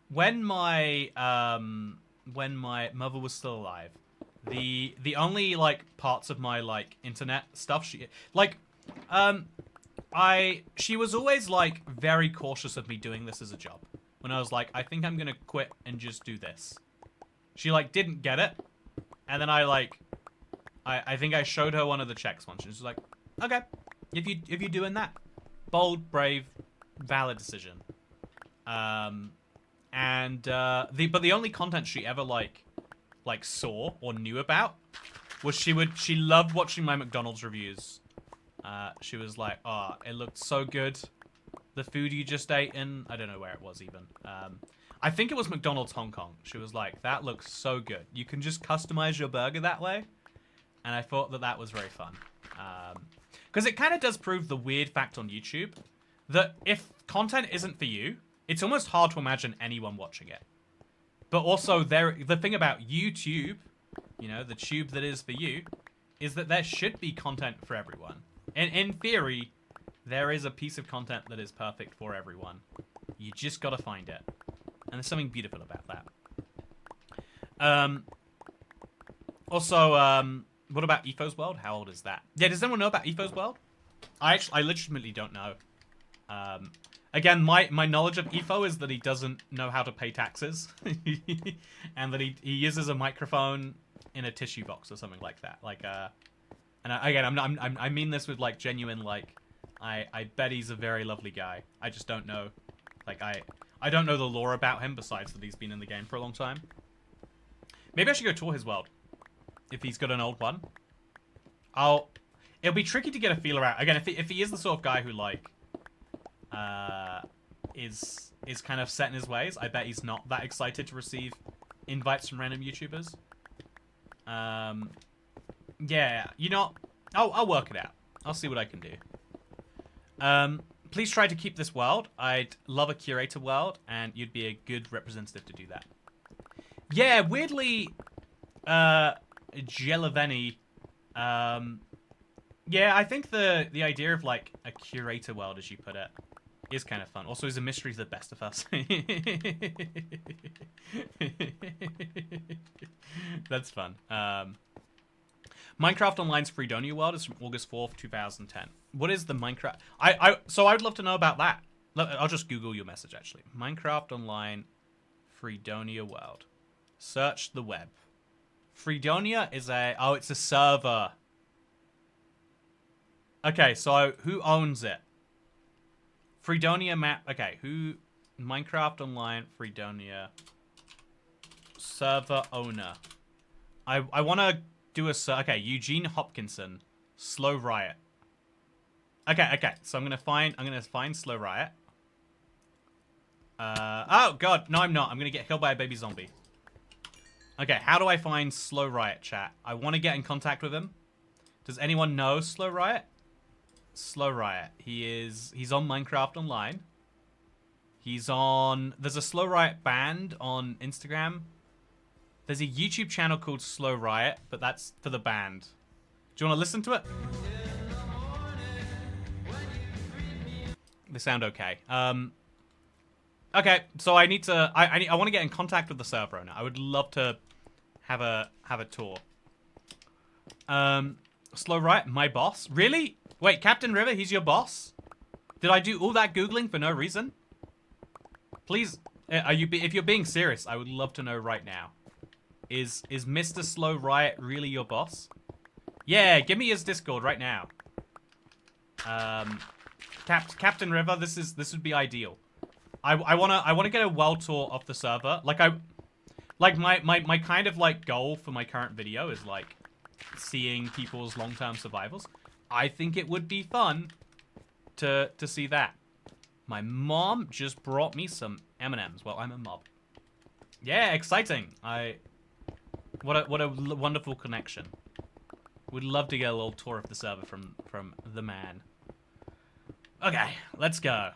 When my mother was still alive, the only like parts of my like internet stuff she was always like very cautious of me doing this as a job. When I was like, I think I'm gonna quit and just do this. She like didn't get it, and then I think I showed her one of the checks once. She was like, okay, if you're doing that, bold, brave, valid decision. But the only content she ever like saw or knew about was she loved watching my McDonald's reviews. She was like, oh, it looked so good. The food you just ate in, I don't know where it was even. I think it was McDonald's Hong Kong. She was like, that looks so good. You can just customize your burger that way. And I thought that was very fun. Because it kind of does prove the weird fact on YouTube that if content isn't for you, it's almost hard to imagine anyone watching it. But also, the thing about YouTube, you know, the tube that is for you, is that there should be content for everyone. And in theory, there is a piece of content that is perfect for everyone. You just gotta find it. And there's something beautiful about that. What about Etho's World? How old is that? Yeah, does anyone know about Etho's World? I legitimately don't know. Again, my knowledge of Etho is that he doesn't know how to pay taxes. And that he uses a microphone in a tissue box or something like that. I mean this with like genuine like, I bet he's a very lovely guy. I just don't know. Like, I don't know the lore about him besides that he's been in the game for a long time. Maybe I should go tour his world. If he's got an old one. It'll be tricky to get a feeler out. Again, if he is the sort of guy who, like, is kind of set in his ways, I bet he's not that excited to receive invites from random YouTubers. Yeah, you know, I'll work it out. I'll see what I can do. Please try to keep this world. I'd love a curator world, and you'd be a good representative to do that. Yeah, weirdly, Gelaveni, yeah, I think the idea of, like, a curator world, as you put it, is kind of fun. Also, is a mystery the best of us? That's fun. Minecraft Online's Freedonia World is from August 4th, 2010. What is the Minecraft? So I'd love to know about that. I'll just Google your message, actually. Minecraft Online Freedonia World. Search the web. Freedonia is it's a server. Okay, so who owns it? Freedonia map. Okay, who? Minecraft Online Freedonia server owner. I want to do okay, Eugene Hopkinson, Slow Riot. Okay, so I'm gonna find Slow Riot. Oh god, no I'm not. I'm gonna get killed by a baby zombie. Okay, how do I find Slow Riot, chat? I want to get in contact with him. Does anyone know Slow Riot? Slow Riot. He's on Minecraft Online. There's a Slow Riot band on Instagram. There's a YouTube channel called Slow Riot, but that's for the band. Do you want to listen to it? They sound okay. Okay, so I want to get in contact with the server owner. I would love to have a tour. Slow Riot, my boss. Really? Wait, Captain River, he's your boss? Did I do all that Googling for no reason? Please, if you're being serious, I would love to know right now. Is Mr. Slow Riot really your boss? Yeah, give me his Discord right now. Captain River, this would be ideal. I wanna get a world tour of the server. My kind of like goal for my current video is like seeing people's long-term survivals. I think it would be fun to see that. My mom just brought me some M&Ms. Well, I'm a mob. Yeah, exciting. What a wonderful connection. Would love to get a little tour of the server from the man. Okay, let's go.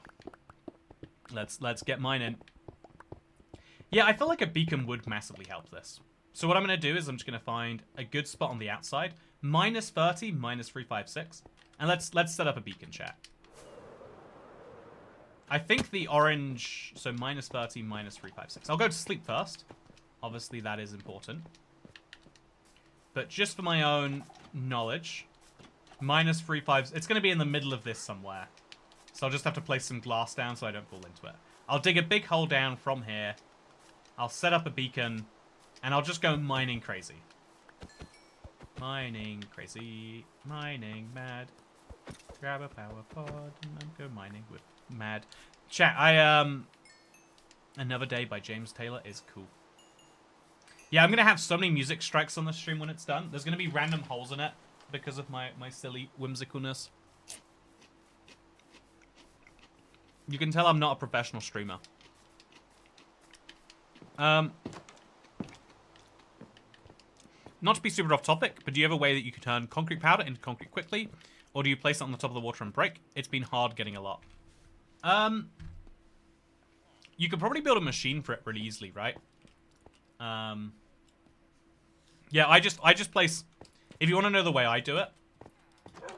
Let's get mine in. Yeah, I feel like a beacon would massively help this. So what I'm going to do is I'm just going to find a good spot on the outside. Minus 30, minus 356. And let's set up a beacon, chat. I think the orange... So minus 30, minus 356. I'll go to sleep first. Obviously, that is important. But just for my own knowledge, minus 356... It's going to be in the middle of this somewhere. So I'll just have to place some glass down so I don't fall into it. I'll dig a big hole down from here. I'll set up a beacon. And I'll just go mining crazy. Mining crazy. Mining mad. Grab a power pod and go mining with mad. Chat, Another Day by James Taylor is cool. Yeah, I'm going to have so many music strikes on the stream when it's done. There's going to be random holes in it because of my silly whimsicalness. You can tell I'm not a professional streamer. Not to be super off topic, but do you have a way that you can turn concrete powder into concrete quickly? Or do you place it on the top of the water and break? It's been hard getting a lot. You could probably build a machine for it really easily, right? Yeah, I just place... If you want to know the way I do it,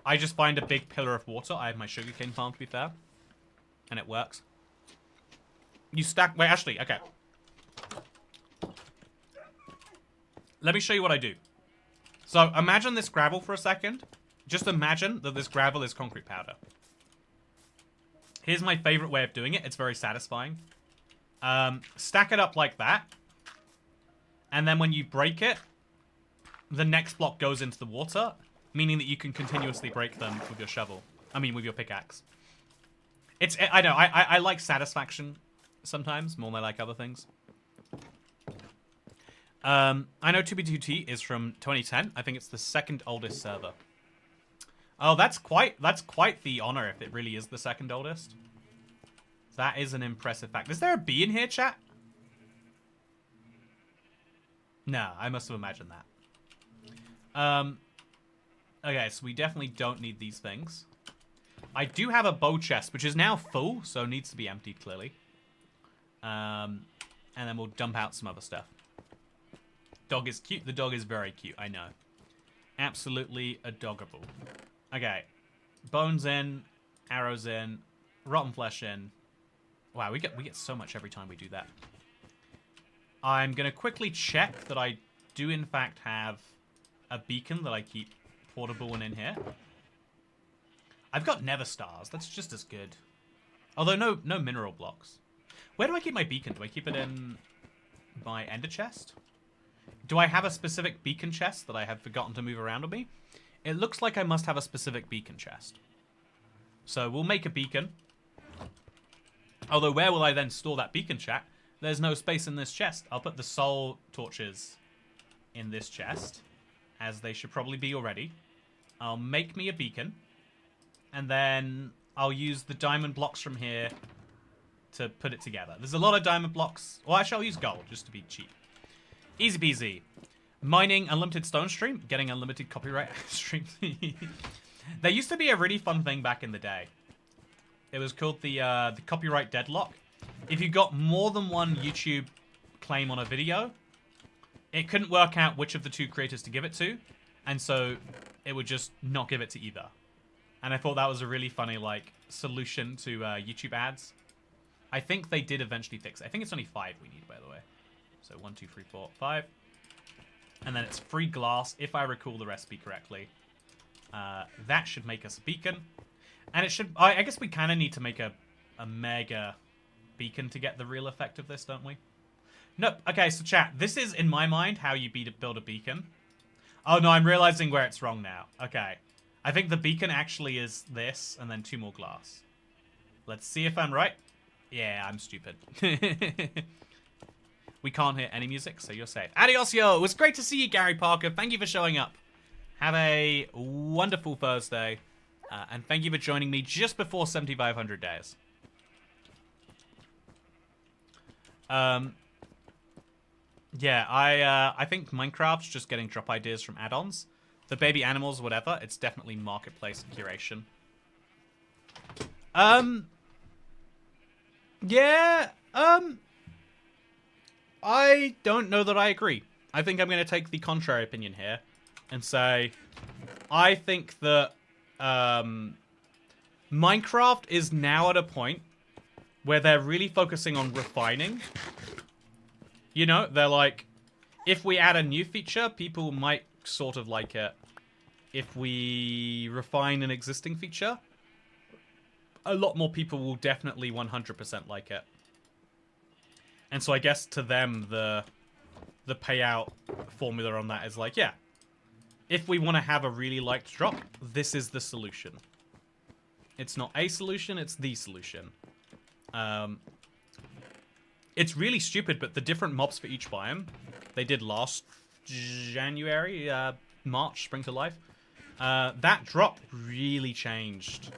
I just find a big pillar of water. I have my sugarcane farm, to be fair. And it works. You stack... Wait, actually, okay. Let me show you what I do. So, imagine this gravel for a second. Just imagine that this gravel is concrete powder. Here's my favorite way of doing it. It's very satisfying. Stack it up like that. And then when you break it, the next block goes into the water, meaning that you can continuously break them with your shovel. I mean, with your pickaxe. I know, I like satisfaction sometimes, more than I like other things. I know 2B2T is from 2010. I think it's the second oldest server. Oh, that's quite the honor if it really is the second oldest. That is an impressive fact. Is there a bee in here, chat? No, I must have imagined that. Okay, so we definitely don't need these things. I do have a bow chest, which is now full, so needs to be emptied, clearly. And then we'll dump out some other stuff. Dog is cute. The dog is very cute, I know. Absolutely adorable. Okay. Bones in. Arrows in. Rotten flesh in. Wow, we get so much every time we do that. I'm going to quickly check that I do, in fact, have a beacon that I keep portable and in here. I've got nether stars. That's just as good. Although no mineral blocks. Where do I keep my beacon? Do I keep it in my ender chest? Do I have a specific beacon chest that I have forgotten to move around with me? It looks like I must have a specific beacon chest. So we'll make a beacon. Although where will I then store that beacon, chat? There's no space in this chest. I'll put the soul torches in this chest, as they should probably be already. I'll make me a beacon. And then I'll use the diamond blocks from here to put it together. There's a lot of diamond blocks. Well, actually, I'll use gold just to be cheap. Easy peasy. Mining unlimited stone stream. Getting unlimited copyright stream. There used to be a really fun thing back in the day. It was called the copyright deadlock. If you got more than one YouTube claim on a video, it couldn't work out which of the two creators to give it to. And so it would just not give it to either. And I thought that was a really funny, like, solution to YouTube ads. I think they did eventually fix it. I think it's only 5 we need, by the way. So 1, 2, 3, 4, 5. And then it's free glass, if I recall the recipe correctly. That should make us a beacon. And it should... I guess we kind of need to make a mega beacon to get the real effect of this, don't we? Nope. Okay, so chat, this is, in my mind, how you build a beacon. Oh, no, I'm realizing where it's wrong now. Okay. I think the beacon actually is this, and then 2 more glass. Let's see if I'm right. Yeah, I'm stupid. We can't hear any music, so you're safe. Adios, yo! It was great to see you, Gary Parker. Thank you for showing up. Have a wonderful Thursday. And thank you for joining me just before 7,500 days. Yeah, I think Minecraft's just getting drop ideas from add-ons. The baby animals, whatever, it's definitely marketplace curation. Yeah, I don't know that I agree. I think I'm going to take the contrary opinion here and say I think that Minecraft is now at a point where they're really focusing on refining. You know, they're like, if we add a new feature, people might sort of like it. If we refine an existing feature, a lot more people will definitely 100% like it. And so I guess to them, the payout formula on that is like, yeah, if we want to have a really liked drop, this is the solution. It's not a solution, it's the solution. It's really stupid, but the different mobs for each biome, they did last January, March, Spring to Life. That drop really changed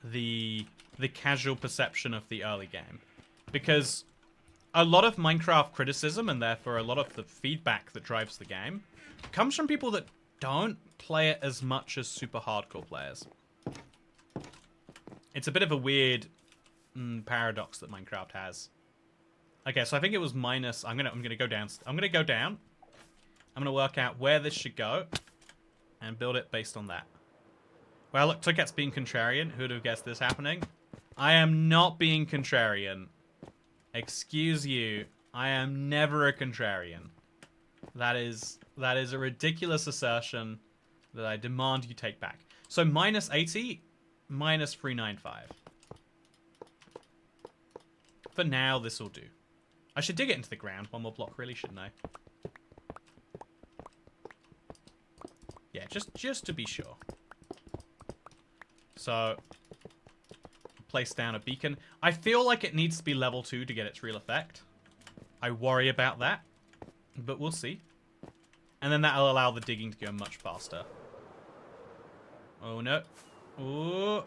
the casual perception of the early game. Because a lot of Minecraft criticism, and therefore a lot of the feedback that drives the game, comes from people that don't play it as much as super hardcore players. It's a bit of a weird paradox that Minecraft has. Okay, so I think it was minus. I'm gonna go down. I'm gonna go down. I'm gonna work out where this should go, and build it based on that. Well, look, Toykat's being contrarian. Who'd have guessed this happening? I am not being contrarian. Excuse you. I am never a contrarian. That is a ridiculous assertion that I demand you take back. So minus 80, minus 395. For now, this will do. I should dig it into the ground. One more block, really, shouldn't I? Yeah, just to be sure. So, place down a beacon. I feel like it needs to be level 2 to get its real effect. I worry about that, but we'll see. And then that'll allow the digging to go much faster. Oh, no. Ooh.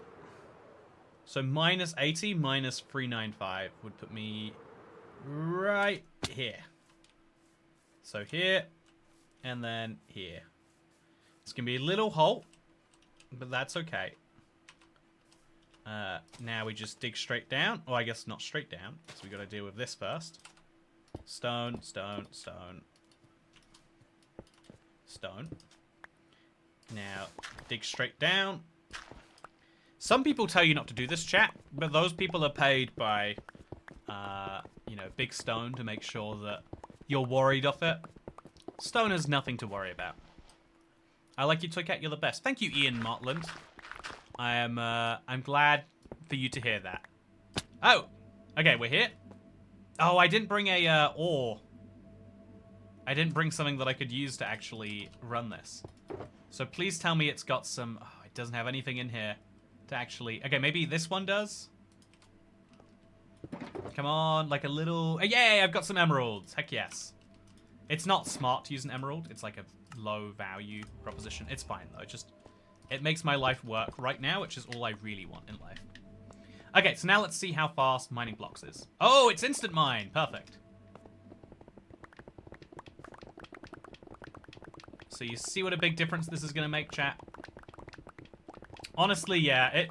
So minus 80, minus 395 would put me right here. So here, and then here. It's going to be a little hole, but that's okay. Now we just dig straight down. Oh, I guess not straight down, because we got to deal with this first. Stone, stone, stone. Stone. Now, dig straight down. Some people tell you not to do this, chat, but those people are paid by, you know, Big Stone to make sure that you're worried of it. Stone has nothing to worry about. I like you, Toycat. You're the best. Thank you, Ian Martland. I'm glad for you to hear that. Oh, okay, we're here. Oh, I didn't bring a ore. I didn't bring something that I could use to actually run this. So please tell me it's got some... Oh, it doesn't have anything in here to actually... Okay, maybe this one does? Come on, like a little... Oh, yay, I've got some emeralds. Heck yes. It's not smart to use an emerald. It's like a low value proposition. It's fine, though. It makes my life work right now, which is all I really want in life. Okay, so now let's see how fast mining blocks is. Oh, it's instant mine. Perfect. So you see what a big difference this is going to make, chat? Honestly, yeah,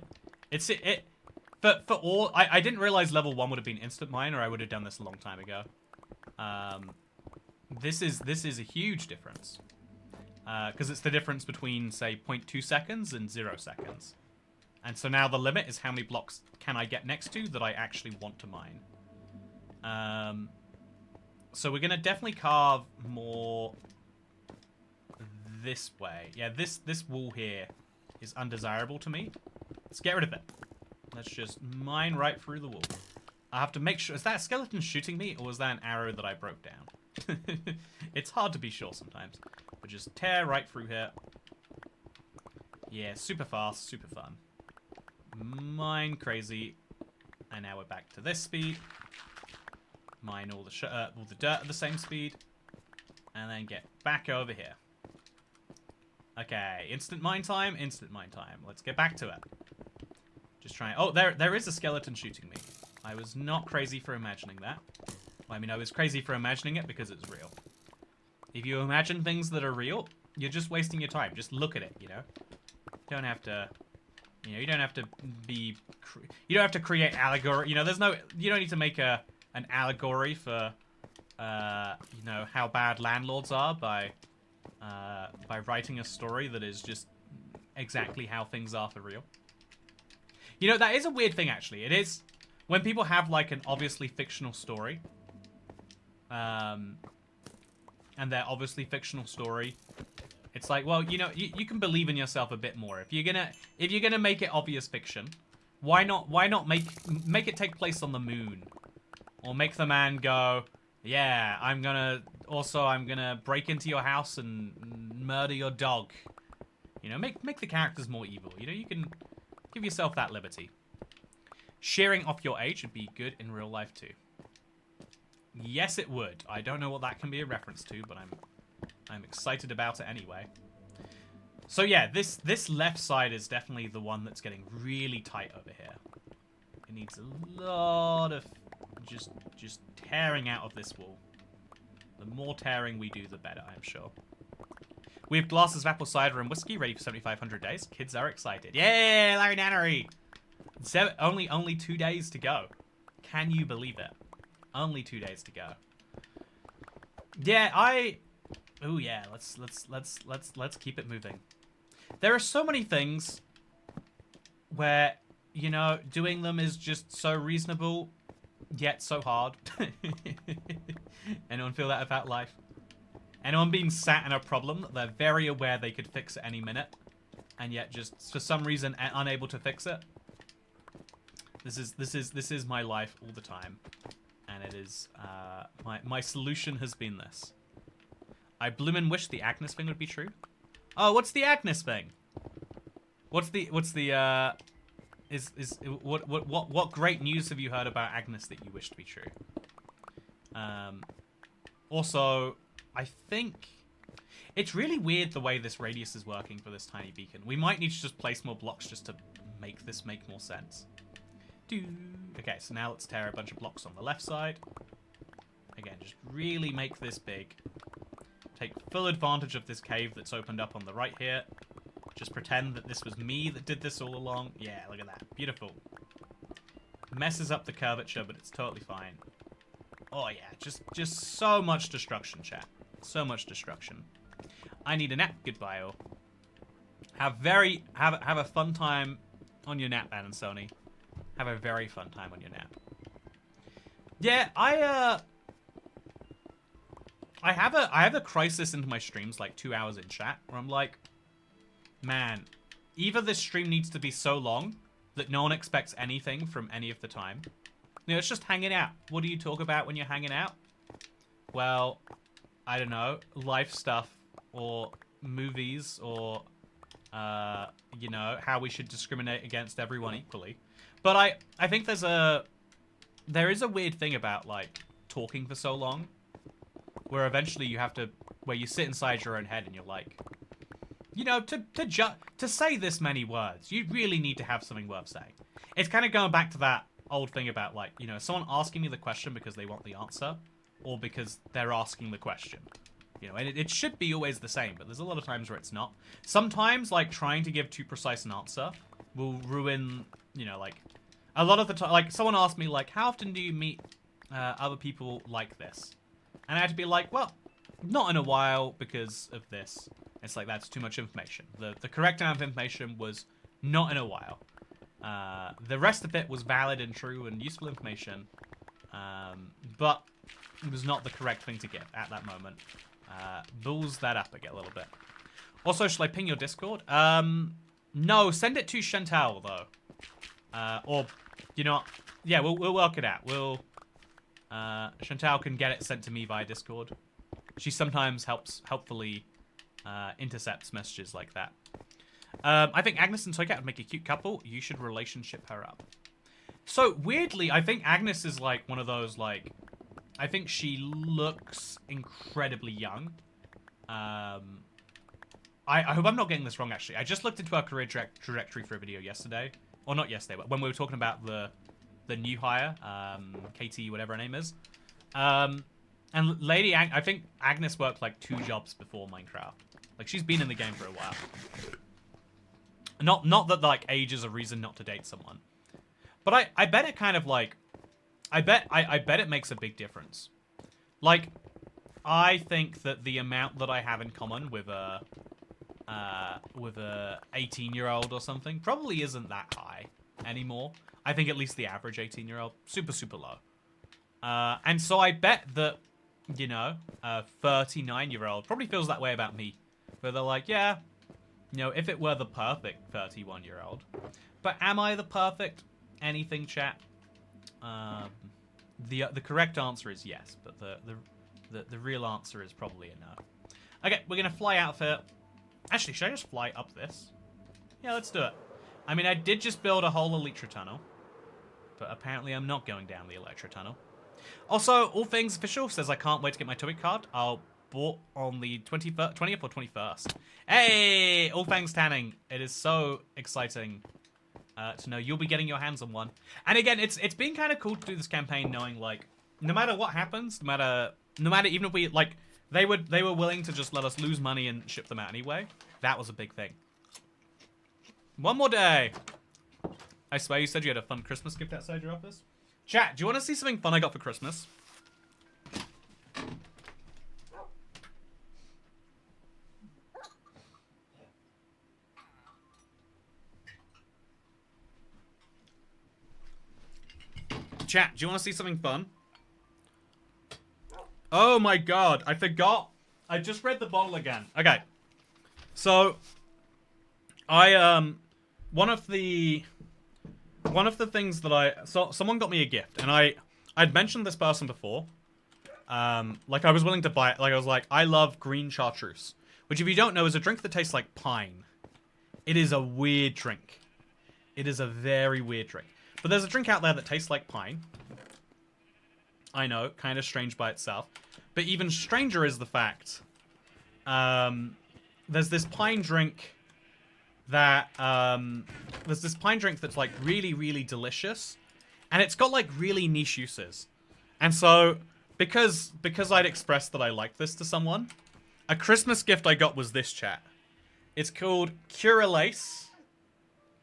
for all... I didn't realize level 1 would have been instant mine, or I would have done this a long time ago. This is a huge difference. Because it's the difference between, say, 0.2 seconds and 0 seconds. And so now the limit is how many blocks can I get next to that I actually want to mine. So we're going to definitely carve more this way. Yeah, this wall here is undesirable to me. Let's get rid of it. Let's just mine right through the wall. I have to make sure... Is that a skeleton shooting me, or was that an arrow that I broke down? It's hard to be sure sometimes. But just tear right through here. Yeah, super fast, super fun. Mine crazy. And now we're back to this speed. Mine all the dirt at the same speed. And then get back over here. Okay, instant mine time, instant mine time. Let's get back to it. Just trying... Oh, there is a skeleton shooting me. I was not crazy for imagining that. I mean, I was crazy for imagining it because it's real. If you imagine things that are real, you're just wasting your time. Just look at it, you know? You don't have to... You know, you don't have to be... You don't have to create allegory. You know, there's no... You don't need to make an allegory for, you know, how bad landlords are by writing a story that is just exactly how things are for real. You know, that is a weird thing, actually. It is... When people have, like, an obviously fictional story... and their obviously fictional story... It's like, well, you know, you can believe in yourself a bit more. If you're gonna make it obvious fiction, why not make it take place on the moon? Or make the man go, yeah, I'm gonna break into your house and murder your dog. You know, make the characters more evil. You know, you can give yourself that liberty. Shearing off your age would be good in real life too. Yes, it would. I don't know what that can be a reference to, but I'm excited about it anyway. So yeah, this left side is definitely the one that's getting really tight over here. It needs a lot of just tearing out of this wall. The more tearing we do, the better, I'm sure. We have glasses of apple cider and whiskey ready for 7,500 days. Kids are excited. Yay, Larry Nannery! Only 2 days to go. Can you believe it? Only 2 days to go. Yeah, oh yeah, let's keep it moving. There are so many things where, you know, doing them is just so reasonable, yet so hard. Anyone feel that about life? Anyone being sat in a problem that they're very aware they could fix at any minute, and yet just for some reason unable to fix it? This is my life all the time, and it is my solution has been this. I bloomin' wish the Agnes thing would be true. Oh, what's the Agnes thing? What great news have you heard about Agnes that you wish to be true? Also, I think it's really weird the way this radius is working for this tiny beacon. We might need to just place more blocks just to make this make more sense. Okay, so now let's tear a bunch of blocks on the left side. Again, just really make this big. Take full advantage of this cave that's opened up on the right here. Just pretend that this was me that did this all along. Yeah, look at that. Beautiful. Messes up the curvature, but it's totally fine. Oh yeah, just so much destruction, chat. So much destruction. I need a nap. Goodbye, all. Have a fun time on your nap, Ann and Sony. Have a very fun time on your nap. Yeah, I have a crisis into my streams like 2 hours in chat where I'm like, man, either this stream needs to be so long that no one expects anything from any of the time. You know, it's just hanging out. What do you talk about when you're hanging out? Well, I don't know, life stuff or movies or, you know, how we should discriminate against everyone equally. But I think there is a weird thing about like talking for so long where eventually you have to, where you sit inside your own head and you're like, you know, to say this many words, you really need to have something worth saying. It's kind of going back to that old thing about like, you know, someone asking me the question because they want the answer or because they're asking the question. You know, and it should be always the same, but there's a lot of times where it's not. Sometimes, like, trying to give too precise an answer will ruin, you know, like, a lot of the time, like, someone asked me, like, how often do you meet other people like this? And I had to be like, well, not in a while because of this. It's like, that's too much information. The correct amount of information was not in a while. The rest of it was valid and true and useful information, but it was not the correct thing to give at that moment. Bulls that up a little bit. Also, shall I ping your Discord? No, send it to Chantal, though. Or, you know, yeah, we'll work it out. Chantal can get it sent to me via Discord. She sometimes helpfully intercepts messages like that. I think Agnes and Toycat would make a cute couple. You should relationship her up. So, weirdly, I think Agnes is, like, one of those, like... I think she looks incredibly young. I hope I'm not getting this wrong, actually. I just looked into her career trajectory for a video yesterday. Or not yesterday, but when we were talking about the new hire, Katie, whatever her name is. And I think Agnes worked like 2 jobs before Minecraft. Like, she's been in the game for a while. Not that, like, age is a reason not to date someone. But I bet it kind of, like... I bet it makes a big difference. Like, I think that the amount that I have in common with a 18-year-old or something probably isn't that high anymore. I think at least the average 18-year-old, super, super low. And so I bet that, you know, a 39-year-old probably feels that way about me. Where they're like, yeah, you know, if it were the perfect 31-year-old. But am I the perfect anything, chat? The correct answer is yes, but the real answer is probably a no. Okay, we're gonna fly out for... Actually, should I just fly up this? Yeah, let's do it. I mean, I did just build a whole Elytra tunnel, but apparently I'm not going down the Elytra tunnel. Also, All Things Official says I can't wait to get my Topic card. I'll bought on the 20th or 21st. Hey, All Things Tanning. It is so exciting to know you'll be getting your hands on one. And again, it's been kind of cool to do this campaign knowing, like, no matter what happens, no matter even if we, like, they were willing to just let us lose money and ship them out anyway. That was a big thing. One more day. I swear you said you had a fun Christmas gift outside your office. Chat, do you want to see something fun I got for Christmas? Chat, do you want to see something fun? Oh my god, I forgot. I just read the bottle again. Okay. So, one of the things that someone got me a gift, and I'd mentioned this person before. Like, I was willing to buy it. Like, I was like, I love green chartreuse, which, if you don't know, is a drink that tastes like pine. It is a weird drink. It is a very weird drink. But there's a drink out there that tastes like pine. I know, kind of strange by itself. But even stranger is the fact, there's this pine drink that, that's like really, really delicious. And it's got like really niche uses. And so, because I'd expressed that I liked this to someone, a Christmas gift I got was this, chat. It's called Curalace.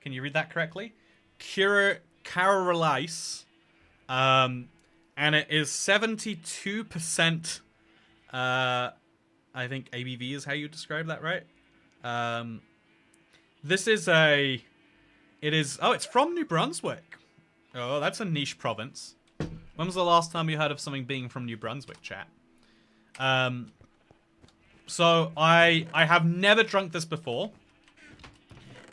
Can you read that correctly? Curalace. And it is 72%, I think ABV is how you describe that, right? This is oh, it's from New Brunswick. Oh, that's a niche province. When was the last time you heard of something being from New Brunswick, chat? So I have never drunk this before.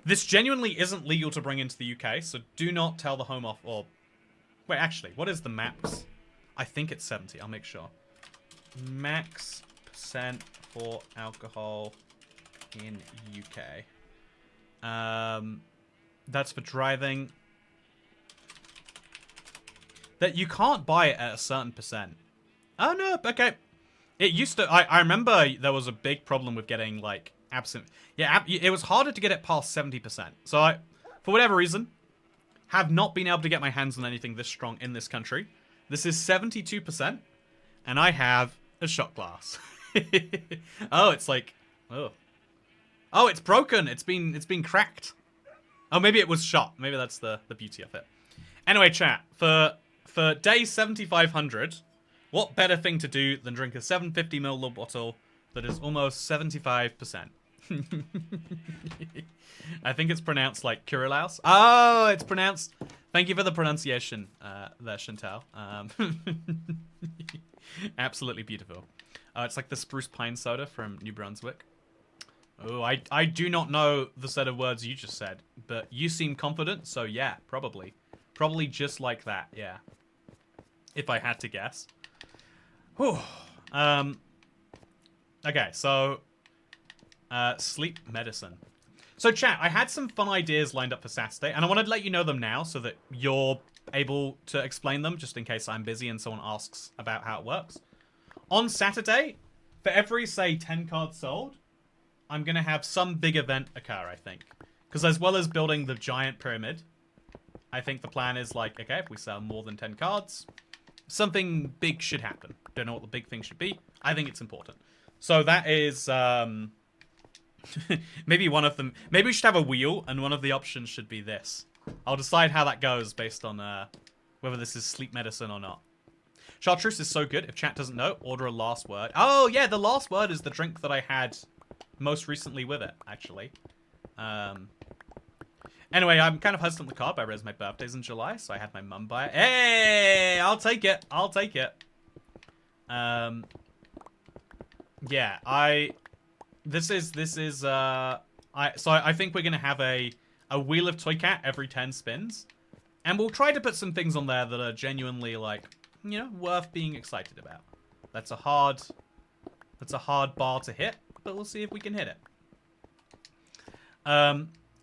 This genuinely isn't legal to bring into the UK, so do not tell the Home Office, or... Wait, actually, what is the max? I think it's 70, I'll make sure. Max percent for alcohol in UK. That's for driving. That you can't buy it at a certain percent. Oh no, okay. It used to, I remember there was a big problem with getting, like, absinthe. Yeah, it was harder to get it past 70%. So I, for whatever reason, have not been able to get my hands on anything this strong in this country. This is 72%, and I have a shot glass. Oh, it's like, oh, it's broken. It's been cracked. Oh, maybe it was shot. Maybe that's the beauty of it. Anyway, chat, for day 7500, what better thing to do than drink a 750ml bottle that is almost 75%? I think it's pronounced like Curalaus. Oh, it's pronounced. Thank you for the pronunciation there, Chantal. Absolutely beautiful. It's like the spruce pine soda from New Brunswick. Oh, I do not know the set of words you just said, but you seem confident, so yeah, probably. Probably just like that, yeah. If I had to guess. Whew. Okay, so... sleep medicine. So chat, I had some fun ideas lined up for Saturday, and I wanted to let you know them now so that you're able to explain them, just in case I'm busy and someone asks about how it works. On Saturday, for every, say, 10 cards sold, I'm going to have some big event occur, I think. Because as well as building the giant pyramid, I think the plan is like, okay, if we sell more than 10 cards, something big should happen. Don't know what the big thing should be. I think it's important. So that is maybe one of them. Maybe we should have a wheel, and one of the options should be this. I'll decide how that goes based on whether this is sleep medicine or not. Chartreuse is so good. If chat doesn't know, order a last word. Oh yeah, the last word is the drink that I had most recently with it, actually. Anyway, I'm kind of hesitant with the card, but I realized my birthday's in July, so I had my mum buy it. Hey, I'll take it. I'll take it. Yeah, I think we're gonna have a wheel of Toy Cat every 10 spins, and we'll try to put some things on there that are genuinely, like, you know, worth being excited about. That's a hard bar to hit, but we'll see if we can hit it.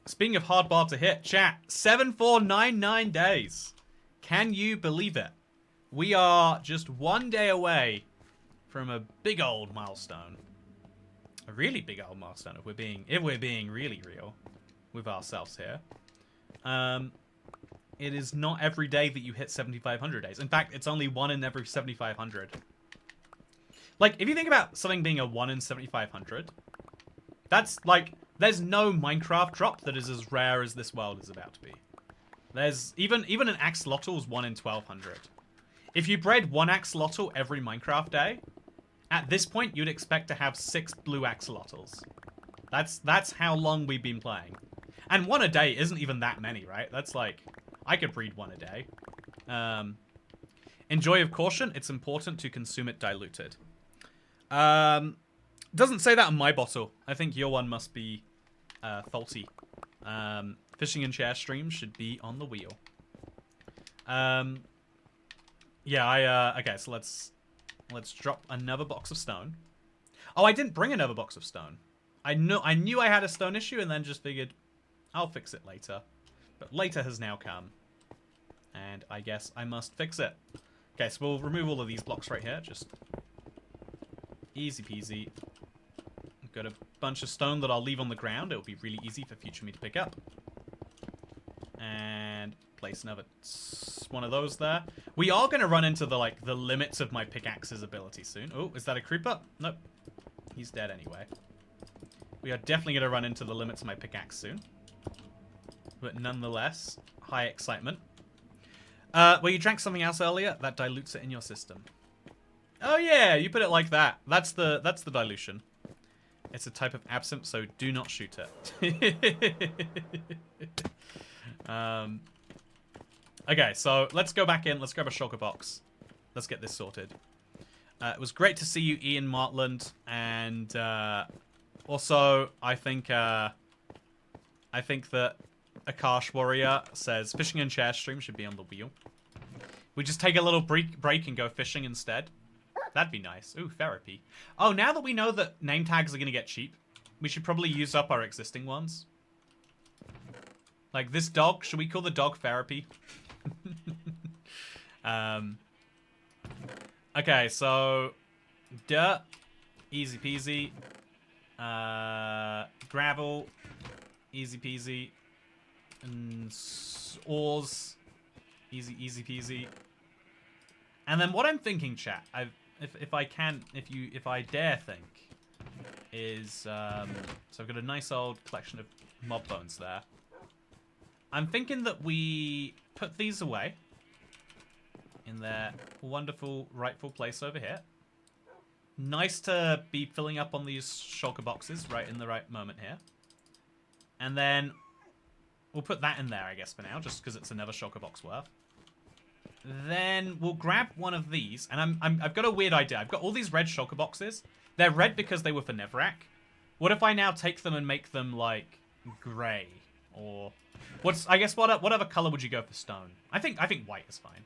Speaking of hard bar to hit, chat, 7499 days. Can you believe it? We are just one day away from a big old milestone. A really big old milestone, if we're being really real with ourselves here. It is not every day that you hit 7,500 days. In fact, it's only 1 in every 7,500. Like, if you think about something being a 1 in 7,500, that's like, there's no Minecraft drop that is as rare as this world is about to be. There's even an axolotl is 1 in 1,200. If you bred one axolotl every Minecraft day, at this point you'd expect to have 6 blue axolotls. That's how long we've been playing. And 1 a day isn't even that many, right? That's like, I could breed 1 a day. Enjoy of caution, it's important to consume it diluted. Doesn't say that on my bottle. I think your one must be faulty. Fishing and share streams should be on the wheel. Yeah, okay, so let's drop another box of stone. Oh, I didn't bring another box of stone. I knew I had a stone issue and then just figured I'll fix it later. But later has now come. And I guess I must fix it. Okay, so we'll remove all of these blocks right here. Just easy peasy. I've got a bunch of stone that I'll leave on the ground. It'll be really easy for future me to pick up. And place another one of those there. We are going to run into the limits of my pickaxe's ability soon. Oh, is that a creeper? Nope. He's dead anyway. We are definitely going to run into the limits of my pickaxe soon. But nonetheless, high excitement. Well, you drank something else earlier. That dilutes it in your system. Oh yeah, you put it like that. That's the dilution. It's a type of absinthe, so do not shoot it. Okay, so let's go back in. Let's grab a shulker box. Let's get this sorted. It was great to see you, Ian Martland, and also I think that Akash Warrior says fishing and share stream should be on the wheel. We just take a little break and go fishing instead. That'd be nice. Ooh, therapy. Oh, now that we know that name tags are going to get cheap, we should probably use up our existing ones. Like this dog, should we call the dog therapy? Okay, so dirt, easy peasy. Gravel, easy peasy. And ores, easy peasy. And then what I'm thinking, chat, if I dare think, is so I've got a nice old collection of mob bones there. I'm thinking that we put these away in their wonderful rightful place over here. Nice to be filling up on these shulker boxes right in the right moment here. And then we'll put that in there, I guess, for now, just because it's another shulker box worth. Then we'll grab one of these, and I've got a weird idea. I've got all these red shulker boxes. They're red because they were for Nevrak. What if I now take them and make them like grey, or I guess what other color would you go for stone? I think white is fine.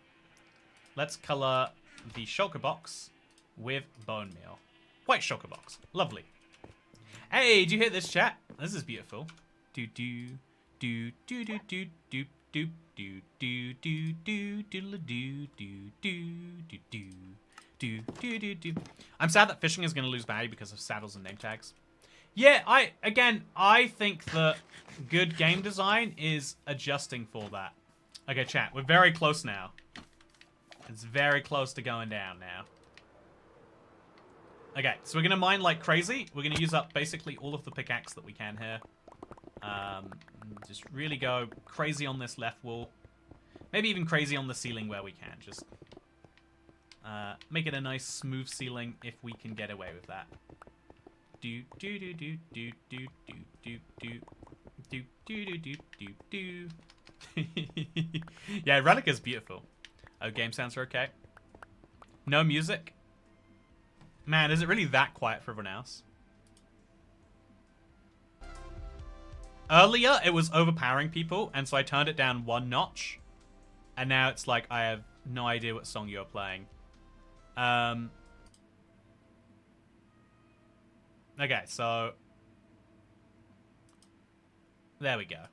Let's color the shulker box with bone meal. White shulker box, lovely. Hey, do you hear this, chat? This is beautiful. Do do do do do do do do do do do do do do do do do do do. I'm sad that fishing is going to lose value because of saddles and name tags. Yeah, I think that good game design is adjusting for that. Okay, chat, we're very close now. It's very close to going down now. Okay, so we're going to mine like crazy. We're going to use up basically all of the pickaxe that we can here. Just really go crazy on this left wall. Maybe even crazy on the ceiling where we can. Just make it a nice smooth ceiling if we can get away with that. Do do do do do do do do do do do do do do. Yeah, Relic is beautiful. Oh, game sounds are okay. No music. Man, is it really that quiet for everyone else? Earlier, it was overpowering people, and so I turned it down one notch. And now it's like, I have no idea what song you're playing. Okay, so... there we go.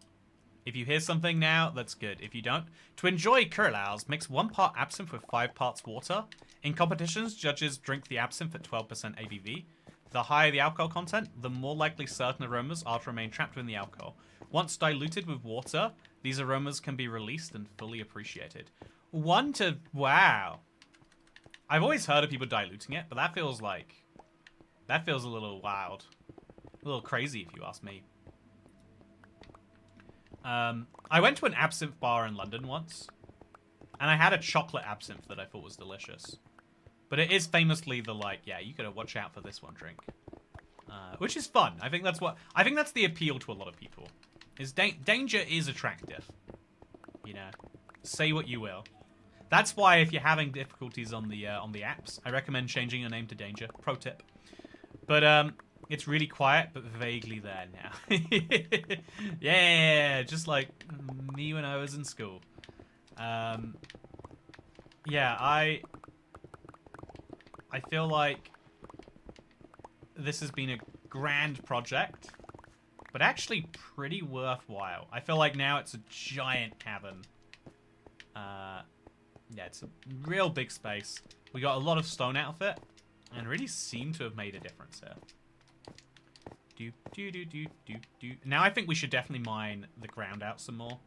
If you hear something now, that's good. If you don't, to enjoy Curlaus, mix 1 part absinthe with 5 parts water. In competitions, judges drink the absinthe at 12% ABV. The higher the alcohol content, the more likely certain aromas are to remain trapped within the alcohol. Once diluted with water, these aromas can be released and fully appreciated. Wow. I've always heard of people diluting it, but that feels like... that feels a little wild. A little crazy, if you ask me. I went to an absinthe bar in London once, and I had a chocolate absinthe that I thought was delicious. But it is famously the, like, yeah, you gotta watch out for this one drink. Which is fun. I think that's the appeal to a lot of people. Is danger is attractive. You know, say what you will. That's why if you're having difficulties on the apps, I recommend changing your name to Danger. Pro tip. But it's really quiet, but vaguely there now. Yeah, just like me when I was in school. Yeah, I feel like this has been a grand project, but actually pretty worthwhile. I feel like now it's a giant cavern. Yeah, it's a real big space. We got a lot of stone out of it, and really seem to have made a difference here. Now I think we should definitely mine the ground out some more.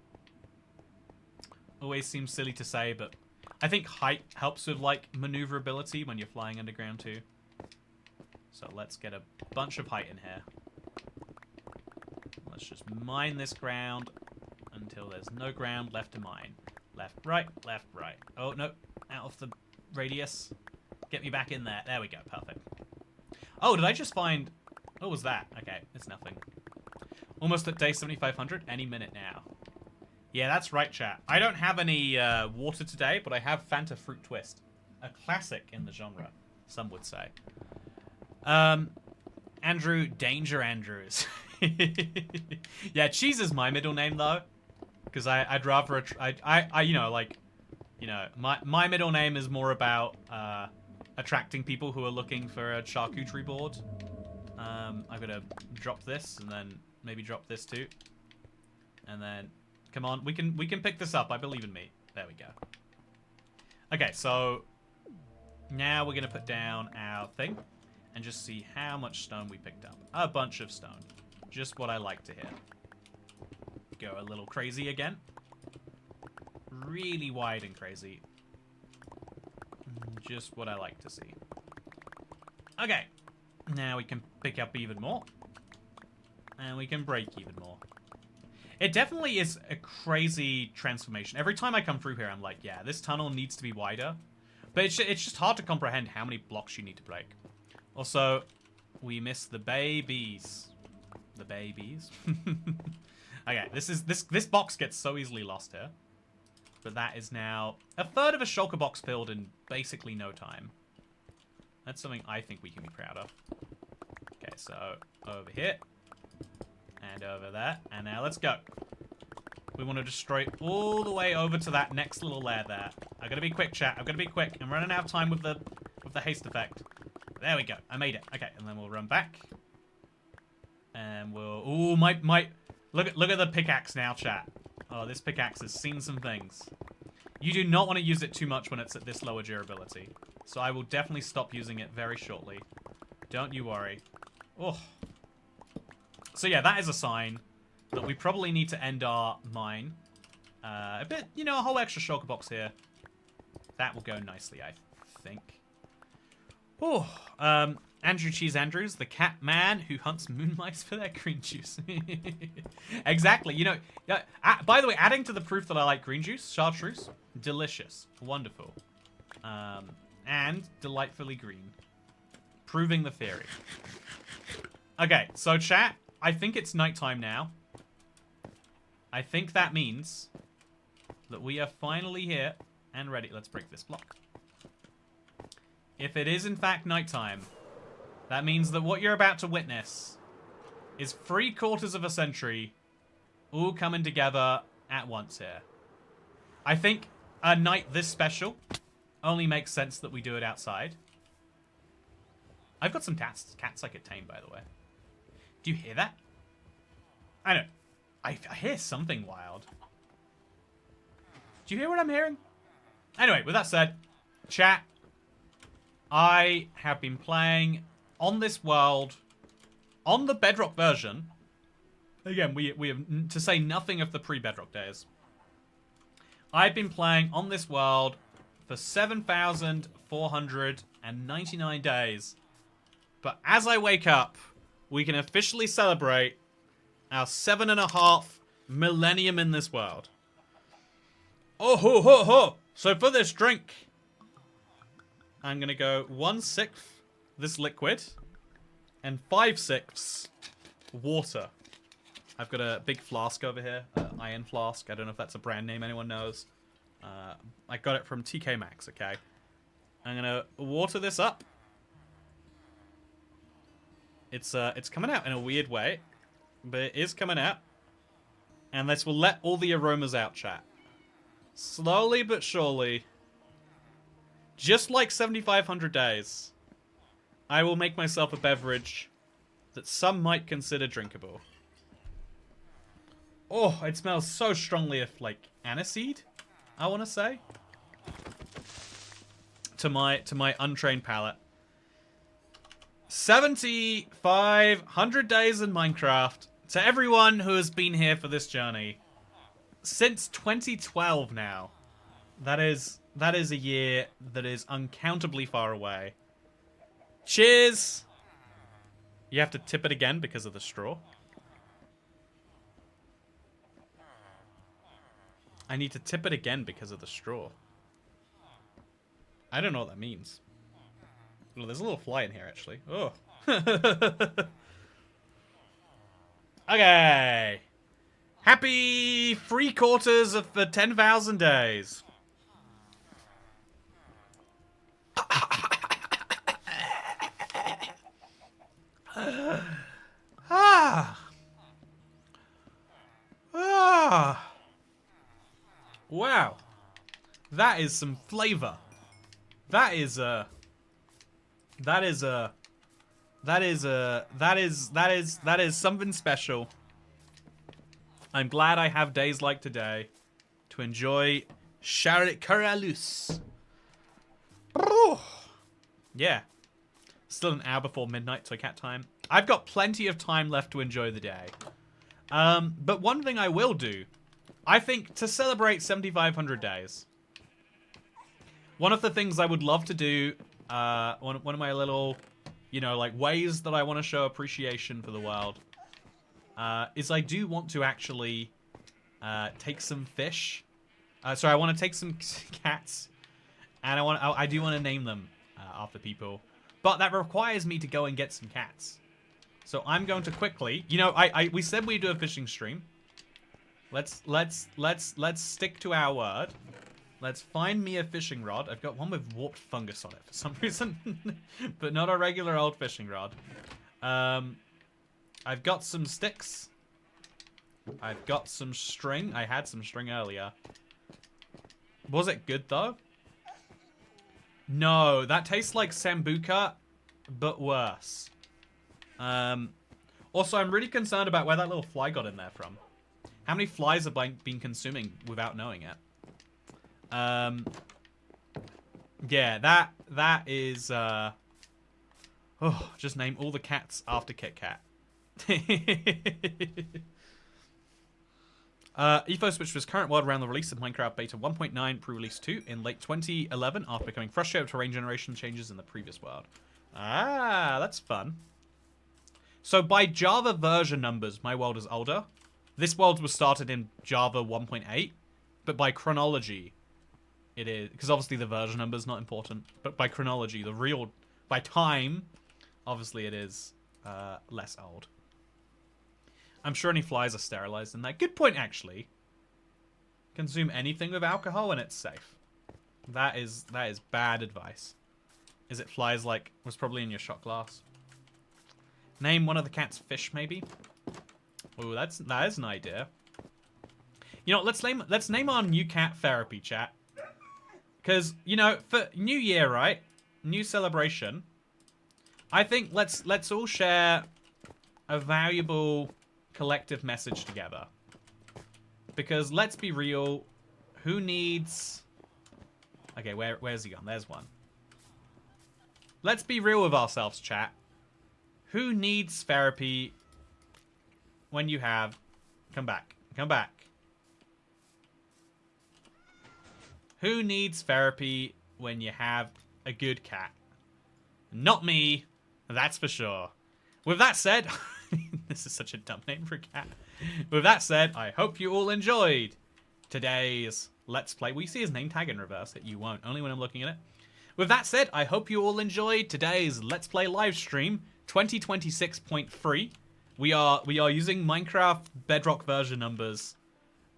Always seems silly to say, but I think height helps with, like, maneuverability when you're flying underground too. So let's get a bunch of height in here. Let's just mine this ground until there's no ground left to mine. Left, right, left, right. Oh, no. Out of the radius. Get me back in there. There we go. Perfect. Oh, did I just find... what was that? Okay, it's nothing. Almost at day 7,500. Any minute now. Yeah, that's right, chat. I don't have any water today, but I have Fanta Fruit Twist. A classic in the genre, some would say. Andrew, Danger Andrews. Yeah, Cheese is my middle name, though. Because I'd rather... you know, like... you know, my middle name is more about attracting people who are looking for a charcuterie board. I'm gonna drop this, and then maybe drop this too. And then... come on, we can pick this up. I believe in me. There we go. Okay, so now we're gonna put down our thing and just see how much stone we picked up. A bunch of stone. Just what I like to hear. Go a little crazy again. Really wide and crazy. Just what I like to see. Okay. Now we can pick up even more. And we can break even more. It definitely is a crazy transformation. Every time I come through here, I'm like, yeah, this tunnel needs to be wider. But it's just hard to comprehend how many blocks you need to break. Also, we miss the babies. The babies. Okay, this box gets so easily lost here. But that is now a third of a shulker box filled in basically no time. That's something I think we can be proud of. Okay, so over here. And over there. And now let's go. We want to destroy all the way over to that next little layer there. I've got to be quick, chat. I've got to be quick. I'm running out of time with the haste effect. There we go. I made it. Okay, and then we'll run back. And we'll... ooh, my... Look at the pickaxe now, chat. Oh, this pickaxe has seen some things. You do not want to use it too much when it's at this lower durability. So I will definitely stop using it very shortly. Don't you worry. Oh. So yeah, that is a sign that we probably need to end our mine. A bit, you know, a whole extra shulker box here. That will go nicely, I think. Oh, Andrew Cheese Andrews, the cat man who hunts moon mice for their green juice. Exactly. You know, by the way, adding to the proof that I like green juice, chartreuse, delicious, wonderful, and delightfully green. Proving the theory. Okay, so chat, I think it's nighttime now. I think that means that we are finally here and ready. Let's break this block. If it is in fact nighttime, that means that what you're about to witness is 3/4 of a century all coming together at once here. I think a night this special only makes sense that we do it outside. I've got some cats I could tame, by the way. Do you hear that? I know. I hear something wild. Do you hear what I'm hearing? Anyway, with that said, chat, I have been playing on this world, on the Bedrock version. Again, we have to say nothing of the pre-Bedrock days. I've been playing on this world for 7,499 days. But as I wake up, we can officially celebrate our 7.5 millennium in this world. Oh ho ho ho! So for this drink, I'm gonna go 1/6 this liquid and 5/6 water. I've got a big flask over here, iron flask. I don't know if that's a brand name anyone knows. I got it from TK Maxx. Okay, I'm gonna water this up. It's coming out in a weird way, but it is coming out, and this will let all the aromas out, chat. Slowly but surely, just like 7,500 days, I will make myself a beverage that some might consider drinkable. Oh, it smells so strongly of, like, aniseed, I want to say. To my untrained palate. 7,500 days in Minecraft. To everyone who has been here for this journey. Since 2012 now. That is a year that is uncountably far away. Cheers! You have to tip it again because of the straw. I need to tip it again because of the straw. I don't know what that means. Well, there's a little fly in here, actually. Oh. Okay. Happy 3/4 of the 10,000 days. Wow. That is some flavor. That is something special. I'm glad I have days like today to enjoy Charlotte Corralus. Yeah. Still an hour before midnight, so cat time. I've got plenty of time left to enjoy the day. But one thing I will do, I think, to celebrate 7,500 days, one of the things I would love to do, one of my little, you know, like, ways that I want to show appreciation for the world, is I do want to actually take some fish. Sorry, I want to take some cats, and I do want to name them after people. But that requires me to go and get some cats. So I'm going to quickly, you know, we said we'd do a fishing stream. Let's stick to our word. Let's find me a fishing rod. I've got one with warped fungus on it for some reason, but not a regular old fishing rod. I've got some sticks. I've got some string. I had some string earlier. Was it good though? No, that tastes like Sambuca, but worse. Also, I'm really concerned about where that little fly got in there from. How many flies have I been consuming without knowing it? Yeah, that is, just name all the cats after Kit Kat. Ethos switched to his current world around the release of Minecraft Beta 1.9 pre-release 2 in late 2011 after becoming frustrated with terrain generation changes in the previous world. Ah, that's fun. So by Java version numbers, my world is older. This world was started in Java 1.8, but by chronology, it is, because obviously the version number is not important, but by chronology, by time, obviously it is less old. I'm sure any flies are sterilized in there. Good point, actually. Consume anything with alcohol and it's safe. That is bad advice. Is it flies like was probably in your shot glass? Name one of the cat's fish, maybe. Oh, that is an idea. You know, let's name our new cat Therapy, chat. Because, you know, for New Year, right? New celebration. I think let's all share a valuable collective message together. Because let's be real, who needs... Okay, where's he gone? There's one. Let's be real with ourselves, chat. Who needs therapy when you have... Come back. Come back. Who needs therapy when you have a good cat? Not me, that's for sure. With that said... This is such a dumb name for a cat. With that said, I hope you all enjoyed today's Let's Play. We see his name tag in reverse. You won't, only when I'm looking at it. With that said, I hope you all enjoyed today's Let's Play live stream 2026.3. We are using Minecraft Bedrock version numbers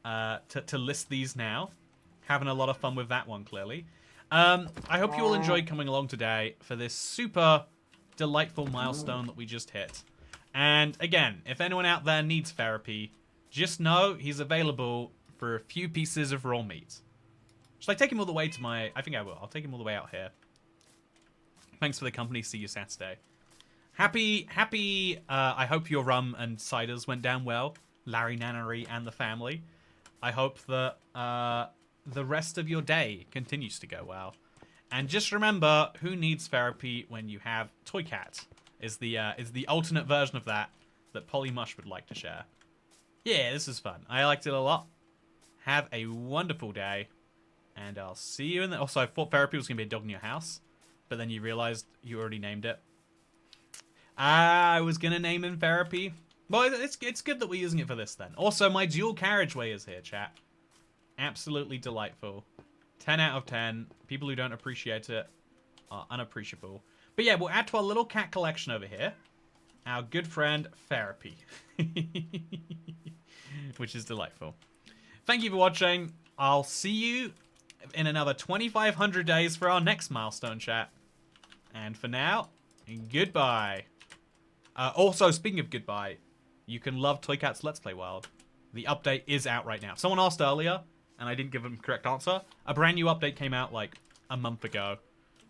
to list these now. Having a lot of fun with that one, clearly. I hope you all enjoyed coming along today for this super delightful milestone that we just hit. And again, if anyone out there needs therapy, just know he's available for a few pieces of raw meat. Should I take him all the way to my... I think I will. I'll take him all the way out here. Thanks for the company. See you Saturday. Happy, I hope your rum and ciders went down well. Larry, Nannery, and the family. I hope that the rest of your day continues to go well. And just remember, who needs therapy when you have Toy Cat? Is the alternate version of that Polymush would like to share. Yeah, this is fun. I liked it a lot. Have a wonderful day. And I'll see you in the... Also, I thought therapy was going to be a dog in your house. But then you realized you already named it. I was going to name him Therapy. Well, it's good that we're using it for this then. Also, my dual carriageway is here, chat. Absolutely delightful. 10 out of 10. People who don't appreciate it are unappreciable. But yeah, we'll add to our little cat collection over here. Our good friend, Therapy. Which is delightful. Thank you for watching. I'll see you in another 2,500 days for our next milestone, chat. And for now, goodbye. Also, speaking of goodbye, you can love Toy Cat's Let's Play World. The update is out right now. Someone asked earlier, and I didn't give them the correct answer. A brand new update came out like a month ago.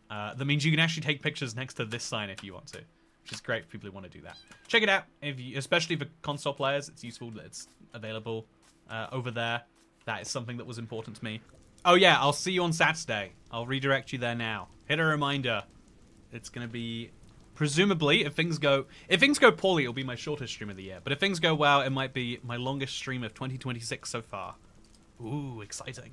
That means you can actually take pictures next to this sign if you want to, which is great for people who want to do that. Check it out, especially for console players. It's useful that it's available over there. That is something that was important to me. Oh yeah, I'll see you on Saturday. I'll redirect you there now. Hit a reminder. It's gonna be, presumably, if things go poorly, it'll be my shortest stream of the year. But if things go well, it might be my longest stream of 2026 so far. Ooh, exciting.